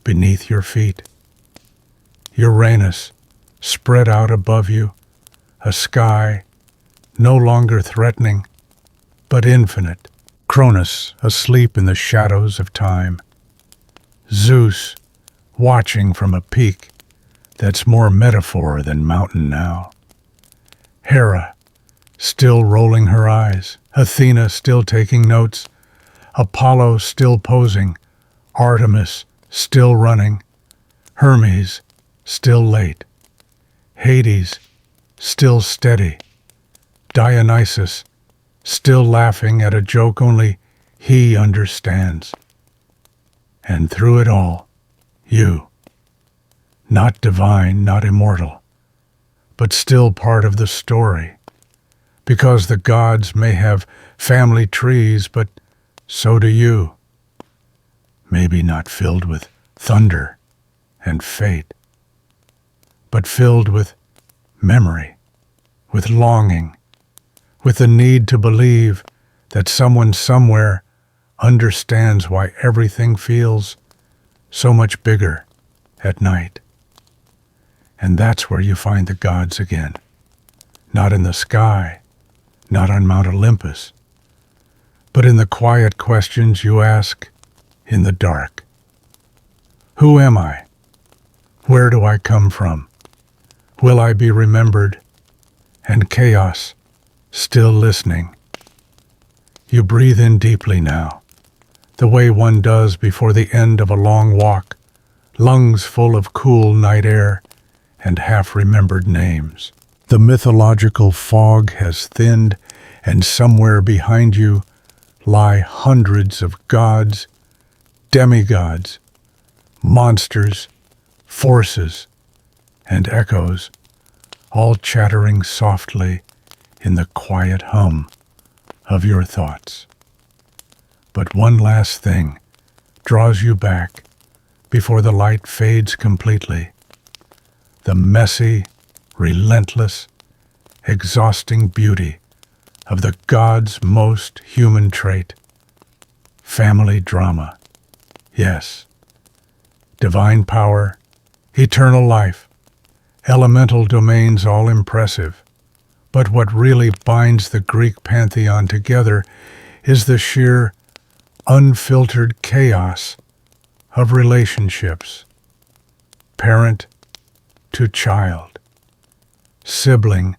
beneath your feet. Uranus spread out above you, a sky no longer threatening, but infinite. Cronus asleep in the shadows of time. Zeus watching from a peak that's more metaphor than mountain now. Hera still rolling her eyes. Athena still taking notes. Apollo still posing. Artemis still running. Hermes still late. Hades still steady. Dionysus still laughing at a joke only he understands. And through it all, you, not divine, not immortal, but still part of the story. Because the gods may have family trees, but so do you. Maybe not filled with thunder and fate, but filled with memory, with longing, with the need to believe that someone somewhere understands why everything feels so much bigger at night. And that's where you find the gods again. Not in the sky, not on Mount Olympus, but in the quiet questions you ask in the dark. Who am I? Where do I come from? Will I be remembered? And chaos, still listening. You breathe in deeply now, the way one does before the end of a long walk, lungs full of cool night air and half-remembered names. The mythological fog has thinned, and somewhere behind you lie hundreds of gods, demigods, monsters, forces, and echoes, all chattering softly in the quiet hum of your thoughts. But one last thing draws you back before the light fades completely. The messy, relentless, exhausting beauty of the gods' most human trait, family drama. Yes, divine power, eternal life, elemental domains all impressive. But what really binds the Greek pantheon together is the sheer, unfiltered chaos of relationships. Parent to child, sibling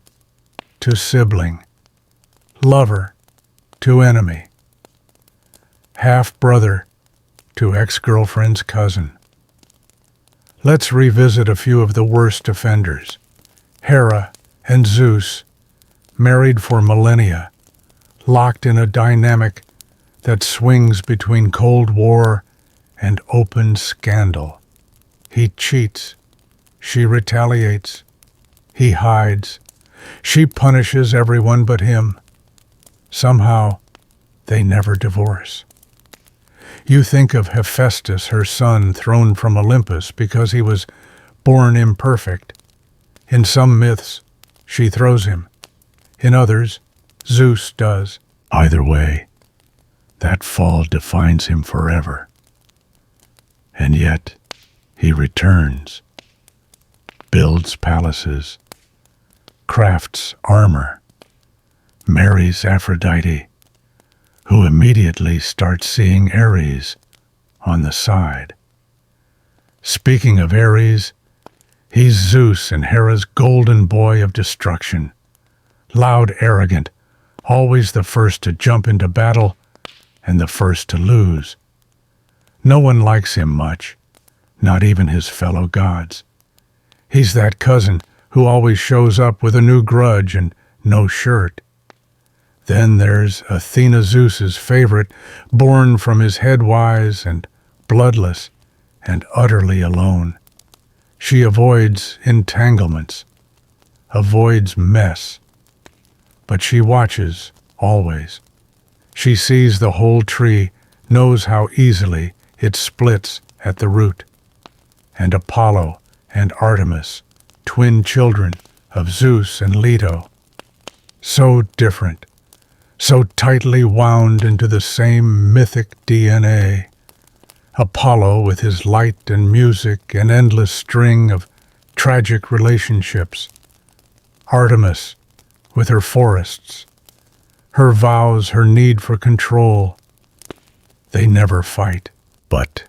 to sibling, lover to enemy, half-brother to ex-girlfriend's cousin. Let's revisit a few of the worst offenders. Hera and Zeus, married for millennia, locked in a dynamic that swings between Cold War and open scandal. He cheats. She retaliates. He hides. She punishes everyone but him. Somehow, they never divorce. You think of Hephaestus, her son, thrown from Olympus because he was born imperfect. In some myths, she throws him. In others, Zeus does. Either way, that fall defines him forever. And yet, he returns, builds palaces, crafts armor, marries Aphrodite, who immediately starts seeing Ares on the side. Speaking of Ares, he's Zeus and Hera's golden boy of destruction. Loud, arrogant, always the first to jump into battle and the first to lose. No one likes him much, not even his fellow gods. He's that cousin who always shows up with a new grudge and no shirt. Then there's Athena, Zeus's favorite, born from his head wise and bloodless and utterly alone. She avoids entanglements, avoids mess, but she watches always. She sees the whole tree, knows how easily it splits at the root. And Apollo and Artemis, twin children of Zeus and Leto, so different, so tightly wound into the same mythic DNA. Apollo with his light and music and endless string of tragic relationships. Artemis with her forests, her vows, her need for control. They never fight, but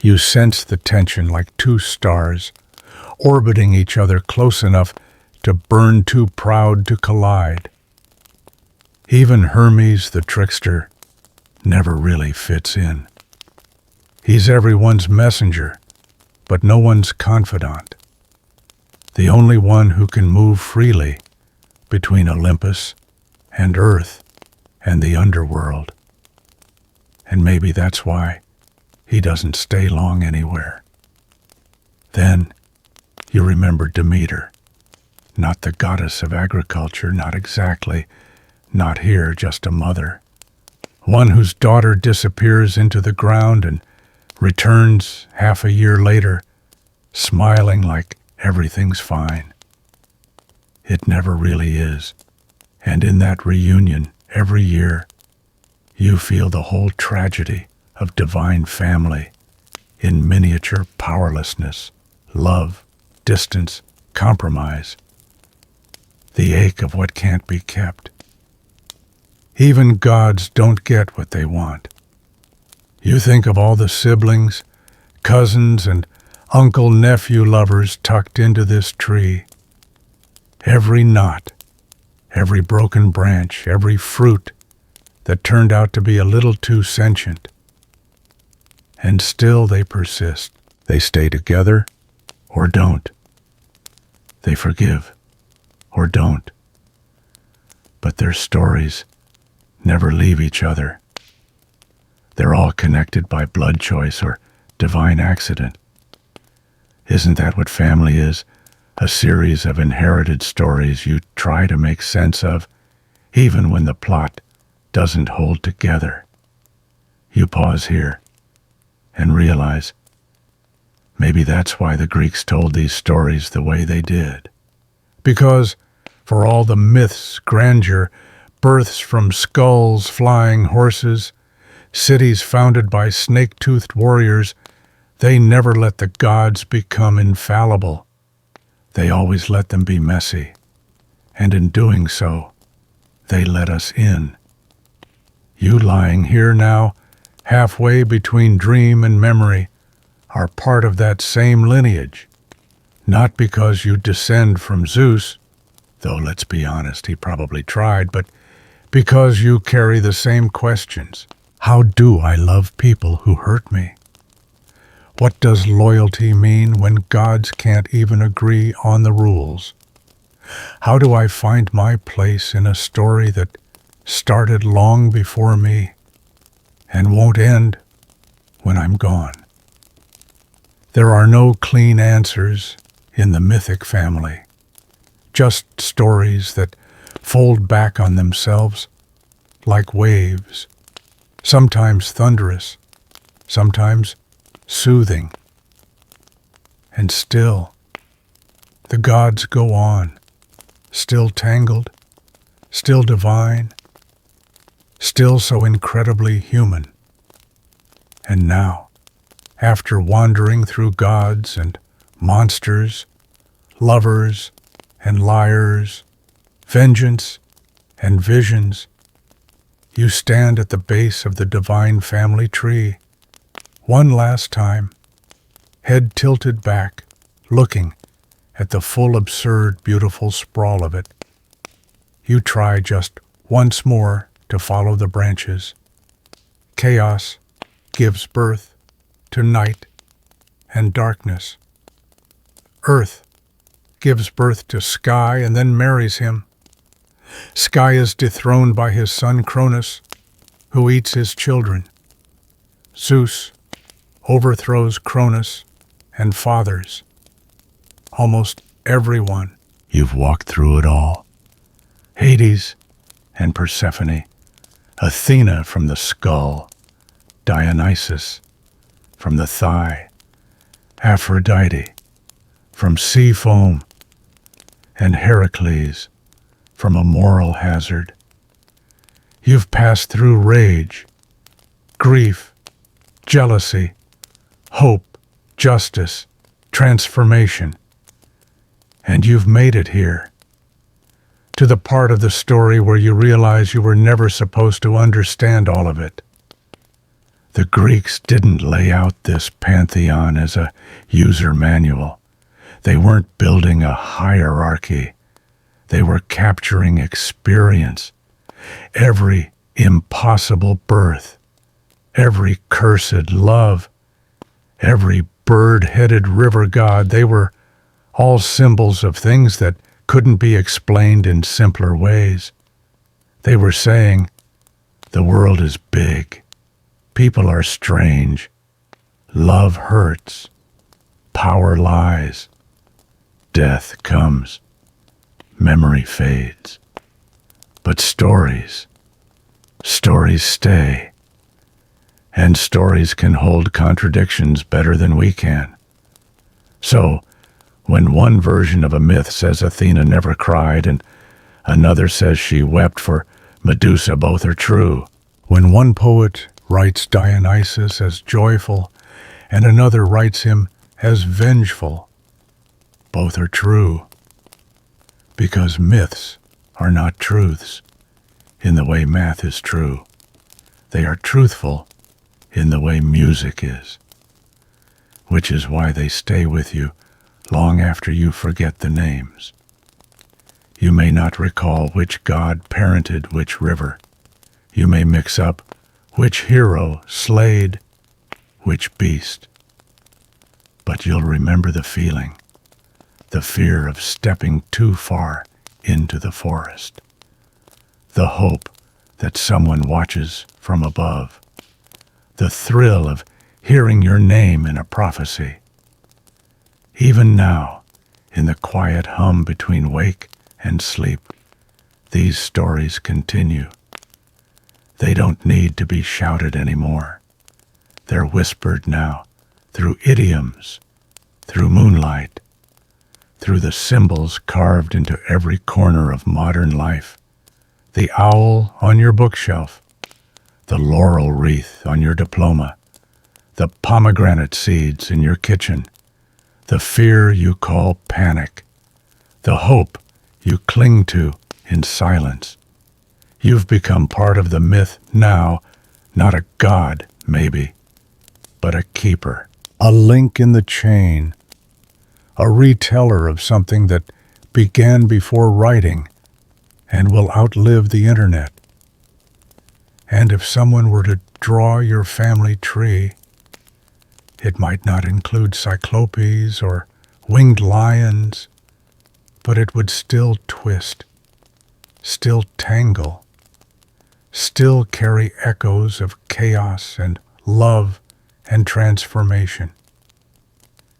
you sense the tension like two stars orbiting each other close enough to burn too proud to collide. Even Hermes the trickster never really fits in. He's everyone's messenger, but no one's confidant. The only one who can move freely between Olympus and Earth and the underworld. And maybe that's why he doesn't stay long anywhere. Then you remember Demeter, not the goddess of agriculture, not exactly, not here, just a mother. One whose daughter disappears into the ground and returns half a year later, smiling like everything's fine. It never really is. And in that reunion, every year, you feel the whole tragedy of divine family in miniature powerlessness, love, distance, compromise. The ache of what can't be kept. Even gods don't get what they want. You think of all the siblings, cousins, and uncle-nephew lovers tucked into this tree. Every knot, every broken branch, every fruit that turned out to be a little too sentient. And still they persist. They stay together or don't. They forgive or don't. But their stories never leave each other. They're all connected by blood choice or divine accident. Isn't that what family is? A series of inherited stories you try to make sense of, even when the plot doesn't hold together. You pause here and realize maybe that's why the Greeks told these stories the way they did. Because, for all the myths' grandeur, births from skulls, flying horses, cities founded by snake-toothed warriors, they never let the gods become infallible. They always let them be messy. And in doing so, they let us in. You lying here now, halfway between dream and memory, are part of that same lineage. Not because you descend from Zeus, though let's be honest, he probably tried, but because you carry the same questions. How do I love people who hurt me? What does loyalty mean when gods can't even agree on the rules? How do I find my place in a story that started long before me and won't end when I'm gone? There are no clean answers in the mythic family, just stories that fold back on themselves like waves, sometimes thunderous, sometimes soothing. And still, the gods go on, still tangled, still divine, still so incredibly human. And now, after wandering through gods and monsters, lovers and liars, vengeance and visions, you stand at the base of the divine family tree, one last time, head tilted back, looking at the full, absurd, beautiful sprawl of it. You try just once more to follow the branches. Chaos gives birth to night and darkness. Earth gives birth to Sky and then marries him. Sky is dethroned by his son Cronus, who eats his children. Zeus overthrows Cronus and fathers almost everyone. You've walked through it all. Hades and Persephone, Athena from the skull, Dionysus from the thigh, Aphrodite from sea foam, and Heracles from a moral hazard. You've passed through rage, grief, jealousy, hope, justice, transformation, and you've made it here, to the part of the story where you realize you were never supposed to understand all of it. The Greeks didn't lay out this pantheon as a user manual. They weren't building a hierarchy. They were capturing experience. Every impossible birth, every cursed love, every bird-headed river god, they were all symbols of things that couldn't be explained in simpler ways. They were saying, the world is big, people are strange, love hurts, power lies, death comes, memory fades. But stories stay, and stories can hold contradictions better than we can. So, when one version of a myth says Athena never cried and another says she wept for Medusa, both are true. When one poet writes Dionysus as joyful and another writes him as vengeful, both are true. Because myths are not truths in the way math is true. They are truthful in the way music is, which is why they stay with you long after you forget the names. You may not recall which god parented which river. You may mix up which hero slayed which beast. But you'll remember the feeling, the fear of stepping too far into the forest, the hope that someone watches from above, the thrill of hearing your name in a prophecy. Even now, in the quiet hum between wake and sleep, these stories continue. They don't need to be shouted anymore. They're whispered now, through idioms, through moonlight, through the symbols carved into every corner of modern life. The owl on your bookshelf, the laurel wreath on your diploma, the pomegranate seeds in your kitchen, the fear you call panic, the hope you cling to in silence. You've become part of the myth now, not a god, maybe, but a keeper, a link in the chain, a reteller of something that began before writing and will outlive the internet. And if someone were to draw your family tree, it might not include cyclopes or winged lions, but it would still twist, still tangle, still carry echoes of chaos and love and transformation.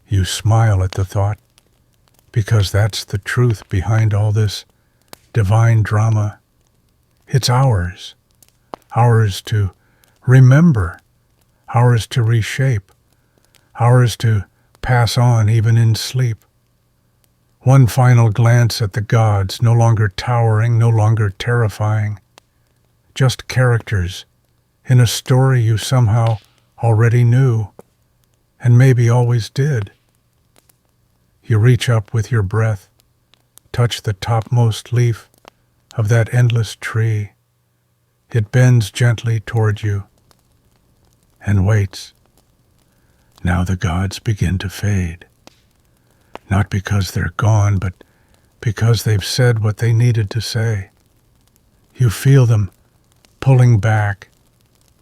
You smile at the thought, because that's the truth behind all this divine drama. It's ours to remember, ours to reshape, ours to pass on even in sleep. One final glance at the gods, no longer towering, no longer terrifying, just characters in a story you somehow already knew, and maybe always did. You reach up with your breath, touch the topmost leaf of that endless tree. It bends gently toward you and waits. Now the gods begin to fade, not because they're gone, but because they've said what they needed to say. You feel them pulling back,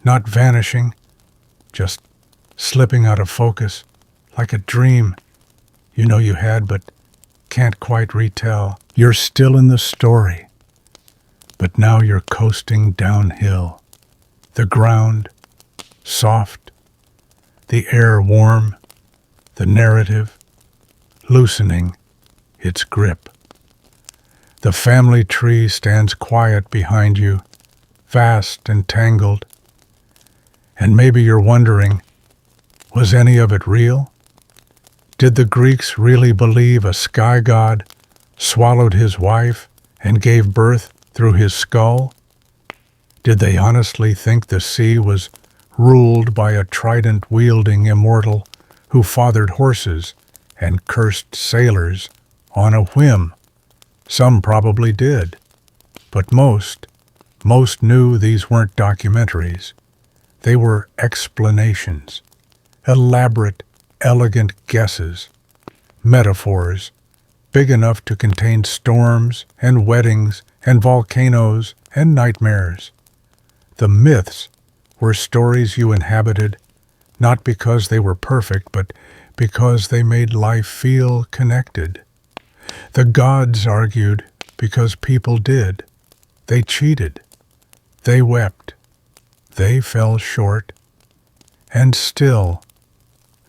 not vanishing, just slipping out of focus, like a dream you know you had but can't quite retell. You're still in the story, but now you're coasting downhill. The ground, soft, the air warm, the narrative loosening its grip. The family tree stands quiet behind you, vast and tangled. And maybe you're wondering, was any of it real? Did the Greeks really believe a sky god swallowed his wife and gave birth through his skull? Did they honestly think the sea was ruled by a trident-wielding immortal who fathered horses and cursed sailors on a whim? Some probably did, but most knew these weren't documentaries. They were explanations, elaborate, elegant guesses, metaphors big enough to contain storms and weddings and volcanoes and nightmares. The myths were stories you inhabited, not because they were perfect, but because they made life feel connected. The gods argued because people did. They cheated. They wept. They fell short. And still,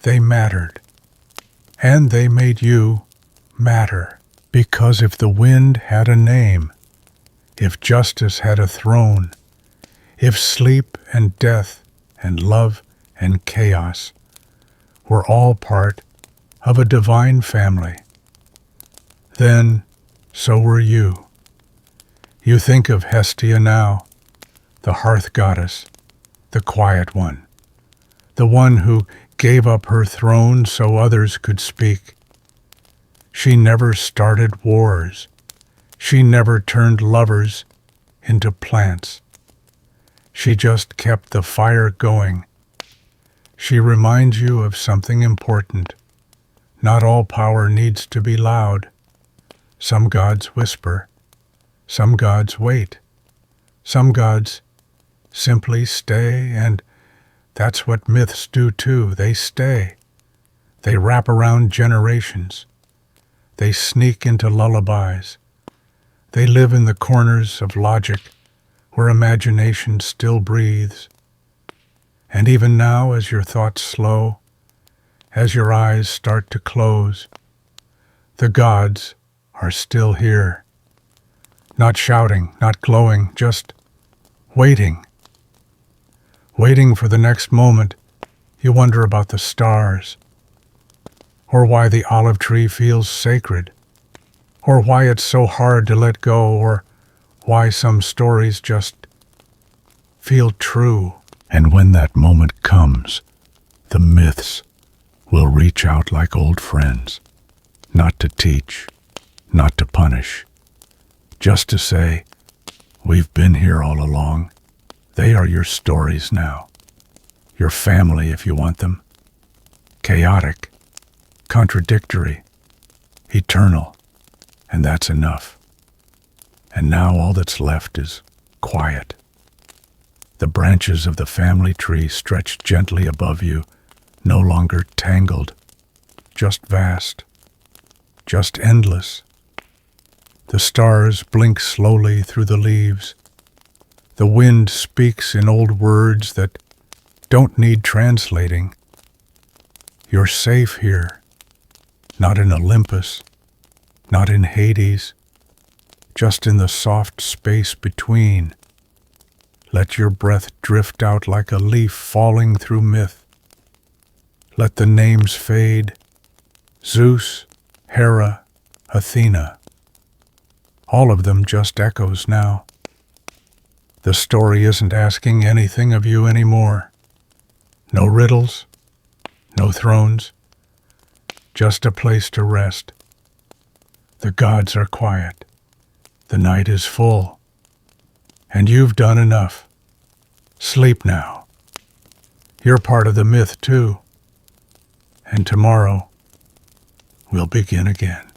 they mattered. And they made you matter. Because if the wind had a name, if justice had a throne, if sleep and death and love and chaos were all part of a divine family, then so were you. You think of Hestia now, the hearth goddess, the quiet one, the one who gave up her throne so others could speak. She never started wars. She never turned lovers into plants. She just kept the fire going. She reminds you of something important. Not all power needs to be loud. Some gods whisper. Some gods wait. Some gods simply stay, and that's what myths do too. They stay. They wrap around generations. They sneak into lullabies. They live in the corners of logic where imagination still breathes. And even now, as your thoughts slow, as your eyes start to close, the gods are still here. Not shouting, not glowing, just waiting. Waiting for the next moment. You wonder about the stars, or why the olive tree feels sacred, or why it's so hard to let go, or why some stories just feel true. And when that moment comes, the myths will reach out like old friends, not to teach, not to punish, just to say, we've been here all along. They are your stories now, your family if you want them, chaotic, contradictory, eternal, and that's enough. And now all that's left is quiet. The branches of the family tree stretch gently above you, no longer tangled, just vast, just endless, The stars blink slowly through the leaves. The wind speaks in old words that don't need translating. You're safe here, not in Olympus, not in Hades, just in the soft space between. Let your breath drift out like a leaf falling through myth. Let the names fade. Zeus, Hera, Athena. All of them just echoes now. The story isn't asking anything of you anymore. No riddles, no thrones, just a place to rest. The gods are quiet. The night is full. And you've done enough. Sleep now. You're part of the myth too. And tomorrow we'll begin again.